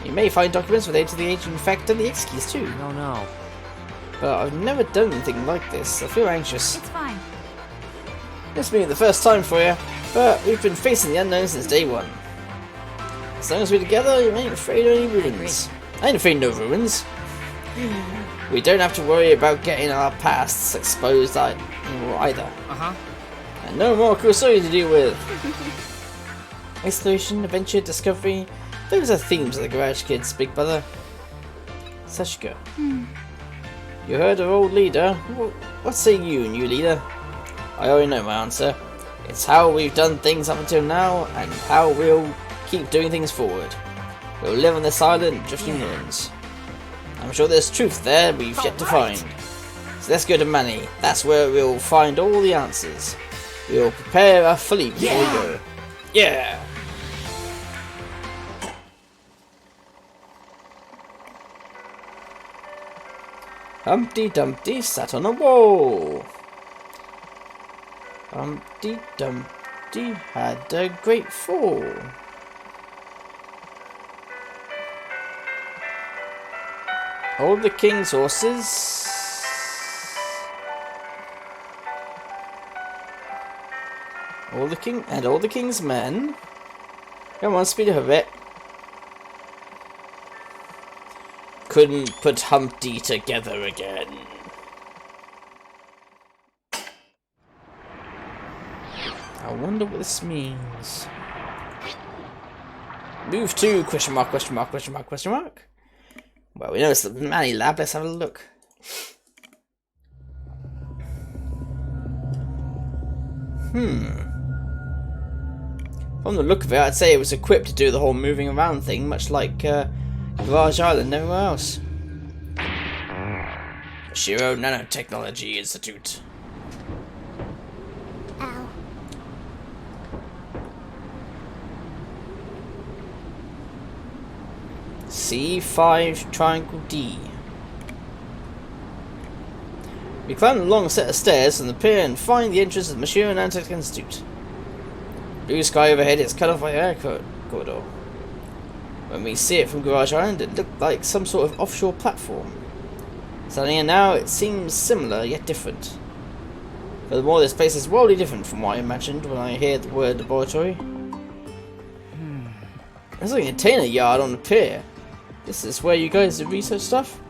A: You may find documents related to the aging effect and the X-keys too.
F: I don't know.
A: But I've never done anything like this. I feel anxious.
G: It's fine.
A: This may be the first time for you. But we've been facing the unknown since day one. As long as we're together, you ain't afraid of any ruins. I ain't afraid of no ruins. We don't have to worry about getting our pasts exposed either. And no more Kurosawa to deal with. Exploration, adventure, discovery. Those are themes of the Garage Kids, big brother. Sashika. You heard of old leader? What say you, new leader? I already know my answer. It's how we've done things up until now, and how we'll keep doing things forward. We'll live on this island, drifting ruins. I'm sure there's truth there we've yet to find. So let's go to Manny. That's where we'll find all the answers. We'll prepare our fleet before we go. Yeah! Humpty Dumpty sat on a wall. Humpty Dumpty had a great fall. All the king's horses. All the king's men. Come on, speed up a bit. Couldn't put Humpty together again. I wonder what this means. Move to ? Well, we know it's the Manny lab. Let's have a look. From the look of it, I'd say it was equipped to do the whole moving around thing, much like Garage Island and everywhere else. Shiro Nanotechnology Institute.
E: Ow.
A: C5 triangle D. We climb a long set of stairs and appear and find the entrance of the Shiro Nanotech Institute. Blue sky overhead is cut off by air corridor. When we see it from Garage Island, it looked like some sort of offshore platform. Standing here now, it seems similar yet different. Furthermore, this place is wildly different from what I imagined when I hear the word laboratory. There's like a container yard on the pier. This is where you guys do research stuff?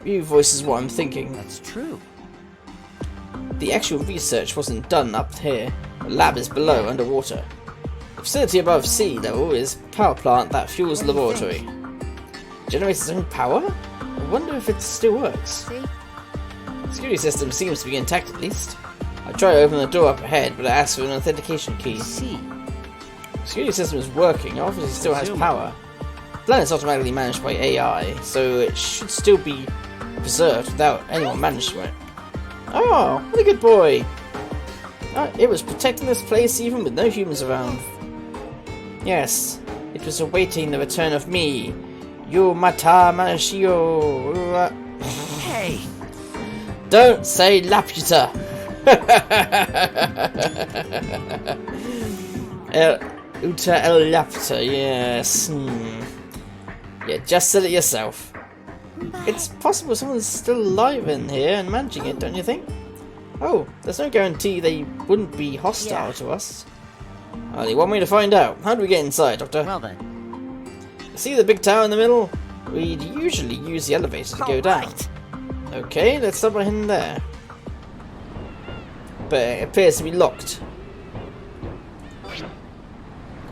A: You voices what I'm thinking.
C: That's true.
A: The actual research wasn't done up here. The lab is below, underwater. The facility above sea level is a power plant that fuels the laboratory. Generates its own power? I wonder if it still works.
E: See?
A: The security system seems to be intact at least. I try to open the door up ahead, but it asks for an authentication key.
C: See.
A: The security system is working, obviously it still has power. The planet's automatically managed by AI, so it should still be preserved without anyone managing it. Oh, what a good boy! It was protecting this place even with no humans around. Yes, it was awaiting the return of me. Yumata Manashio.
C: Hey!
A: Don't say Laputa! Uta El Laputa, yes. Yeah, just said it yourself. It's possible someone's still alive in here and managing it, don't you think? Oh, there's no guarantee they wouldn't be hostile to us. Only one way to find out. How do we get inside, Doctor?
B: Well then.
A: See the big tower in the middle? We'd usually use the elevator to go down. Okay, let's start by heading there. But it appears to be locked.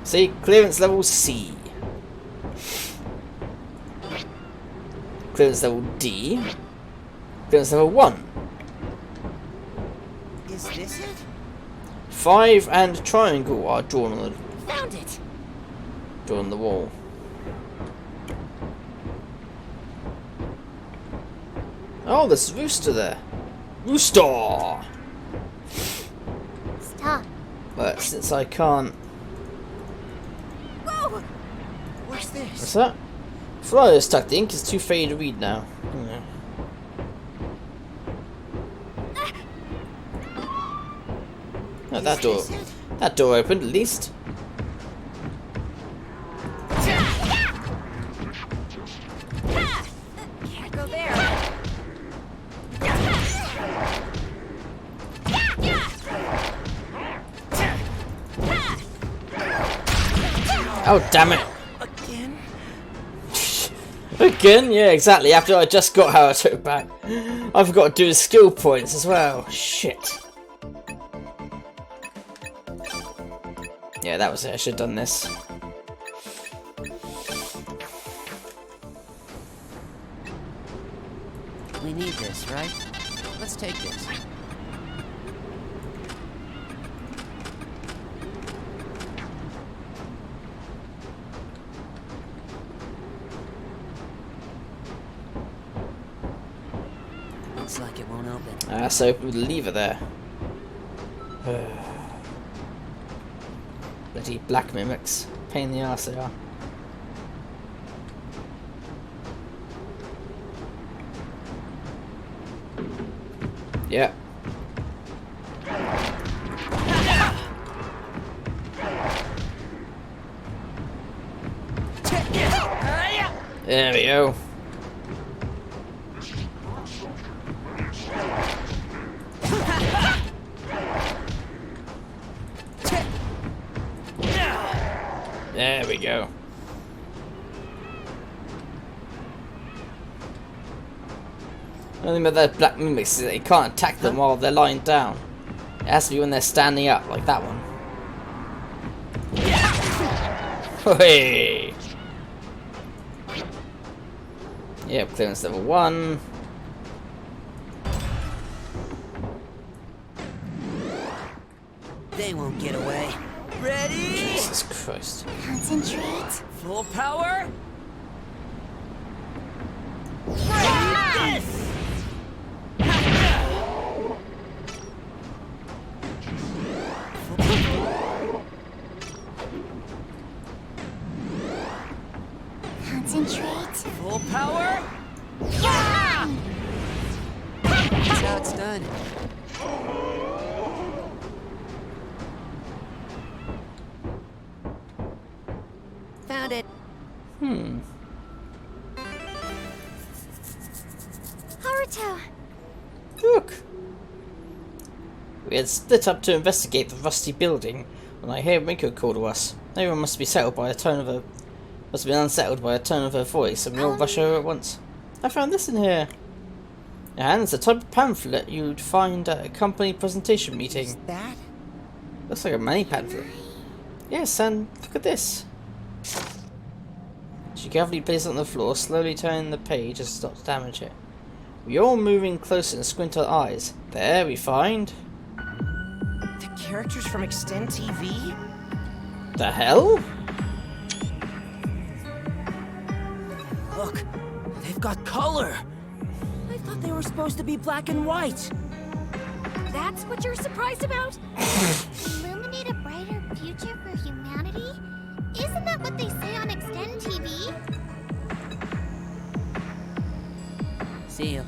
A: See, clearance level C. Clearance level D. Clearance level 1.
F: Is this it?
A: 5 and triangle are drawn on
E: Found it.
A: the wall. Oh, there's Rooster there. Rooster!
E: Stop.
A: But since I can't...
F: Whoa! What's this?
A: What's that? Flyer is stuck. The ink is too faded to read now. Yeah. Oh, that door opened at least.
E: Can't go there.
A: Oh, damn it.
F: Again?
A: Again? Yeah, exactly. After I just got how I took it back. I forgot to do the skill points as well. Shit. Yeah, that was it. I should have done this.
F: We need this, right? Let's take this. Looks like it won't open.
A: So with the lever there. Bloody black mimics. Pain in the arse they are. Yeah. There we go. There we go. The only thing about those black mimics is that you can't attack them while they're lying down. It has to be when they're standing up, like that one. Hey. Yep, clearance level 1.
F: They won't get away. Ready?
A: Jesus Christ.
E: Concentrate.
F: Full power. Yes!
E: Concentrate.
F: Full power. That's how it's done. Found it.
E: Haruto.
A: Look! We had split up to investigate the rusty building when I heard Miko call to us. Everyone must be unsettled by the tone of her voice, and we all rush over at once. I found this in here. And it's a type of pamphlet you'd find at a company presentation meeting.
F: That?
A: Looks like a money pamphlet. Yes, and look at this. She carefully placed it on the floor, slowly turning the page as to not to damage it. We all moving closer and squint our eyes. There we find...
F: The characters from Extend TV?
A: The hell?
F: Look, they've got color. I thought they were supposed to be black and white.
G: That's what you're surprised about?
E: Illuminate a brighter future for humanity? Isn't that what they say on Extend TV?
F: See you.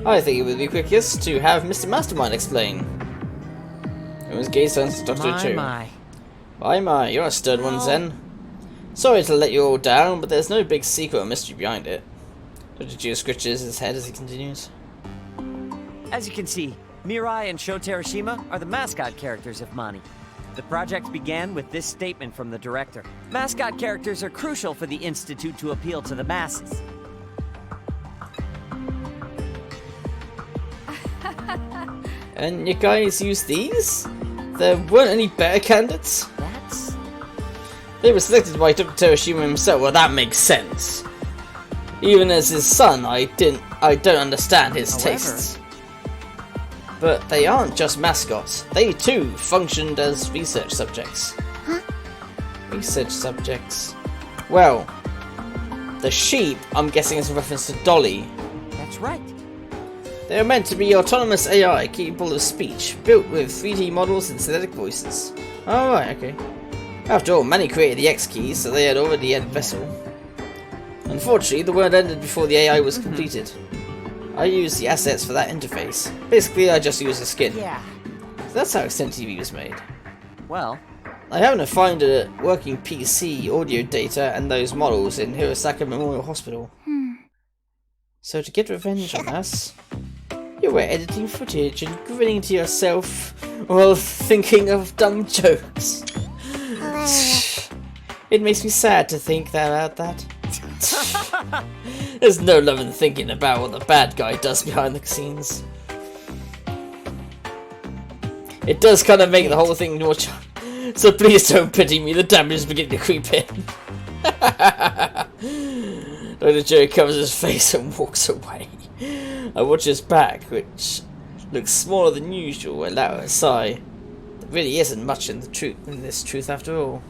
A: I think it would be quickest to have Mr. Mastermind explain. It was Gaze turns to Doctor Ichiyo. My, you're a stern one, Zen. Sorry to let you all down, but there's no big secret or mystery behind it. Dr. Ichiyo scratches his head as he continues.
B: As you can see, Mirai and Sho Terashima are the mascot characters of Mani. The project began with this statement from the director. Mascot characters are crucial for the Institute to appeal to the masses.
A: And you guys use these? There weren't any better candidates?
F: That's...
A: They were selected by Dr. Terashima himself. Well, that makes sense. Even as his son, I don't understand his tastes. But they aren't just mascots. They too functioned as research subjects.
E: Huh?
A: Research subjects. Well, the sheep, I'm guessing, is a reference to Dolly.
F: That's right.
A: They are meant to be autonomous AI capable of speech, built with 3D models and synthetic voices. Oh right, okay. After all, Manny created the X keys, so they had already had Vessel. Unfortunately, the world ended before the AI was completed. I used the assets for that interface. Basically, I just used a skin.
F: Yeah.
A: So that's how Extend TV was made.
B: Well,
A: I happen to find a working PC, audio data, and those models in Hirosaka Memorial Hospital. So to get revenge on us, you were editing footage and grinning to yourself while thinking of dumb jokes.
E: Hilarious.
A: It makes me sad to think about that. There's no love in thinking about what the bad guy does behind the scenes. It does kind of make the whole thing more so please don't pity me, the damage is beginning to creep in. Dr. Jerry covers his face and walks away. I watch his back, which looks smaller than usual, and allow a sigh. There really isn't much in this truth after all.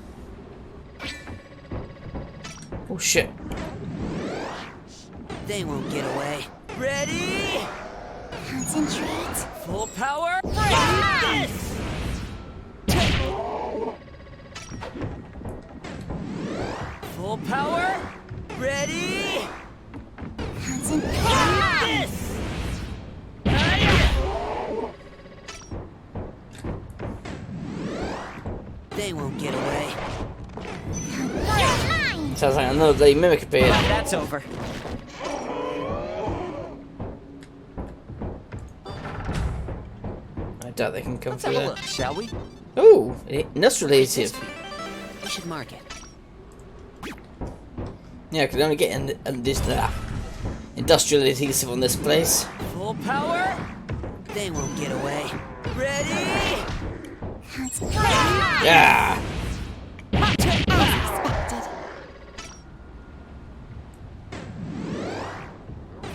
A: Oh shit.
F: They won't get away. Ready?
E: Concentrate.
F: Full power. Yes! Full power. Ready?
E: Concentrate.
F: Yes! They won't get away.
A: Sounds like another bloody mimic appeared.
B: That's over.
A: I doubt they can come
F: Let's
A: through
F: have a
A: there.
F: look, shall we?
A: Oh, industrial adhesive.
F: We should mark it.
A: Yeah, I can only get in this industrial adhesive on this place.
F: Full power. They won't get away. Ready?
A: Yeah.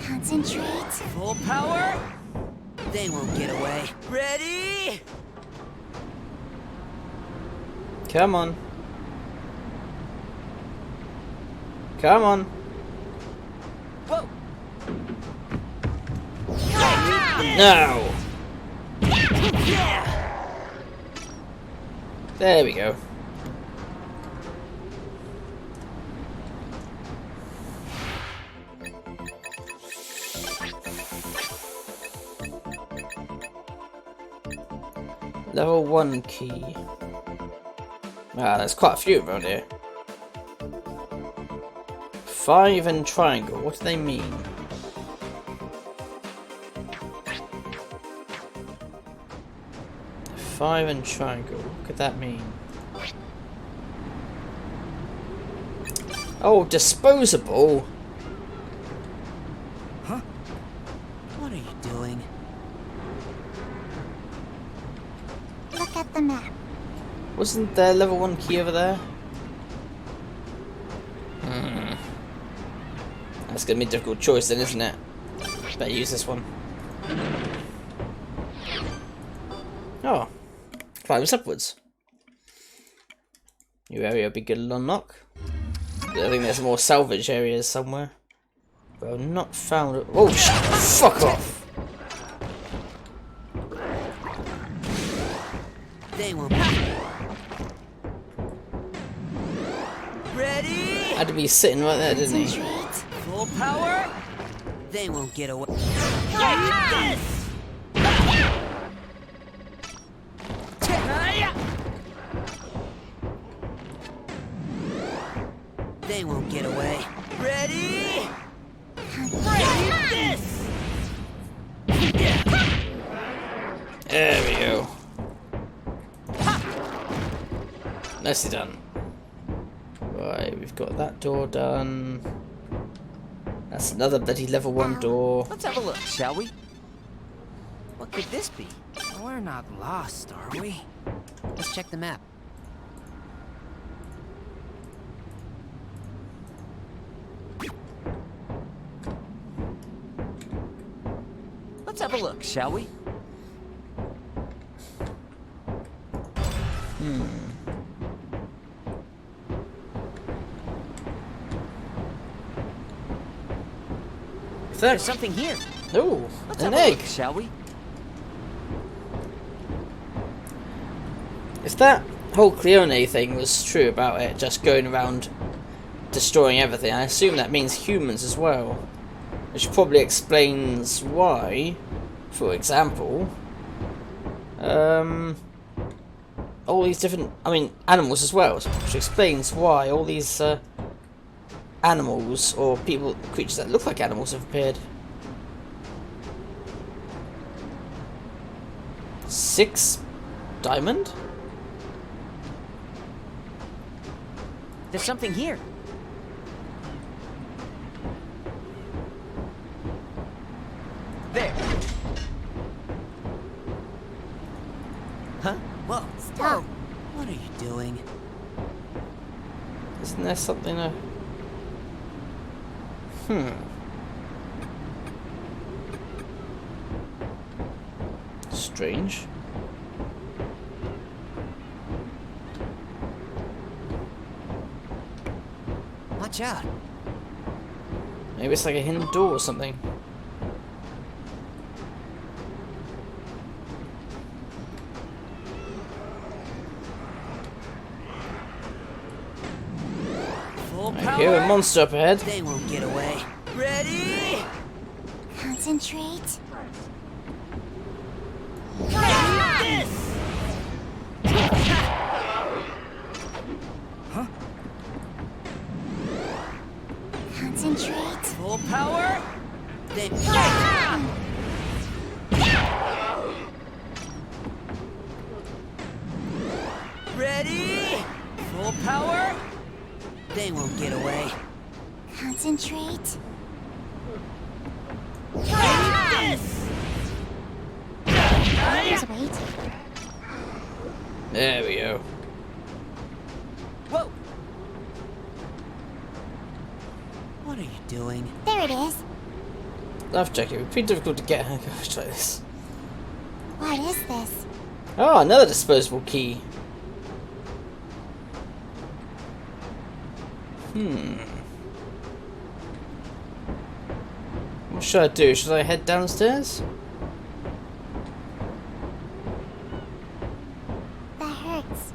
E: Concentrate.
F: Full power. They won't get away. Ready?
A: Come on. Come on.
F: Whoa.
A: No. There we go. Level 1 key. Ah, there's quite a few around here. 5 and triangle, what do they mean? Five and triangle, what could that mean? Oh, disposable!
F: Huh? What are you doing?
E: Look at the map.
A: Wasn't there level 1 key over there? That's gonna be a difficult choice then, isn't it? Better use this one. Oh. Climbs upwards. New area will be good to unlock. I think there's more salvage areas somewhere. But I've not found... Oh, fuck off!
F: They won't. Ready?
A: Had to be sitting right there, didn't he?
F: Full power. They won't get away. Yes! They won't get away. Ready? This!
A: There we go. Nicely done. Right, we've got that door done. That's another bloody level 1 door.
F: Let's have a look, shall we? What could this be? We're not lost, are we? Let's check the map. Let's have a look, shall we? There's something here.
A: Oh,
F: Let's
A: an
F: have a
A: egg.
F: look, shall we?
A: If that whole clione thing was true about it just going around destroying everything, I assume that means humans as well. Which probably explains why, for example, all these different, animals as well, which explains why all these animals, or creatures that look like animals have appeared. 6 diamond?
B: There's something here.
C: There.
B: Huh?
C: Whoa.
E: Stop.
F: What are you doing?
A: Isn't there something strange.
F: Watch out.
A: Maybe it's like a hidden door or something.
F: Full
A: I
F: power.
A: hear a monster up ahead.
F: They won't get away. Ready?
E: Concentrate. Concentrate.
F: Full power. They. Ready? Full power. They won't get away.
E: Concentrate. Just wait.
A: There we go.
F: Whoa! What are you doing?
E: There it is.
A: Love check. It would be pretty difficult to get her gosh like this.
E: What is this?
A: Oh, another disposable key. What should I do? Should I head downstairs?
E: That hurts.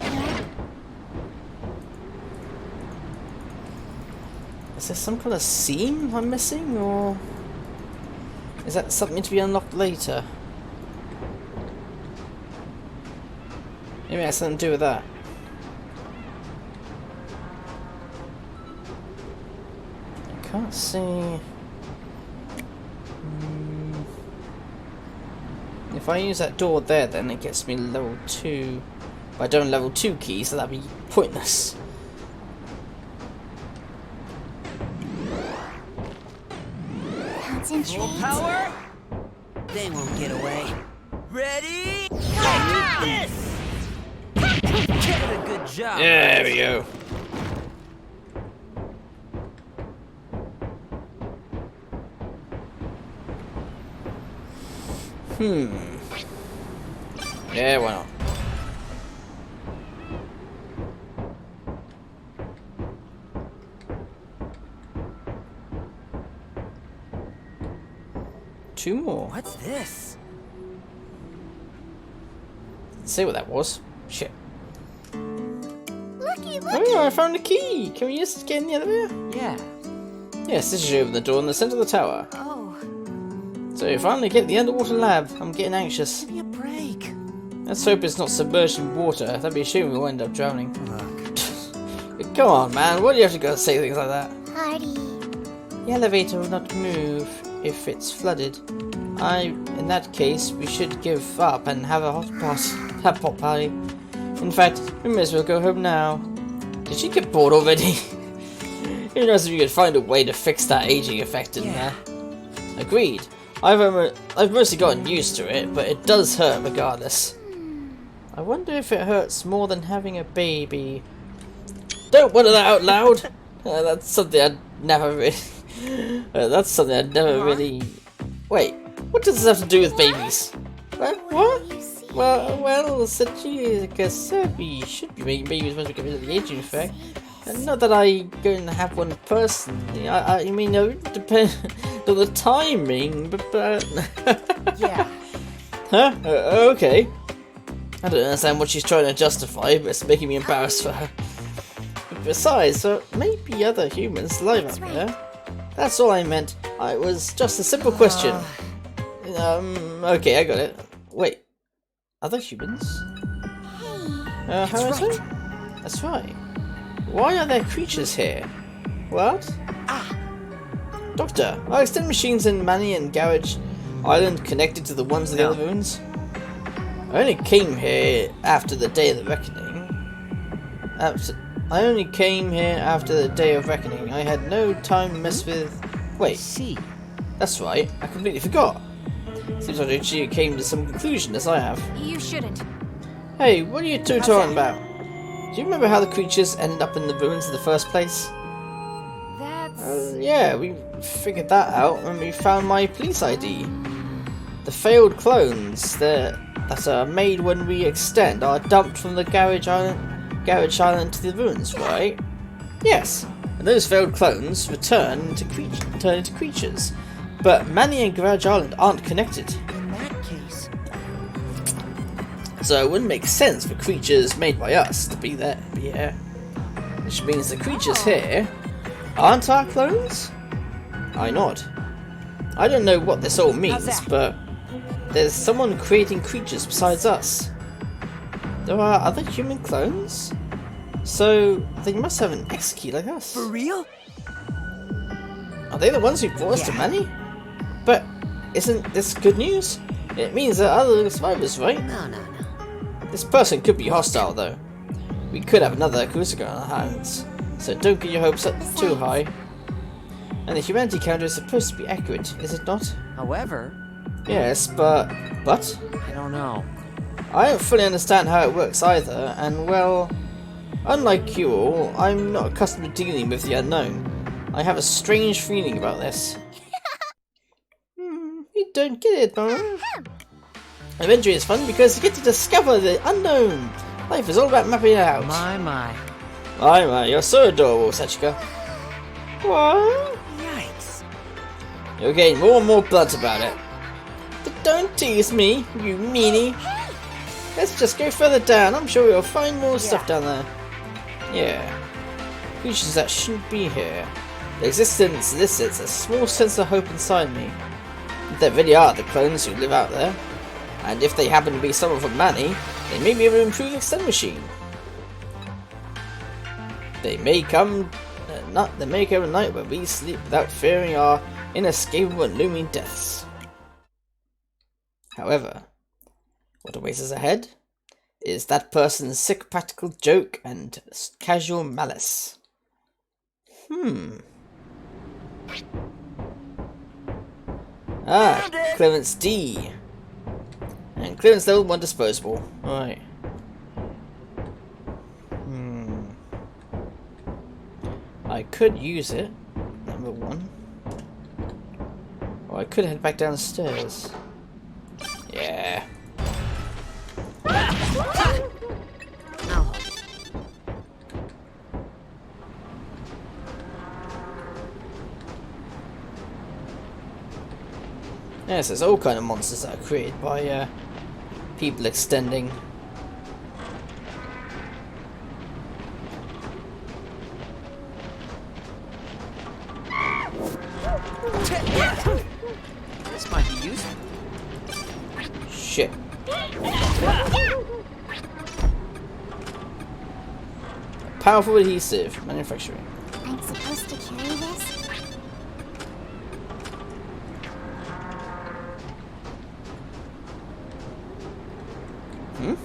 E: Here?
A: Is there some kind of seam I'm missing, or is that something to be unlocked later? Maybe it has something to do with that. I can't see. If I use that door there, then it gets me level 2. But I don't have level 2 keys, so that'd be pointless.
F: Full
E: Concentrate.
F: power. They won't get away. Ready? Take this. Give it a good job.
A: There we go. Yeah, why not? Two more.
F: What's this?
A: Let's see what that was. Shit.
E: Looky, look.
A: Oh yeah, I found a key. Can we just get in the elevator?
B: Yeah.
A: Yes, this should open the door in the center of the tower.
E: Oh,
A: So we finally get the underwater lab. I'm getting anxious.
F: Give me a break.
A: Let's hope it's not submerged in water. That'd be a shame we'll end up drowning. Come on, man. Why do you have to go say things like that?
E: Hardy.
A: The elevator will not move if it's flooded. In that case, we should give up and have a hot party. In fact, we may as well go home now. Did she get bored already? Who knows if you could find a way to fix that aging effect in there. Agreed. I've mostly gotten used to it, but it does hurt regardless. I wonder if it hurts more than having a baby. Don't wonder that out loud. That's something I'd never really. That's something I'd never really. Wait, what does this have to do with babies? What? Well, Sachi said we should be making babies once we get rid of the aging effect. And not that I'm going to have one personally. I mean, it depends on the timing, but
F: Yeah.
A: huh? Okay. I don't understand what she's trying to justify, but it's making me embarrassed for her. Besides, there may be other humans alive out there. That's all I meant. It was just a simple question. Okay, I got it. Wait, other humans? How is it? That's right. Why are there creatures here? What? Doctor, our extended machines in Manny and Garage island connected to the ones in the other ruins? I only came here after the Day of the Reckoning. I only came here after the Day of Reckoning. I had no time to mess with... Wait.
B: See.
A: That's right. I completely forgot. Seems like Ichiyo came to some conclusion, as I have.
G: You shouldn't.
A: Hey, what are you two talking about? Do you remember how the creatures ended up in the ruins in the first place?
G: That's...
A: Yeah, we figured that out when we found my police ID. The failed clones that are made when we extend are dumped from the garage island to the ruins, right? Yes, and those failed clones turn into creatures. But Manny and Garage Island aren't connected.
F: In that case...
A: So it wouldn't make sense for creatures made by us to be here. Which means the creatures here aren't our clones? I nod. I don't know what this all means, but there's someone creating creatures besides us. There are other human clones? So they must have an execute like us.
F: For real?
A: Are they the ones who brought us to Manny? But isn't this good news? It means there are other survivors, right?
F: No.
A: This person could be hostile, though. We could have another Kusuga on our hands, so don't get your hopes up too high. And the humanity counter is supposed to be accurate, is it not?
B: However...
A: Yes, but...
B: I don't know.
A: I don't fully understand how it works either, and well... Unlike you all, I'm not accustomed to dealing with the unknown. I have a strange feeling about this. You don't get it, though. Adventure is fun because you get to discover the unknown. Life is all about mapping it out. My, you're so adorable, Sachika. What?
F: Yikes.
A: You're getting more and more blunt about it. But don't tease me, you meanie. Let's just go further down. I'm sure we'll find more stuff down there. Yeah. Creatures that shouldn't be here. Their existence elicits a small sense of hope inside me. There really are the clones who live out there. And if they happen to be someone from Manny, they may be able to improve the extend machine. They may come a night where we sleep without fearing our inescapable and looming deaths. However, what awaits us ahead is that person's sick practical joke and casual malice. Clearance D. And clearance level 1 disposable. Right. I could use it, number 1. Or I could head back downstairs. Yeah.
F: No.
A: Yes, there's all kind of monsters that are created by people extending.
F: This might be useful.
A: Shit. Powerful adhesive manufacturing.
E: I'm supposed to carry this?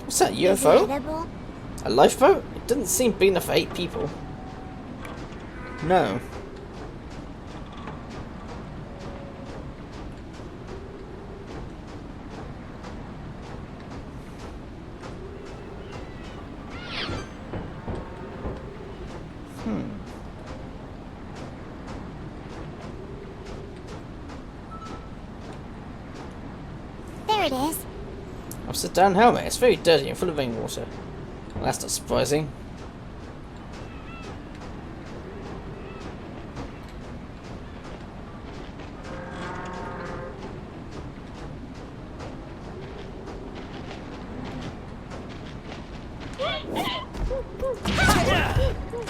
A: What's that,
E: Is
A: UFO?
E: it edible?
A: A lifeboat? It doesn't seem big enough for 8 people. No.
E: There it is.
A: Upside down helmet. It's very dirty and full of rainwater. Well, that's not surprising.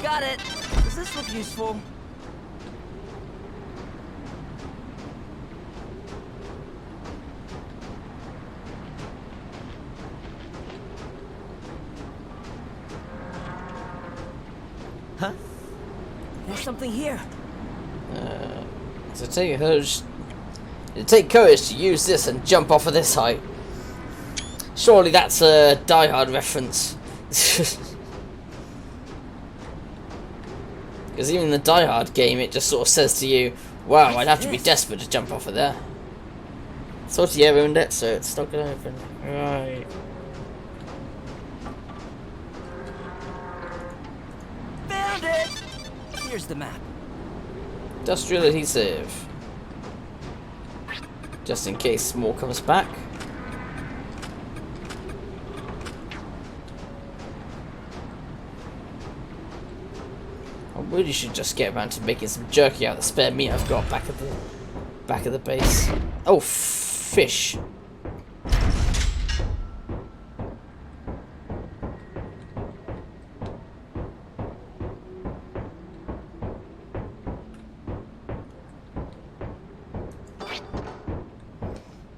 F: Got it. Does this look useful?
B: Huh?
F: There's something here.
A: So take a huge It'd take courage to use this and jump off of this height. Surely that's a Die Hard reference. Because even in the Die Hard game, it just sort of says to you, wow, I'd have to be desperate to jump off of there. Salty air ruined it, so it's not going to open. Right.
F: Found it! Here's the map.
A: Industrial adhesive. Just in case more comes back. I really should just get around to making some jerky out of the spare meat I've got back at the base. Oh, fish.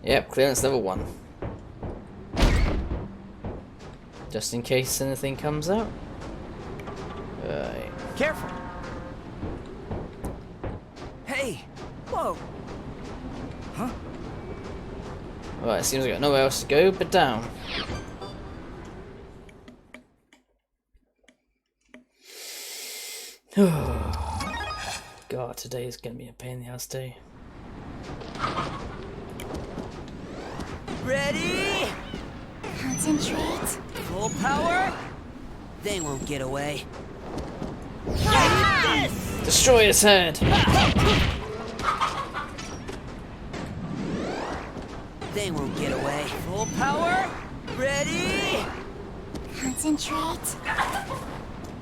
A: Yep, clearance level 1. Just in case anything comes out. Right.
F: Careful! Hey! Whoa! Huh?
A: Alright, seems I got nowhere else to go but down. God, today is gonna be a pain in the ass day.
F: Ready?
E: Concentrate.
F: Full power? They won't get away.
A: Destroy his head!
F: They won't get away. Full power? Ready?
E: Concentrate.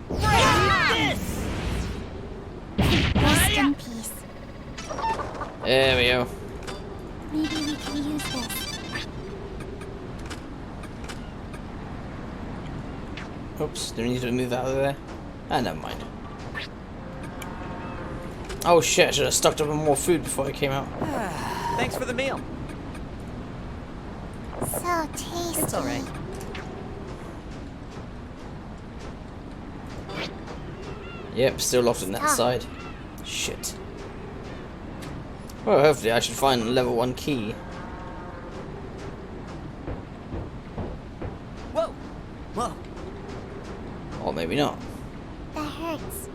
F: This!
E: Rest in peace.
A: There we go.
E: Maybe we can use this.
A: Oops, do we need to move out of there? Ah, never mind. Oh shit, I should have stocked up on more food before I came out.
C: Thanks for the meal.
E: So tasty.
F: It's alright.
A: Yep, still locked on that side. Shit. Well, hopefully I should find a level 1 key.
F: Whoa! Whoa!
A: Or maybe not.
E: That hurts.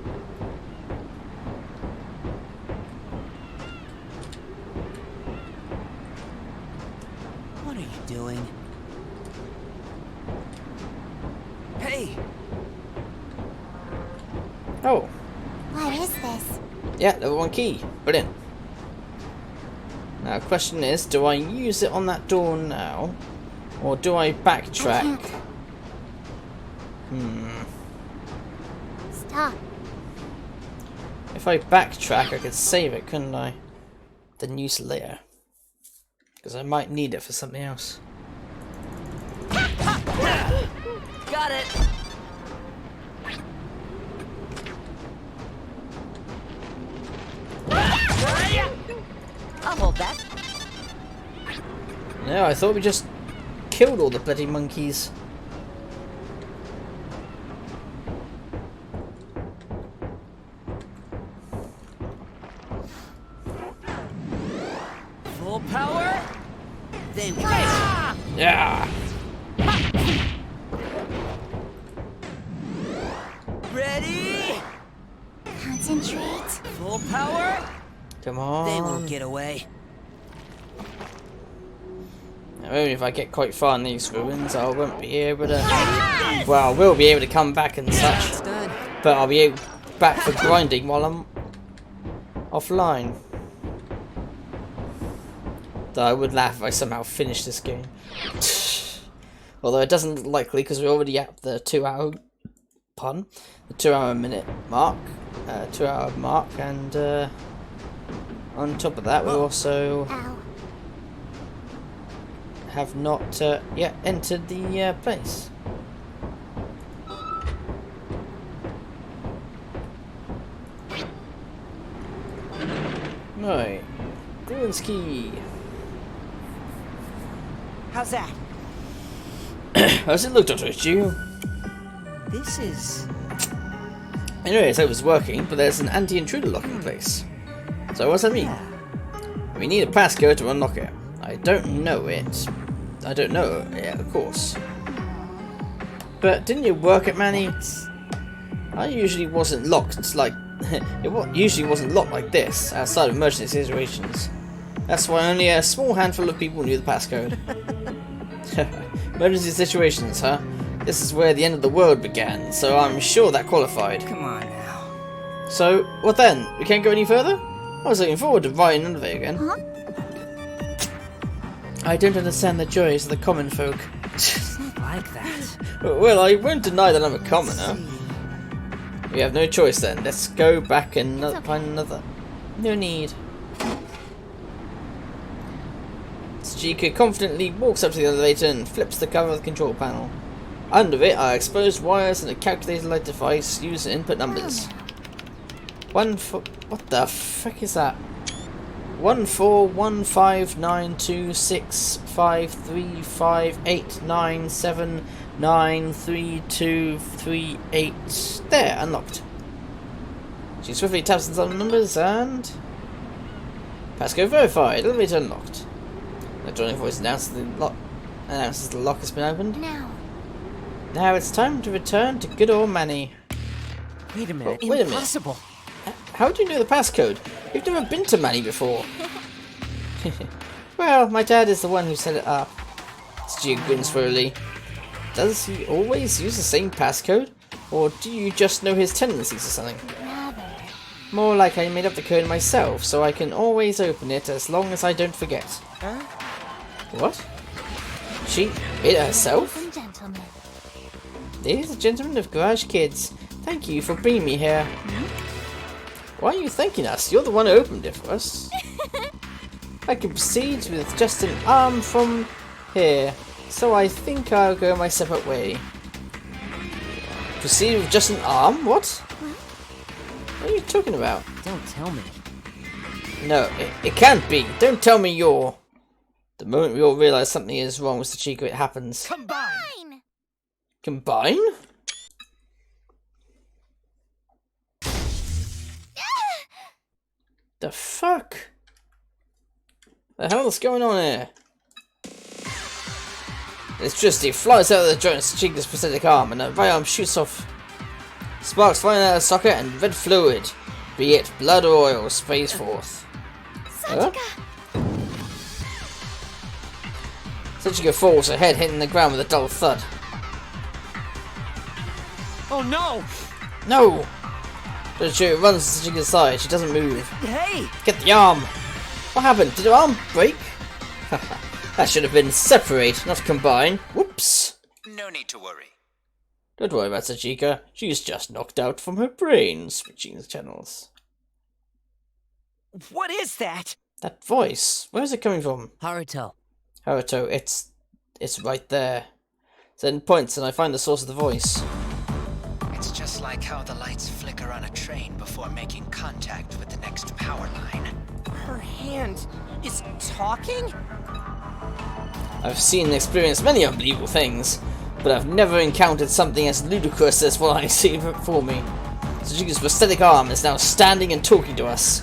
F: What are you doing? Hey!
A: Oh,
E: What is this?
A: yeah, level 1 key. Brilliant. Now, the question is, do I use it on that door now? Or do I backtrack?
E: Stop.
A: If I backtrack, I could save it, couldn't I? Then use it later. Because I might need it for something else.
F: Got it! I'll hold that.
A: No, I thought we just killed all the bloody monkeys.
F: Full power? They win.
A: Yeah!
F: Ready?
E: Concentrate.
F: Full power?
A: Come on.
F: They won't get away.
A: Now, only if I get quite far in these ruins, I won't be able to. Well, I will be able to come back and such,
F: It's done.
A: but I'll be back for grinding while I'm offline. Though I would laugh if I somehow finish this game. Although it doesn't look likely because we're already at the 2-hour pun, the 2-hour minute mark, 2-hour mark, and on top of that, we also
E: Ow.
A: have not yet entered the place. Right, Green's key.
F: How's that?
A: How's it look, Doctor Ichiyo?
F: This is...
A: Anyways, it was working, but there's an anti-intruder lock in place. So what's that mean? We need a passcode to unlock it. I don't know it. I don't know it, of course. But didn't you work at Manny's? I usually wasn't locked like usually wasn't locked like this outside of emergency situations. That's why only a small handful of people knew the passcode. Emergency situations, huh? This is where the end of the world began, so I'm sure that qualified.
F: Come on now.
A: So, what then? We can't go any further? I was looking forward to riding under there again.
E: Huh?
A: I don't understand the joys of the common folk.
F: It's not like that.
A: Well, I won't deny that I'm a commoner. We have no choice then. Let's go back and find another. No need. Chica confidently walks up to the elevator and flips the cover of the control panel. Under it are exposed wires and a calculator-like device used to input numbers. What the frick is that? 1415926535897932338. There, unlocked. She swiftly taps on some numbers and passcode verified. Elevator unlocked. Electronic voice announces the lock has been opened. Now it's time to return to good old Manny.
B: Wait a minute.
A: Wait a minute.
B: Impossible.
A: How do you know the passcode? We've never been to Manny before. Well, my dad is the one who set it up. Stu grins slowly. Does he always use the same passcode? Or do you just know his tendencies or something? More like I made up the code myself, so I can always open it as long as I don't forget.
E: Huh?
A: What? She made it herself?
E: Ladies and gentlemen.
A: Ladies and gentlemen of Garage Kids, thank you for bringing me here. Why are you thanking us? You're the one who opened it for us. I can proceed with just an arm from here, so I think I'll go my separate way. Proceed with just an arm? What? What are you talking about?
B: Don't tell me.
A: No, it can't be. Don't tell me you're... The moment we all realise something is wrong with Sachiko, it happens.
F: Combine!
A: Combine? The fuck? The hell is going on here? Electricity flies out of the joint of Sachiko's prosthetic arm, and the right arm shoots off. Sparks flying out of the socket, and red fluid, be it blood or oil, sprays forth. Huh? Sachiko falls, her head hitting the ground with a dull thud.
B: Oh no!
A: No! Sachiko runs to Sachiko's side. She doesn't move.
F: Hey!
A: Get the arm! What happened? Did her arm break? That should have been separate, not combine. Whoops!
D: No need to worry.
A: Don't worry about Sachiko. She's just knocked out from her brain, switching the channels.
F: What is that?
A: That voice. Where is it coming from?
B: Haruto.
A: Haruto, it's right there. Then points and I find the source of the voice.
D: It's just like how the lights flicker on a train before making contact with the next power line.
F: Her hand is talking?
A: I've seen and experienced many unbelievable things, but I've never encountered something as ludicrous as what I see before me. Sachiko's prosthetic arm is now standing and talking to us.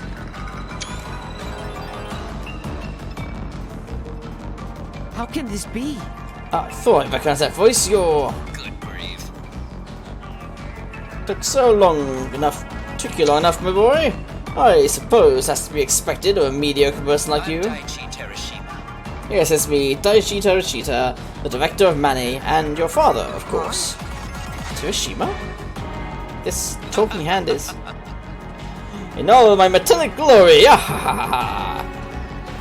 B: How can this be?
A: I thought I recognized that voice. You're...
D: Good grief.
A: Took so long enough. Took you long enough, my boy. I suppose that's to be expected of a mediocre person like you.
D: Daichi Terashima.
A: Yes, it's me, Daichi Terashita, the director of Manny, and your father, of course. Terashima? This talking hand is... In all of my metallic glory!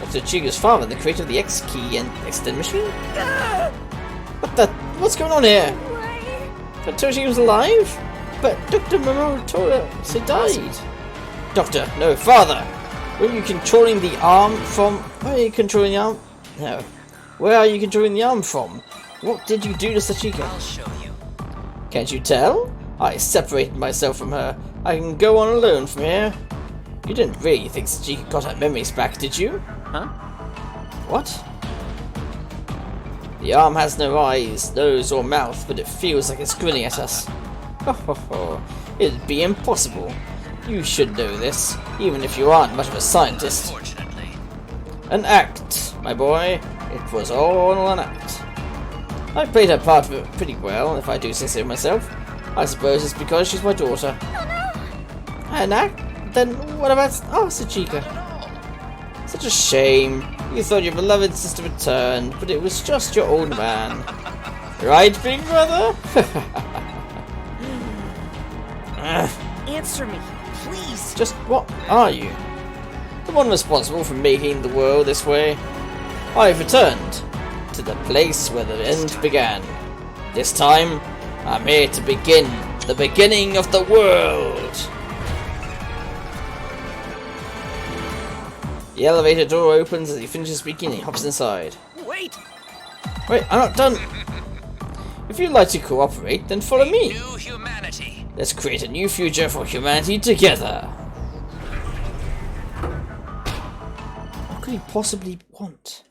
A: Dr. Ichiyo's father, the creator of the X-Key and Extend Machine? What the... What's going on here? But Terashima's alive? But Dr. Mamoru died. Doctor, no, father! Were you controlling the arm from... Where are you controlling the arm? No. Where are you controlling the arm from? What did you do to Sachiko?
D: I'll show you.
A: Can't you tell? I separated myself from her. I can go on alone from here. You didn't really think Sachiko got her memories back, did you?
B: Huh?
A: What? The arm has no eyes, nose or mouth, but it feels like it's grinning at us. Ho ho ho. It'd be impossible. You should know this, even if you aren't much of a scientist.
D: Unfortunately.
A: An act, my boy. It was all an act. I played her part of it pretty well, if I do say so myself. I suppose it's because she's my daughter. An act? Then what about... Oh, Sachika. Such a shame. You thought your beloved sister returned, but it was just your old man. Right, big brother?
F: Answer me, please.
A: Just what are you? The one responsible for making the world this way. I've returned to the place where the end began. This time, I'm here to begin the beginning of the world. The elevator door opens as he finishes speaking and he hops inside.
F: Wait!
A: Wait, I'm not done. If you'd like to cooperate, then follow me.
F: New humanity.
A: Let's create a new future for humanity together. What could he possibly want?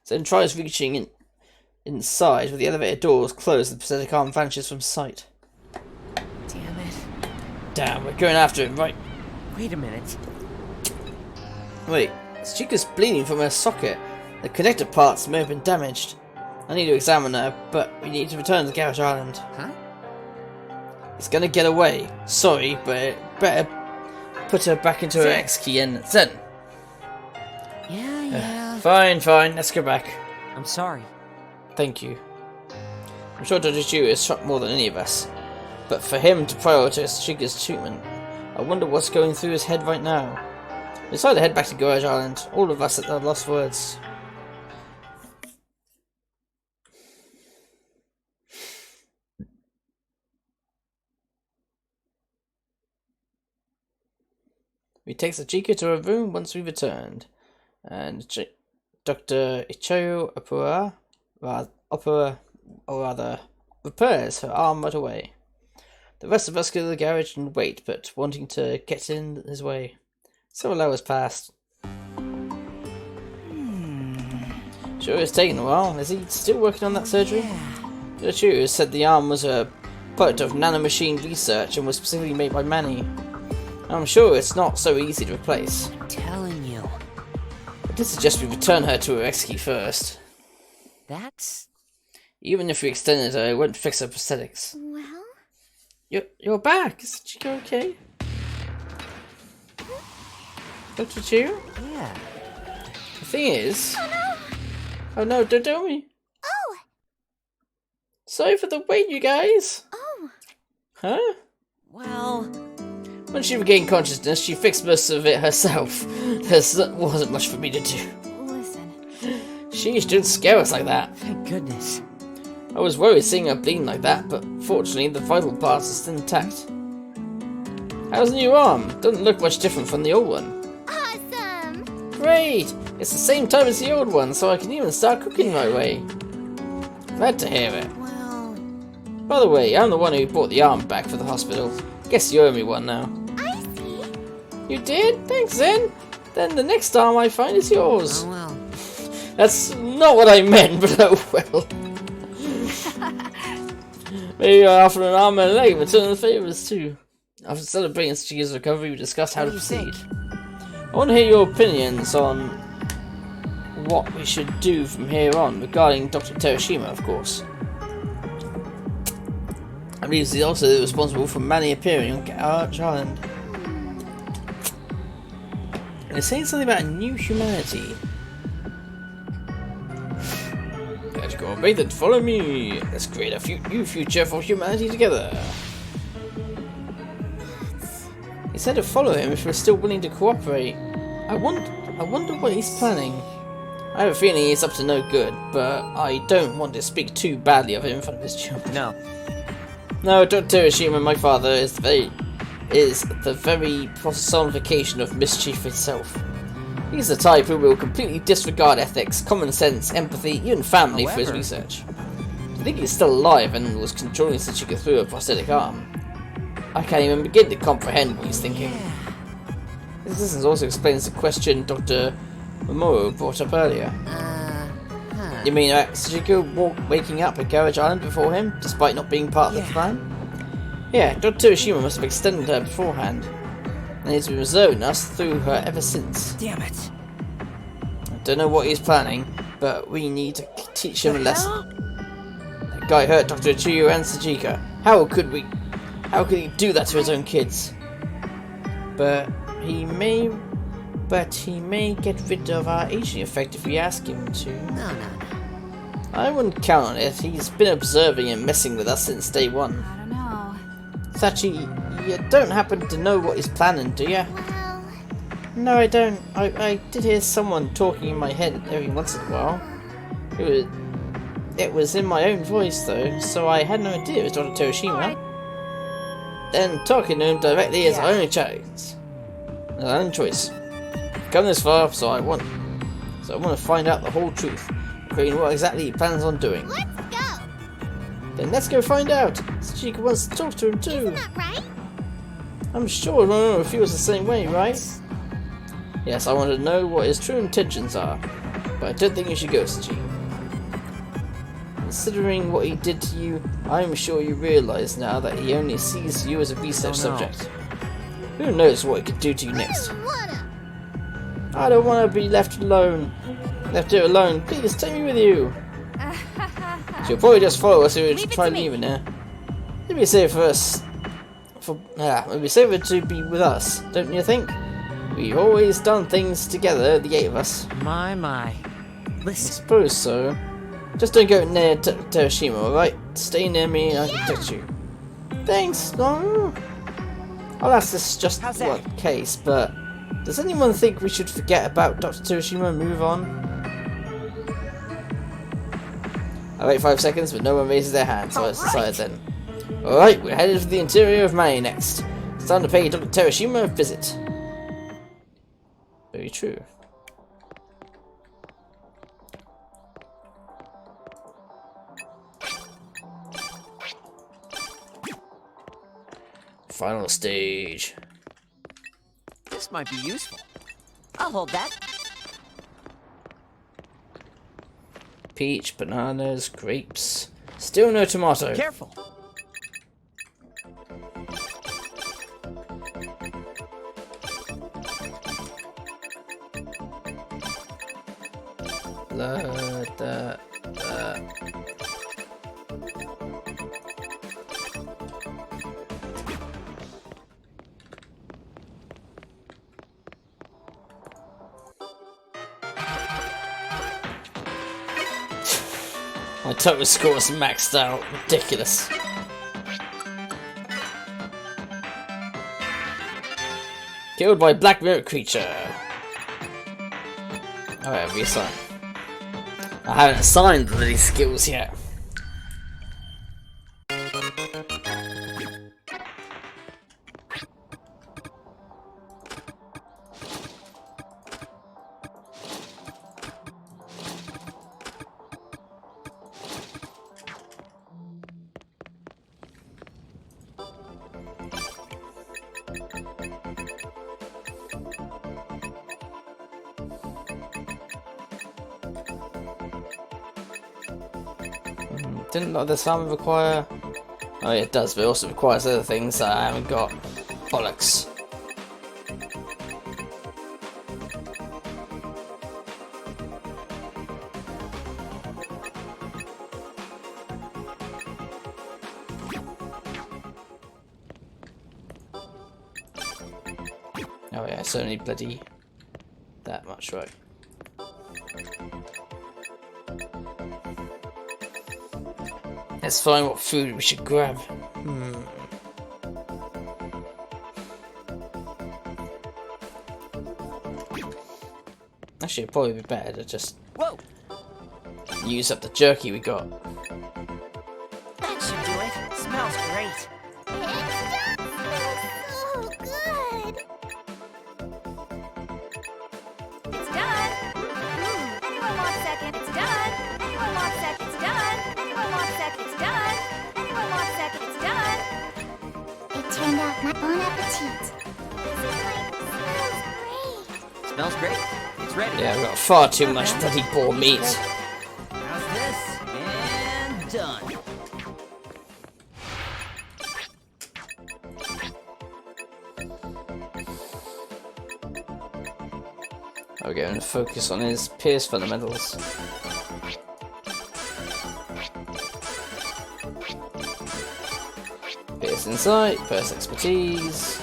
A: Zen tries reaching inside, but the elevator doors close and the prosthetic arm vanishes from sight.
F: Damn it.
A: Damn, we're going after him, right?
F: Wait a minute.
A: Wait, Chica's bleeding from her socket. The connector parts may have been damaged. I need to examine her, but we need to return to Garage Island.
F: Huh?
A: He's gonna get away. Sorry, but better put her back into her X-key and Zen.
F: Yeah.
A: Fine, let's go back.
B: I'm sorry.
A: Thank you. I'm sure Dr. Ichiyo is shocked more than any of us. But for him to prioritize Chica's treatment, I wonder what's going through his head right now. We decided to head back to Garage Island, all of us at our lost words. We take Sachika to her room once we returned, and Doctor Ichiyo repairs her arm right away. The rest of us go to the garage and wait, but wanting to get in his way. Several hours passed. Sure, it's taken a while. Is he still working on that surgery? The Ichiyo said the arm was a product of nanomachine research and was specifically made by Manny. I'm sure it's not so easy to replace.
F: I'm telling you.
A: I did suggest we return her to her X-key first.
F: That's...
A: Even if we extended her, it wouldn't fix her prosthetics.
E: Well?
A: You're back. Is Chico okay? Dr. Ichiyo?
F: Yeah.
A: The thing is...
E: Oh no!
A: Oh no, don't tell me.
E: Oh!
A: Sorry for the wait, you guys.
E: Oh!
A: Huh?
F: Well...
A: When she regained consciousness, she fixed most of it herself. There wasn't much for me to do.
E: Listen.
A: Sheesh, don't scare us like that.
F: Thank goodness.
A: I was worried seeing her bleeding like that, but fortunately the vital parts are still intact. How's the new arm? Doesn't look much different from the old one.
E: Awesome!
A: Great! It's the same time as the old one, so I can even start cooking right away. Glad to hear it.
F: Well...
A: By the way, I'm the one who brought the arm back for the hospital. Guess you owe me one now.
E: I see.
A: You did? Thanks, Zen. Then the next arm I find is yours.
F: Oh well.
A: That's not what I meant, but oh well. Maybe I offer an arm and a leg, return the favours too. After celebrating Chica's recovery, we discussed how to proceed. I want to hear your opinions on what we should do from here on, regarding Dr. Terashima, of course. I believe he's also responsible for Manny appearing on Garage Island. And it's saying something about a new humanity. Let's go away, then follow me. Let's create a new future for humanity together. He said to follow him if we're still willing to cooperate. I wonder what he's planning. I have a feeling he's up to no good, but I don't want to speak too badly of him in front of his children. No, Dr. Terashima, my father, is the very personification of mischief itself. He's the type who will completely disregard ethics, common sense, empathy, even family for his research. To think he's still alive and was controlling Sachika through a prosthetic arm. I can't even begin to comprehend what he's thinking. This instance also explains the question Dr. Mamoru brought up earlier. You mean Sachika waking up at Garage Island before him, despite not being part of the plan? Yeah, Dr. Terashima must have extended her beforehand, and he's been reserving us through her ever since.
F: Damn it.
A: Don't know what he's planning, but we need to teach him a lesson. That guy hurt Doctor Ichiyo and Sajika. How could he do that to his own kids? But he may get rid of our aging effect if we ask him to.
F: No.
A: I wouldn't count on it. He's been observing and messing with us since day one.
G: I don't know.
A: Sachi, you don't happen to know what he's planning, do you?
E: Well,
A: No, I don't. I did hear someone talking in my head every once in a while. It was in my own voice though, so I had no idea it was Dr. Terushima. Then talking to him directly is our only choice. Our only choice. I've come this far, so I want to find out the whole truth, including what exactly he plans on doing.
E: let's go.
A: Then let's go find out. Sajika wants to talk to him too.
E: Isn't that right?
A: I'm sure Momo feels the same way, right? Yes, I want to know what his true intentions are, but I don't think you should go, Sachi. Considering what he did to you, I'm sure you realise now that he only sees you as a research subject. Who knows what he could do to you next? I don't want to be left alone. Left here alone. Please take me with you. She'll probably just follow us if we try leaving here. It'd be safer for us. It'd be safer to be with us, don't you think? We've always done things together, the 8 of us.
B: My.
A: I
B: Listen.
A: suppose so. Just don't go near Terushima, alright? Stay near me and I can protect you. Thanks, no. I'll ask this just one case, but does anyone think we should forget about Dr. Terushima and move on? I wait 5 seconds, but no one raises their hand, so it's decided then. Alright, we're headed for the interior of May next. It's time to pay Dr. Terushima a visit. Very true. Final stage.
F: This might be useful. I'll hold that.
A: Peach, bananas, grapes. Still no tomato.
F: Careful.
A: My total score is maxed out. Ridiculous. Killed by black mirror creature. Alright, reassign. I haven't assigned these skills yet. Didn't like this armor require... Oh yeah, it does, but it also requires other things that I haven't got. Bollocks. Oh yeah, it's only bloody that much, right? Let's find what food we should grab. Actually, it'd probably be better to just use up the jerky we got.
F: That should do it. Smells great.
E: It's done. Anyone want a second? It's done. Anyone want a second? It's done. Anyone want a second? It's done. Anyone want a second? It's done. It turned out my bon appetit.
F: Smells great. It's ready.
A: Yeah, I've got far too much bloody boar meat.
F: How's this? And done.
A: There we go, and focus on his Pierce fundamentals. Pierce insight, Pierce expertise,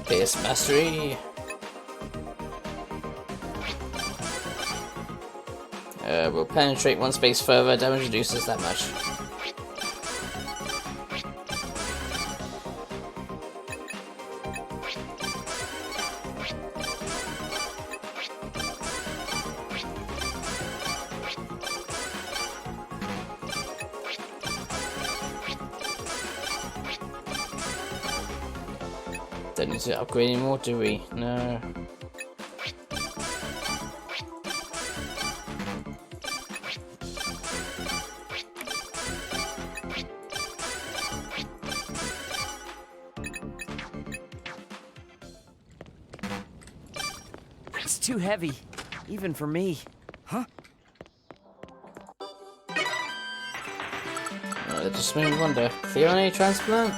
A: Pierce mastery. Will penetrate one space further, damage reduces that much. Don't need to upgrade anymore, do we? No.
B: It's too heavy, even for me.
C: Huh?
A: That just made me wonder. Clione transplant?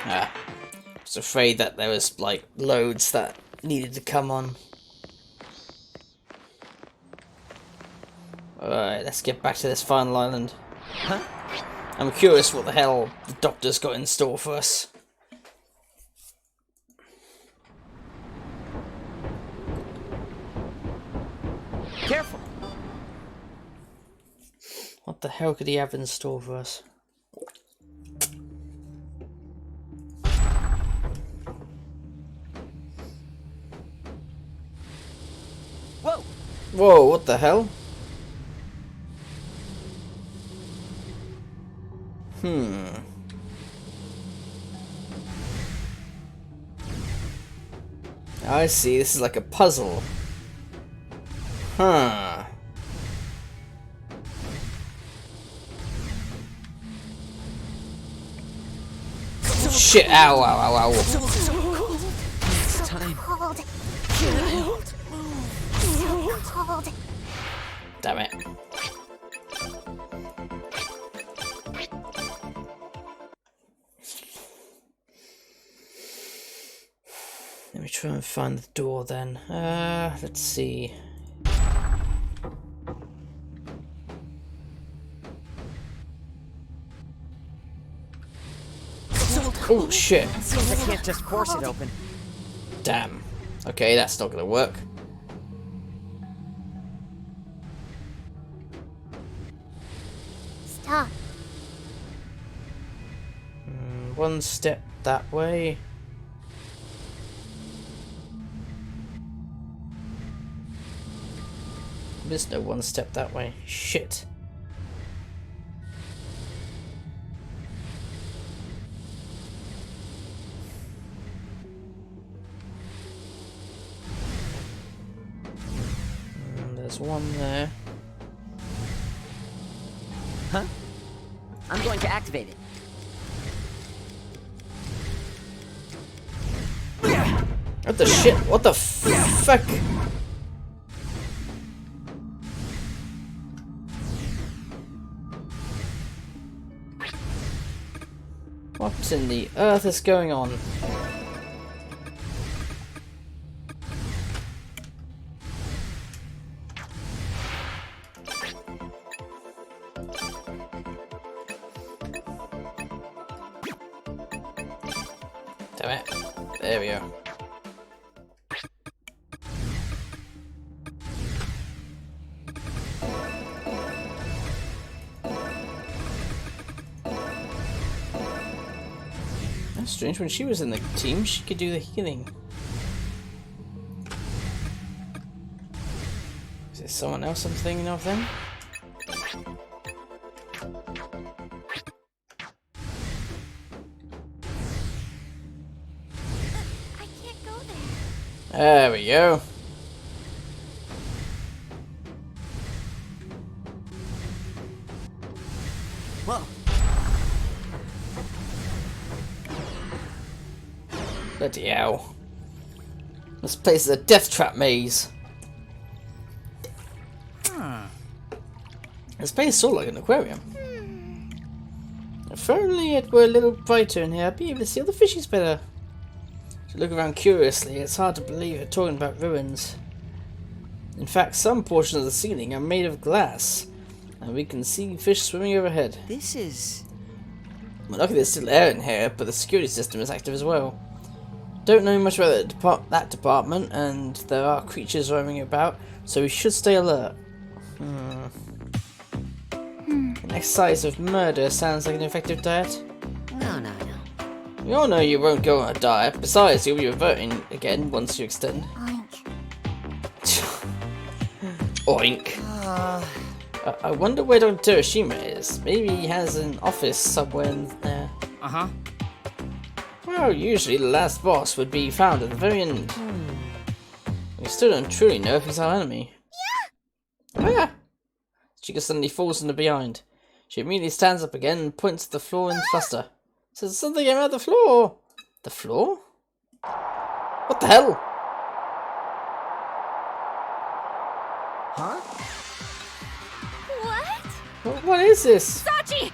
A: Ah. I was afraid that there was, like, loads that needed to come on. Alright, let's get back to this final island.
B: Huh?
A: I'm curious what the hell the Doctor's got in store for us.
B: Careful!
A: What the hell could he have in store for us?
B: Whoa!
A: Whoa, what the hell? I see, this is like a puzzle. Huh. Shit, ow, ow, ow, ow.
E: It's time. Cold. So cold.
A: Damn it. Let me try and find the door then. Let's see. Oh shit.
B: I can't just force it open.
A: Damn. Okay, that's not gonna work.
E: Stop.
A: One step that way. There's no one step that way. Shit. There's one there.
B: Huh? I'm going to activate it.
A: What the shit? What the fuck? What in the earth is going on? Damn it. There we go. That's strange. When she was in the team, she could do the healing. Is there someone else I'm thinking of then?
E: I can't go there.
A: There we go.
F: Whoa.
A: Bloody hell. This place is a death trap maze. This place is sort of like an aquarium. If only it were a little brighter in here, I'd be able to see all the fishies better. To look around curiously, it's hard to believe we're talking about ruins. In fact, some portions of the ceiling are made of glass, and we can see fish swimming overhead.
F: This is...
A: Well, luckily there's still air in here, but the security system is active as well. Don't know much about that department, and there are creatures roaming about, so we should stay alert. An exercise of murder sounds like an effective diet.
F: No.
A: We all know you won't go on a diet. Besides, you'll be reverting again once you extend. Oink. I wonder where Dr. Terashima is. Maybe he has an office somewhere in there.
D: Uh-huh.
A: Well, usually the last boss would be found at the very end. We still don't truly know if he's our enemy. Yeah! Chica suddenly falls from the behind. She immediately stands up again and points to the floor in fluster. Says something about the floor. The floor? What the hell?
F: Huh?
G: What?
A: What is this?
G: Sachi!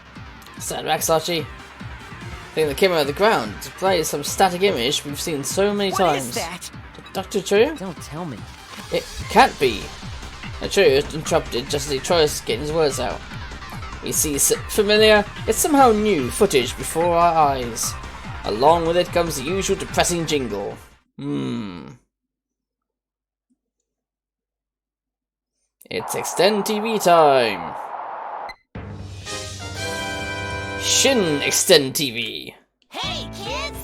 A: Stand back, Sachi. Thing that came out of the ground displays some static image we've seen so many times.
F: What is that?
A: Dr. Ichiyo?
B: Don't tell me.
A: It can't be. Ichiyo interrupted just as he tries to get his words out. We see familiar, yet somehow new footage before our eyes. Along with it comes the usual depressing jingle. It's Extend TV time. Shin Extend TV.
E: Hey kids!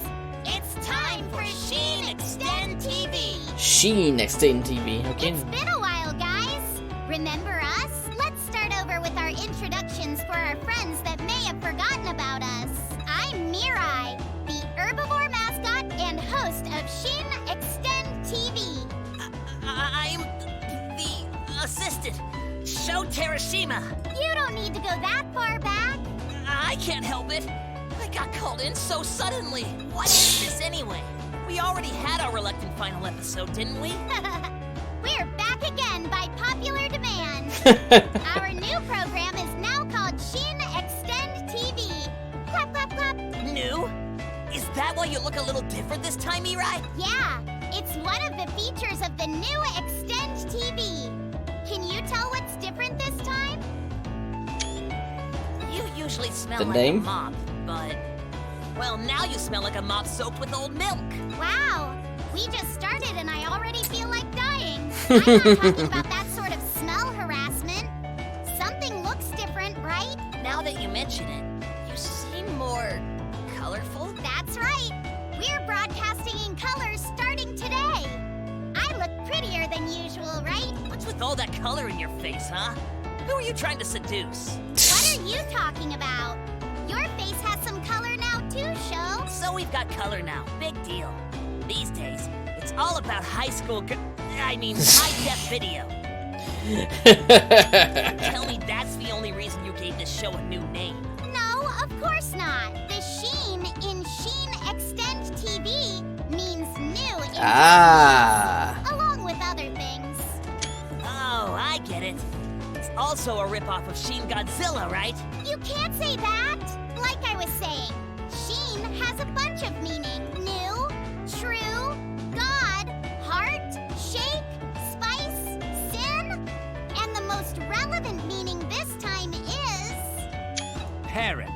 E: It's time for Sheen Extend TV!
A: Sheen Extend TV, okay.
E: It's been a while, guys! Remember us? Let's start over with our introductions for our friends that may have forgotten about us. I'm Mirai, the herbivore mascot and host of Sheen Extend TV.
F: I'm the assistant, Sho Terashima.
E: You don't need to go that far back.
F: I can't help it. I got called in so suddenly. What is this anyway? We already had our reluctant final episode, didn't we?
E: We're back again by popular demand. Our new program is now called Sheen Extend TV. Clap, clap, clap.
F: New? Is that why you look a little different this time, Mirai?
E: Yeah, it's one of the features of the new Extend TV. Can you tell what's different this time?
F: You usually smell
A: The
F: like
A: name?
F: a mop, but... Well, now you smell like a mop soaked with old milk.
E: Wow, we just started and I already feel like dying. I'm not talking about that sort of smell harassment. Something looks different, right?
F: Now that you mention it, you seem more... colorful?
E: That's right. We're broadcasting in colors starting today. I look prettier than usual, right?
F: What's with all that color in your face, huh? Who are you trying to seduce?
E: What are you talking about? Your face has some color now too, Sho.
F: So we've got color now. Big deal. These days, it's all about high def video. Tell me that's the only reason you gave this show a new name.
E: No, of course not. The Sheen in Sheen Extend TV means new in
A: Ah.
E: along with other things.
F: Oh, I get it. It's also a ripoff of Shin Godzilla, right?
E: You can't say that. Like I was saying, Sheen has a bunch of meaning. New, true, God, heart, shake, spice, sin, and the most relevant meaning this time is...
D: Parent.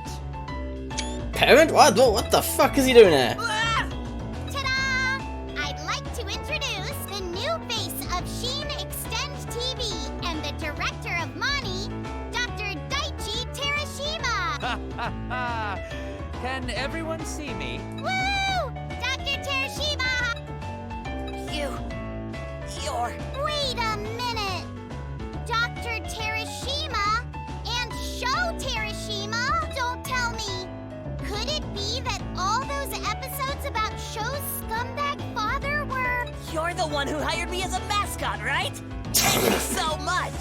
A: Parent? What the fuck is he doing there?
E: Ta-da! I'd like to introduce the new face of Sheen Extend TV and the director of Mani, Dr. Daichi Terashima.
D: Ha ha ha! Can everyone see me?
E: Woo! Dr. Terashima!
F: You're...
E: Wait a minute! Dr. Terashima and Sho Terashima? Don't tell me. Could it be that all those episodes about Sho's scumbag father were...
F: You're the one who hired me as a mascot, right? Thank you so much!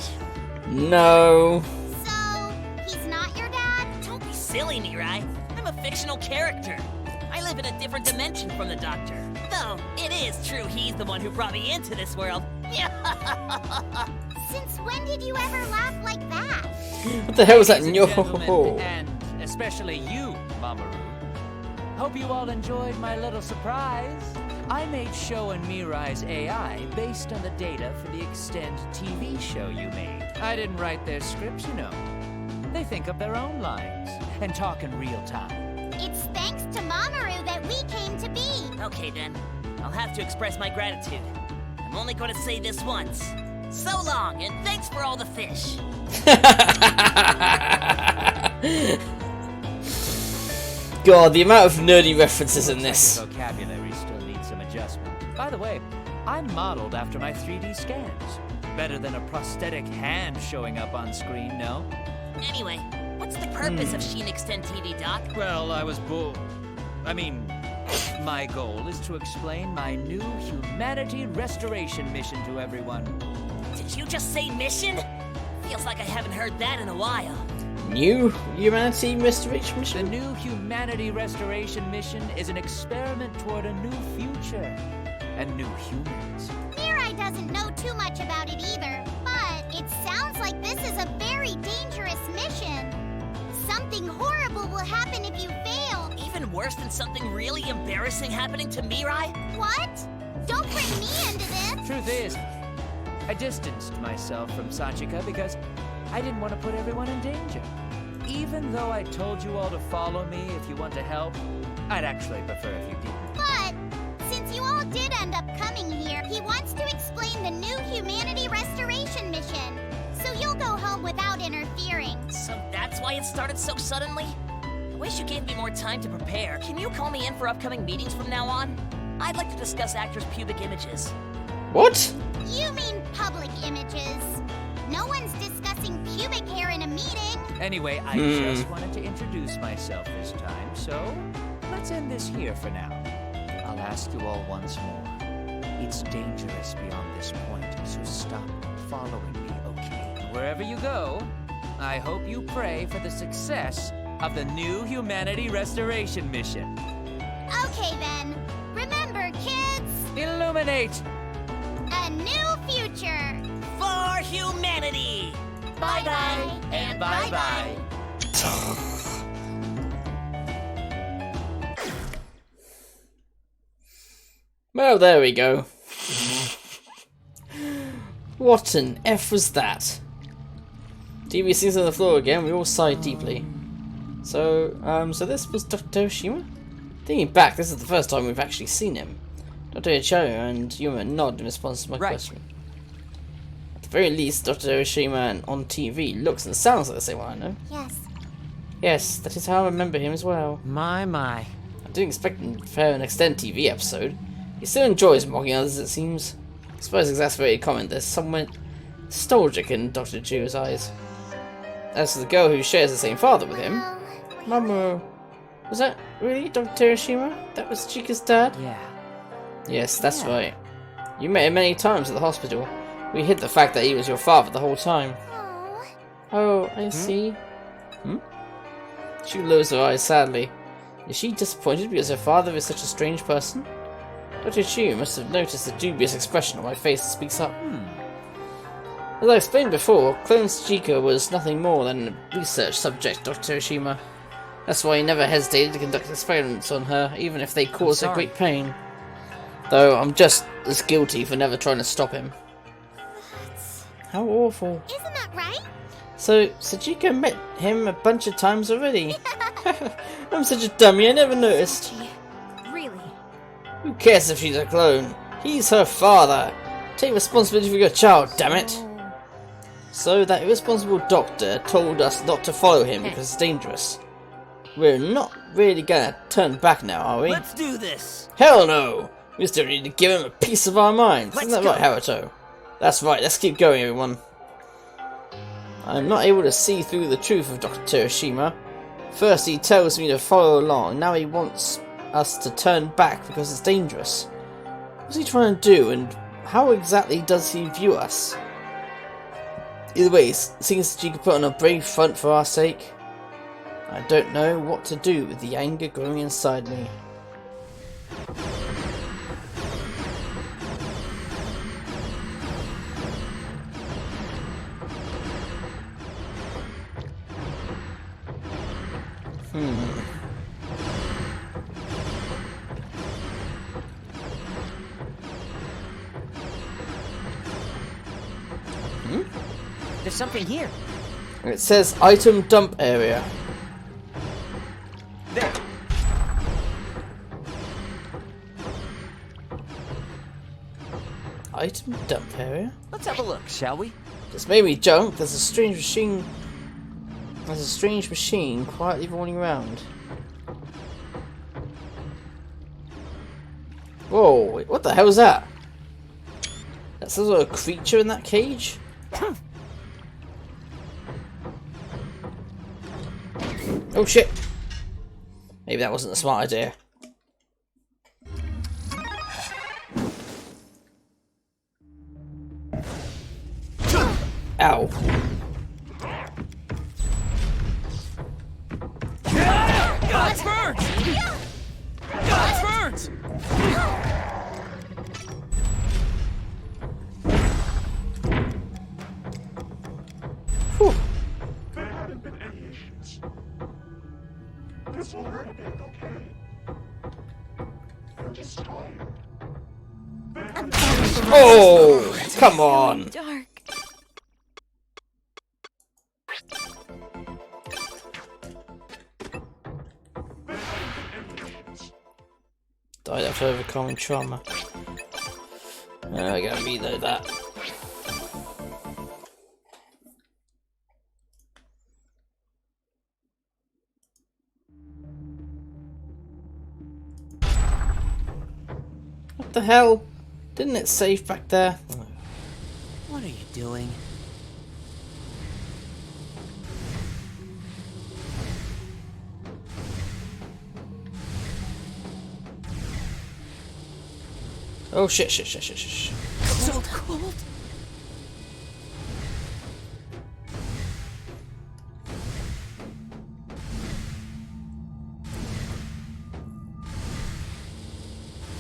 A: No.
E: So, he's not your dad?
F: Don't be silly, Mirai. I'm a fictional character. I live in a different dimension from the Doctor. Though, it is true he's the one who brought me into this world.
E: Since when did you ever laugh like that?
A: What the hell was that in your...
D: Gentlemen and especially you, Mamoru. Hope you all enjoyed my little surprise. I made Sho and Mirai's AI based on the data for the Extend TV show you made. I didn't write their scripts, you know. They think of their own lines and talk in real time.
E: It's thanks to Mamoru that we came to be.
F: Okay then, I'll have to express my gratitude. I'm only going to say this once. So long, and thanks for all the fish.
A: God, the amount of nerdy references in this.
D: Your vocabulary still needs some adjustment. By the way, I'm modeled after my 3D scans. Better than a prosthetic hand showing up on screen, no?
F: Anyway, what's the purpose of Sheen Extend TV, Doc?
D: Well, I was bored. My goal is to explain my new humanity restoration mission to everyone.
F: Did you just say mission? Feels like I haven't heard that in a while.
A: New humanity restoration
D: The
A: mission?
D: new humanity restoration mission is an experiment toward a new future and new humans.
E: Mirai doesn't know too much about it either, but it sounds like this is a very dangerous mission. Something horrible will happen if you fail.
F: Even worse than something really embarrassing happening to Mirai?
E: What? Don't bring me into this.
D: Truth is, I distanced myself from Sachika because I didn't want to put everyone in danger. Even though I told you all to follow me if you want to help, I'd actually prefer if you didn't.
E: But since you all did end up coming here, he wants to explain the new humanity restoration mission. So you'll go home without interfering.
F: So that's why it started so suddenly? I wish you gave me more time to prepare. Can you call me in for upcoming meetings from now on? I'd like to discuss actors' pubic images.
A: What?
E: You mean public images. No one's discussing pubic hair in a meeting.
D: Anyway, I just wanted to introduce myself this time, so let's end this here for now. I'll ask you all once more. It's dangerous beyond this point, so stop following me, okay? Wherever you go, I hope you pray for the success of the new humanity restoration mission.
E: Okay then. Remember, kids,
D: Illuminate!
E: a new future.
F: For humanity!
E: Bye-bye
D: And bye-bye.
A: Well, there we go. What an F was that? TV scenes on the floor again, we all sighed deeply. So this was Dr. Hiroshima? Thinking back, this is the first time we've actually seen him. Dr. Ichiyo and Yuma nod in response to my question. At the very least, Dr. Hiroshima on TV looks and sounds like the same one I know.
E: Yes.
A: Yes, that is how I remember him as well.
B: My.
A: I didn't expect him to prepare an Extend TV episode. He still enjoys mocking others, it seems. I suppose exasperated comment, there's somewhat nostalgic in Dr. Ichiyo's eyes. As for the girl who shares the same father with him, Mamoru, was that really Dr. Hiroshima? That was Chika's dad?
B: Yeah.
A: Yes, that's right. You met him many times at the hospital. We hid the fact that he was your father the whole time. Oh, I see. She lowers her eyes sadly. Is she disappointed because her father is such a strange person? Dr. Ichiyo must have noticed the dubious expression on my face and speaks up. As I explained before, Clone Chika was nothing more than a research subject, Dr. Hiroshima. That's why he never hesitated to conduct experiments on her, even if they caused her great pain. Though I'm just as guilty for never trying to stop him. How awful.
E: Isn't that right?
A: So, Sachiko met him a bunch of times already. I'm such a dummy, I never noticed.
G: Really?
A: Who cares if she's a clone? He's her father. Take responsibility for your child, damn it. So that irresponsible doctor told us not to follow him because it's dangerous. We're not really gonna turn back now, are we?
F: Let's do this!
A: Hell no! We still need to give him a piece of our minds. Isn't that
F: Let's
A: right, Haruto? That's right, let's keep going, everyone. I'm not able to see through the truth of Dr. Hiroshima. First he tells me to follow along, now he wants us to turn back because it's dangerous. What's he trying to do, and how exactly does he view us? Either way, it seems that you could put on a brave front for our sake. I don't know what to do with the anger growing inside me.
B: There's something here.
A: It says item dump area.
B: There.
A: Item dump area?
B: Let's have a look, shall we?
A: This may be junk. There's a strange machine. There's a strange machine quietly rolling around. Whoa, wait, what the hell is that? That's some sort of creature in that cage? Oh shit! Maybe that wasn't a smart idea. Ow.
C: God's birds! God's birds!
A: Whew.
I: There haven't been any issues. This will hurt a bit, okay? I'm just tired.
A: Oh, come on.
G: Dark.
A: Died after overcoming trauma. I gotta reload that. What the hell? Didn't it save back there?
F: What are you doing?
A: Oh shit.
F: So cold.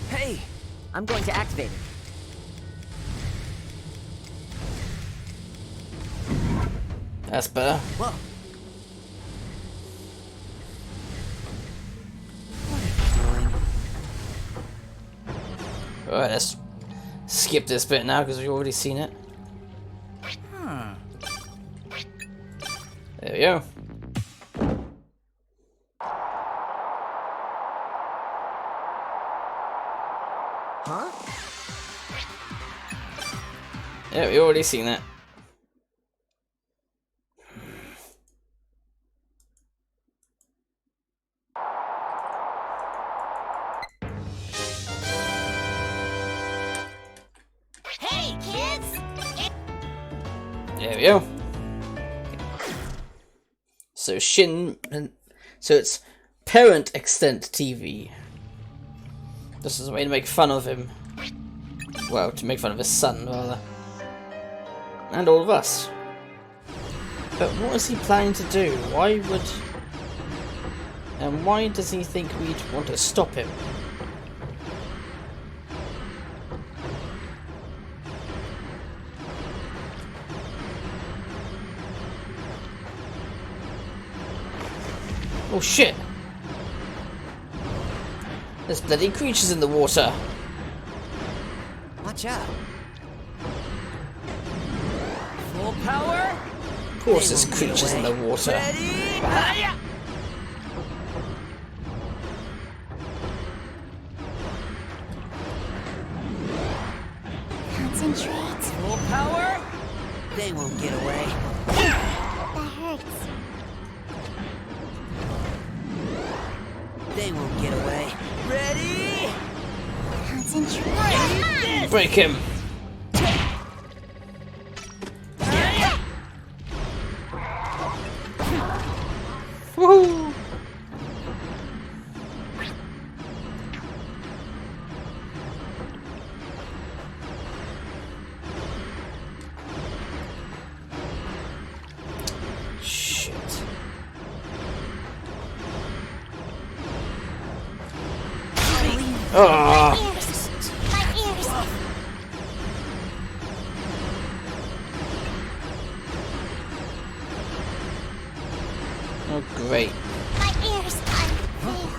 B: Hey, I'm going to activate it.
A: That's better.
B: Whoa.
A: Alright, let's skip this bit now because we've already seen it. There we go.
B: Huh?
A: Yeah, we've already seen it.
E: Hey, kids!
A: There we go. So so it's parent extent TV. This is a way to make fun of him. Well, to make fun of his son, rather. And all of us. But what is he planning to do? Why does he think we'd want to stop him? Oh shit! There's bloody creatures in the water!
B: Watch out. Full power.
A: Of course there's creatures in the water.
B: Ready? Hi-ya!
E: Concentrate.
B: Full power. They won't get away.
E: That hurts.
B: They won't get away. Ready?
E: Concentrate.
A: Break him! Woohoo! Shit. Ah!
E: Ears. My ears.
A: Oh great.
E: My ears. first time failed.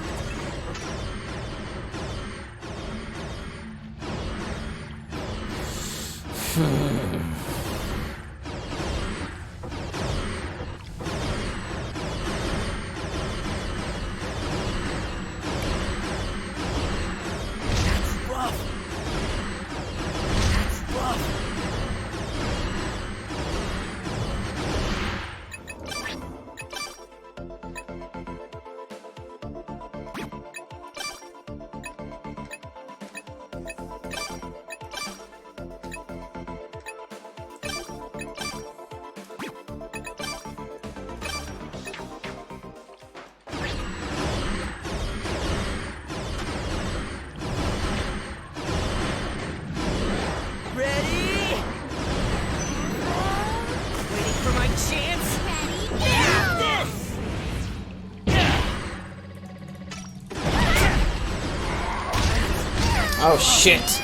A: Oh shit!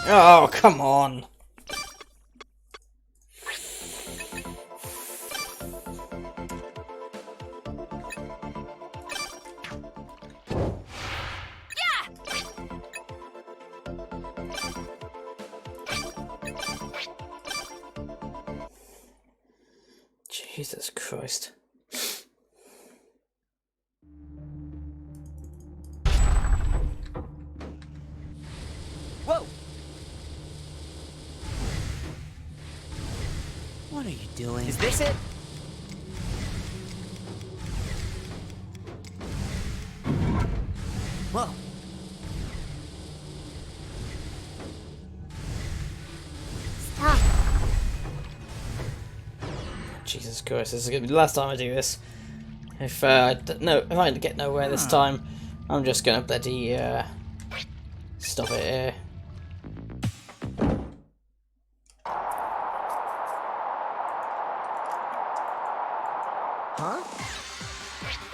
A: Oh, come on! Jesus Christ.
C: Whoa! What are you doing? Is this it? Whoa!
E: Stop.
A: Jesus Christ, this is gonna be the last time I do this. If I get nowhere this time, I'm just gonna bloody stop it here.
C: Huh?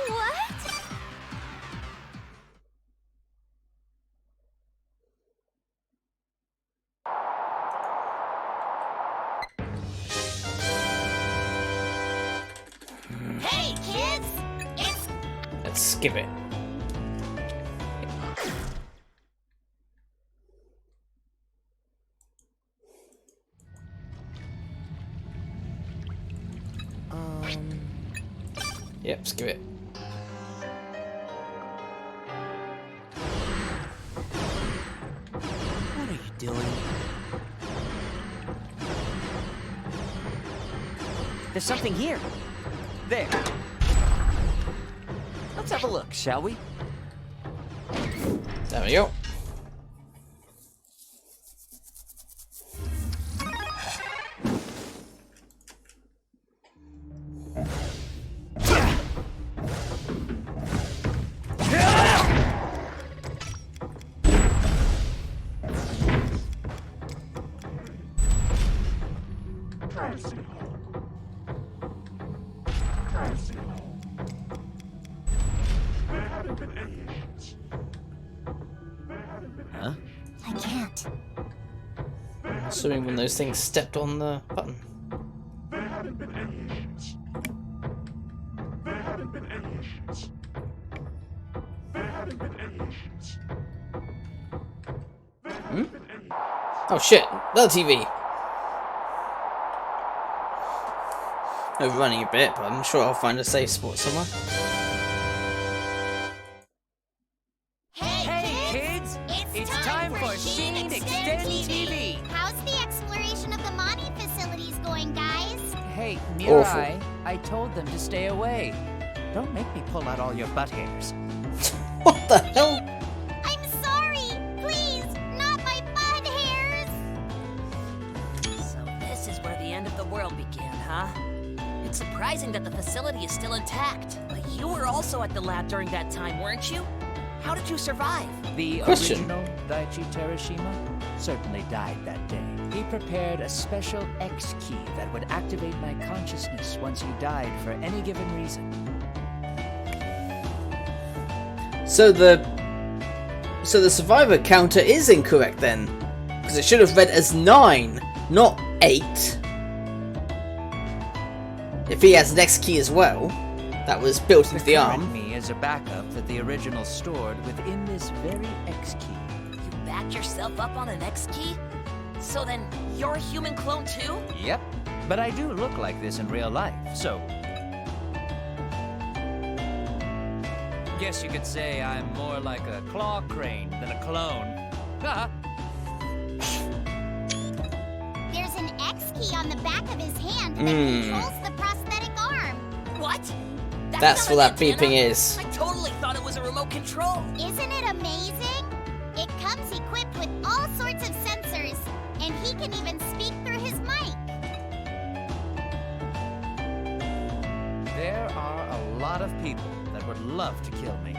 E: What? Hey, kids!
A: Let's skip it. Yep, skip it.
C: What are you doing? There's something here. There. Let's have a look, shall we?
A: There we go.
C: Huh?
E: I can't.
A: Assuming when those things stepped on the button.
I: There haven't been any issues. There haven't been any issues. There haven't been any issues. There haven't been any.
A: Oh shit, another TV! Overrunning a bit, but I'm sure I'll find a safe spot somewhere.
E: Hey,
C: kids!
E: It's
C: time for Sheen Extend TV!
E: How's the exploration of the Mani facilities going, guys?
D: Hey,
A: Awful.
D: Mirai, I told them to stay away. Don't make me pull out all your butt hairs.
A: What the hell?
E: I'm sorry! Please, not my butt hairs!
F: So this is where the end of the world began, huh? It's surprising that the facility is still intact. But you were also at the lab during that time, weren't you? How did you survive?
D: The
A: Question.
D: original Daichi Terashima certainly died that day. He prepared a special X key that would activate my consciousness once he died for any given reason.
A: So the survivor counter is incorrect then, because it should have read as 9, not 8. if he has an X key as well, that was built into the
D: current
A: arm.
D: me is a backup that the original stored within this very X key.
F: You backed yourself up on an X key? So then, you're a human clone too?
D: Yep, but I do look like this in real life, so... Guess you could say I'm more like a claw crane than a clone. Haha.
E: There's an X key on the back of his hand that controls the prosthetic arm.
F: What?
A: That's
F: not
A: what
F: an
A: that beeping
F: antenna?
A: is.
F: I totally thought it was a remote control.
E: Isn't it amazing? It comes equipped with all sorts of sensors, and he can even speak through his mic.
D: There are a lot of people that would love to kill me.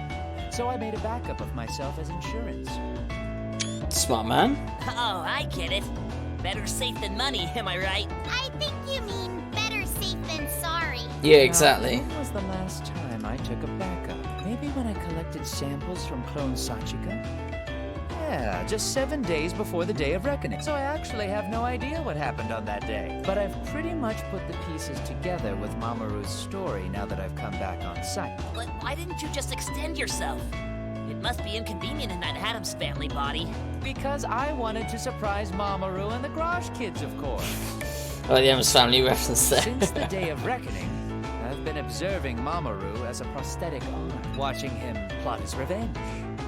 D: So I made a backup of myself as insurance.
A: Smart man.
F: Oh, I get it. Better safe than money, am I right?
E: I think you mean better safe than sorry.
A: Yeah, exactly.
D: Now, when was the last time I took a backup? Maybe when I collected samples from clone Sachika? Yeah, just 7 days before the Day of Reckoning. So I actually have no idea what happened on that day. But I've pretty much put the pieces together with Mamoru's story now that I've come back on site.
F: But why didn't you just extend yourself? It must be inconvenient in that Adams family body.
D: Because I wanted to surprise Mamoru and the Garage Kids, of course.
A: Oh, the Adams family reference there.
D: Since the Day of Reckoning, I've been observing Mamoru as a prosthetic arm, watching him plot his revenge,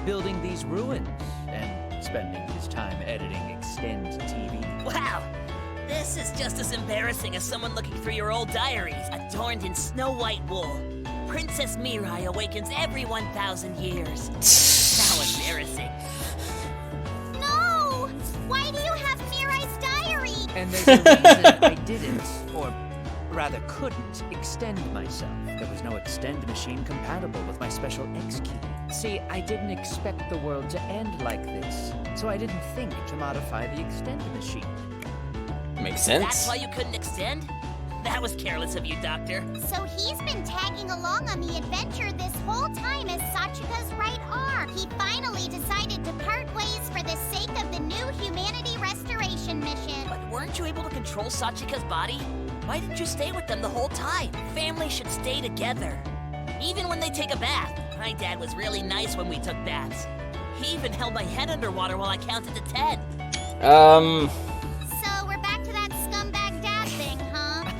D: building these ruins, and spending his time editing Extend TV.
F: Wow! This is just as embarrassing as someone looking through your old diaries, adorned in snow-white wool. Princess Mirai awakens every 1,000 years. How embarrassing.
E: No! Why do you have Mirai's diary?
D: And there's a reason I didn't, or rather couldn't, extend myself. There was no extend machine compatible with my special X key. See, I didn't expect the world to end like this, so I didn't think to modify the extend machine.
A: Makes sense.
F: That's why you couldn't extend? That was careless of you, Doctor.
E: So he's been tagging along on the adventure this whole time as Sachika's right arm. He finally decided to part ways for the sake of the new humanity restoration mission.
F: But weren't you able to control Sachika's body? Why didn't you stay with them the whole time? Family should stay together. Even when they take a bath. My dad was really nice when we took baths. He even held my head underwater while I counted to 10.
E: So we're back to that scumbag dad thing, huh?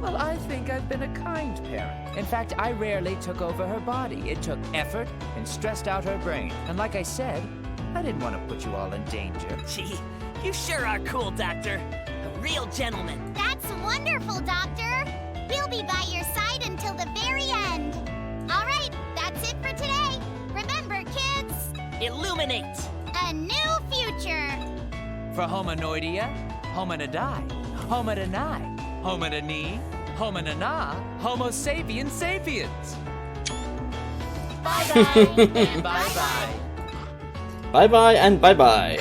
D: Well, I think I've been a kind parent. In fact, I rarely took over her body. It took effort and stressed out her brain. And like I said, I didn't want to put you all in danger.
F: Gee, you sure are cool, Doctor. A real gentleman.
E: That's wonderful, Doctor. We'll be by your side until the very end. All right, that's it for today. Remember, kids,
F: Illuminate.
E: a new future.
D: For Hominoidia, Hominidai, Hominidai, Hominini, Hominina, Homo sapiens sapiens.
E: Bye-bye.
D: And bye-bye.
A: Bye-bye and bye-bye.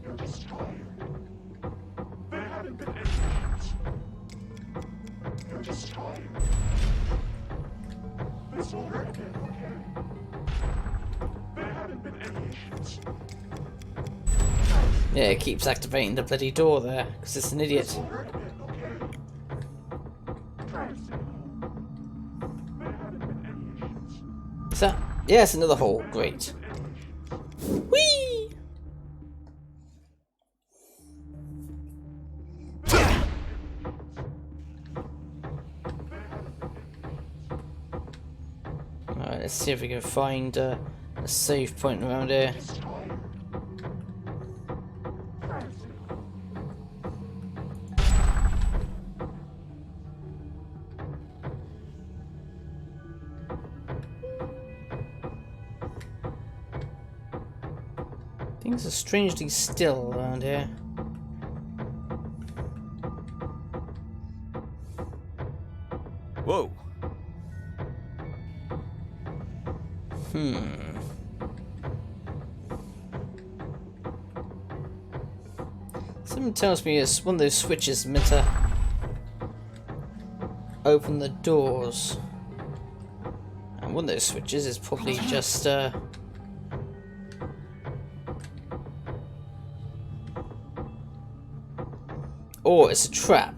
I: You're just tired. There haven't been any hits. You're just tired. This will hurt again, okay? There haven't been any issues.
A: Yeah, it keeps activating the bloody door there, because it's an idiot.
I: This will hurt again, okay? Try to stay home. There haven't been any issues.
A: Is that? Yes, another hole. Great. Whee! Alright, let's see if we can find a save point around here. Things are strangely still around here.
J: Whoa.
A: Something tells me it's one of those switches meant to open the doors. And one of those switches is probably just oh, Or it's a trap.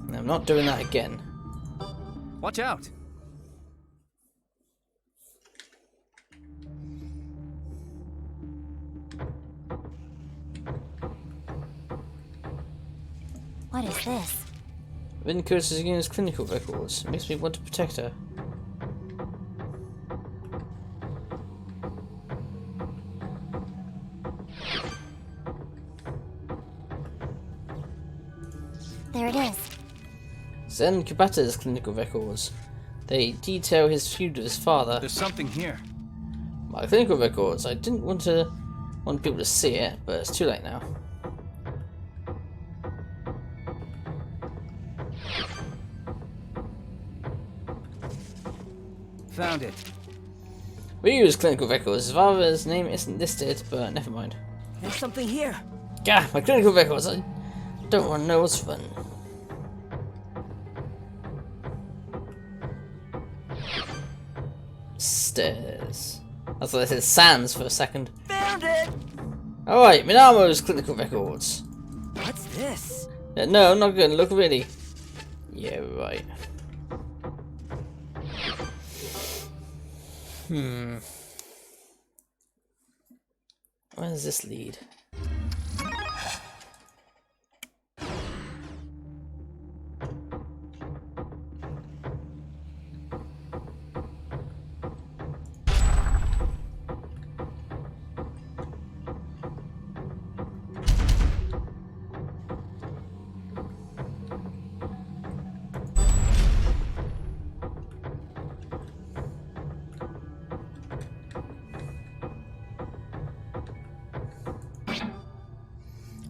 A: No, I'm not doing that again.
C: Watch out!
E: What is this?
A: Vin curses against clinical records. It makes me want to protect her.
E: There it is.
A: Zanki's clinical records. They detail his feud with his father.
C: There's something here.
A: My clinical records. I didn't want people to see it, but it's too late now.
C: Found it.
A: Ryu's clinical records. His father's name isn't listed, but never mind.
F: There's something here.
A: Gah, my clinical records. I don't want to know what's fun. Stairs. I thought I said sands for a second.
F: Found it!
A: Alright, Minamo's clinical records.
F: What's this?
A: No, I'm not gonna look really. Yeah, right. Where does this lead?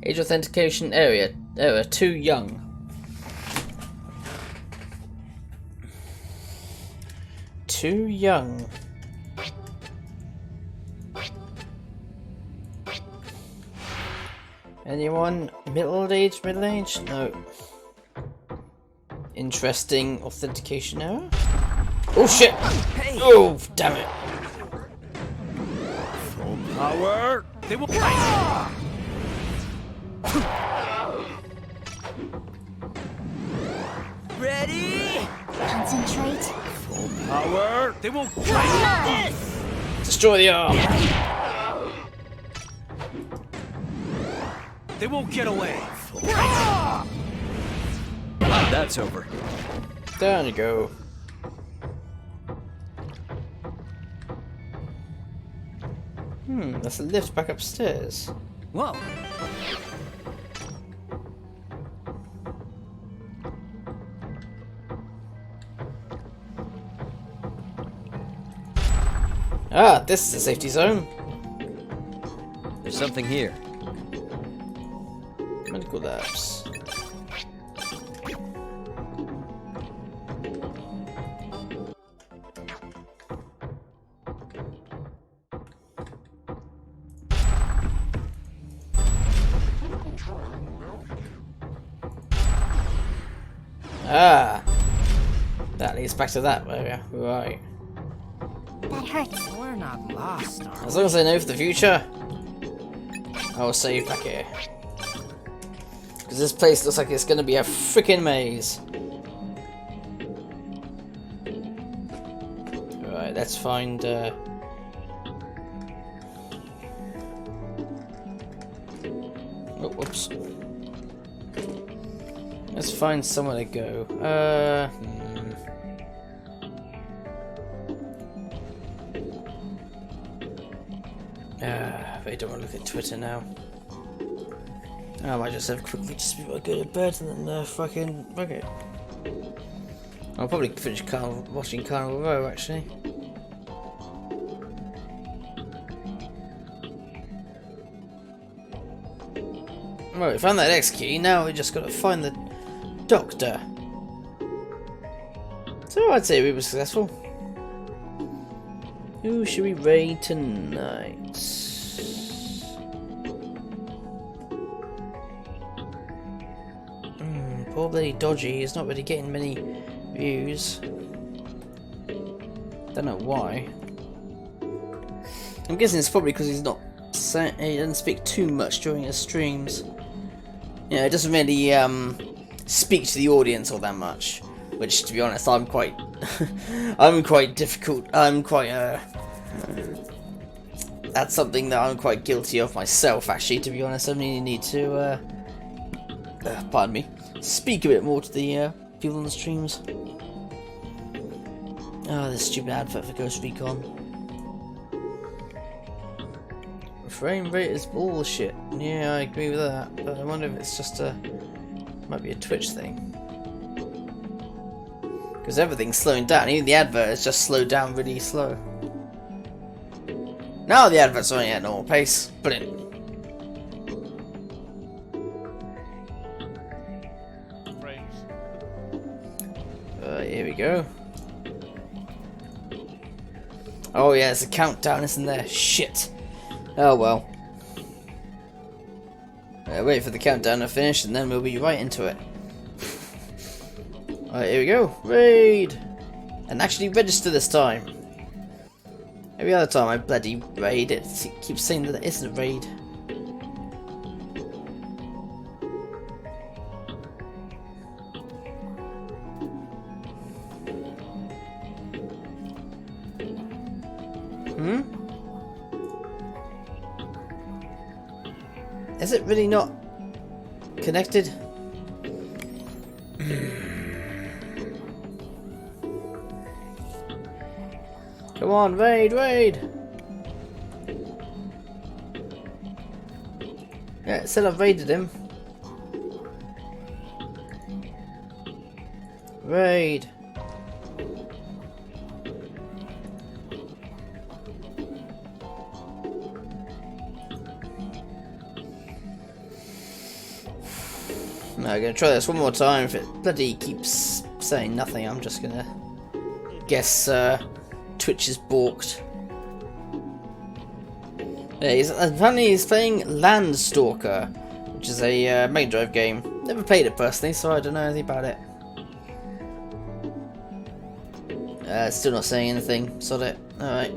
A: Age authentication error too young. Too young. Anyone middle aged? No. Interesting authentication error. Oh shit!
F: Hey.
A: Oh damn it!
C: Full power. They will.
F: Ready?
E: Concentrate.
C: Full power. They will.
F: This!
A: Destroy the arm.
C: They won't get away. That's over.
A: Down you go. That's a lift back upstairs.
C: Whoa.
A: Ah, this is a safety zone.
C: There's something here.
A: Medical labs. Ah, that leads back to that area, right?
E: That hurts.
F: We're not lost, are we?
A: As long as I know for the future, I'll save back here. Because this place looks like it's going to be a freaking maze. Alright, let's find... Oh, whoops. Let's find somewhere to go. But I don't want to look at Twitter now. I might just have quickly just go to bed and then fucking fuck it. I'll probably finish watching Carnival Row actually. Right, we found that X key, now we just gotta find the Doctor. So I'd say we were successful. Who should we raid tonight? Poor bloody Dodgy, he's not really getting many views. Don't know why. I'm guessing it's probably because he doesn't speak too much during his streams. You know, it doesn't really speak to the audience all that much. Which, to be honest, I'm quite, I'm quite difficult. I'm quite that's something that I'm quite guilty of myself. Actually, to be honest, I really need to, pardon me, speak a bit more to the people on the streams. Oh, this stupid advert for Ghost Recon. Frame rate is bullshit. Yeah, I agree with that. But I wonder if it's just might be a Twitch thing. Because everything's slowing down. Even the advert is just slowed down really slow. Now the advert's only at normal pace. Brilliant. Here we go. Oh yeah, there's a countdown, isn't there? Shit. Oh well. Wait for the countdown to finish and then we'll be right into it. Alright, here we go. Raid! And actually register this time. Every other time I bloody raid, it keeps saying that it isn't a raid. Is it really not connected? Come on, raid, raid! Yeah, it said I've raided him. Raid! No, I'm gonna try this one more time. If it bloody keeps saying nothing, I'm just gonna guess Twitch is balked. Yeah, apparently he's playing Landstalker, which is a Mega Drive game. Never played it personally, so I don't know anything about it. Still not saying anything. Sod it. Alright.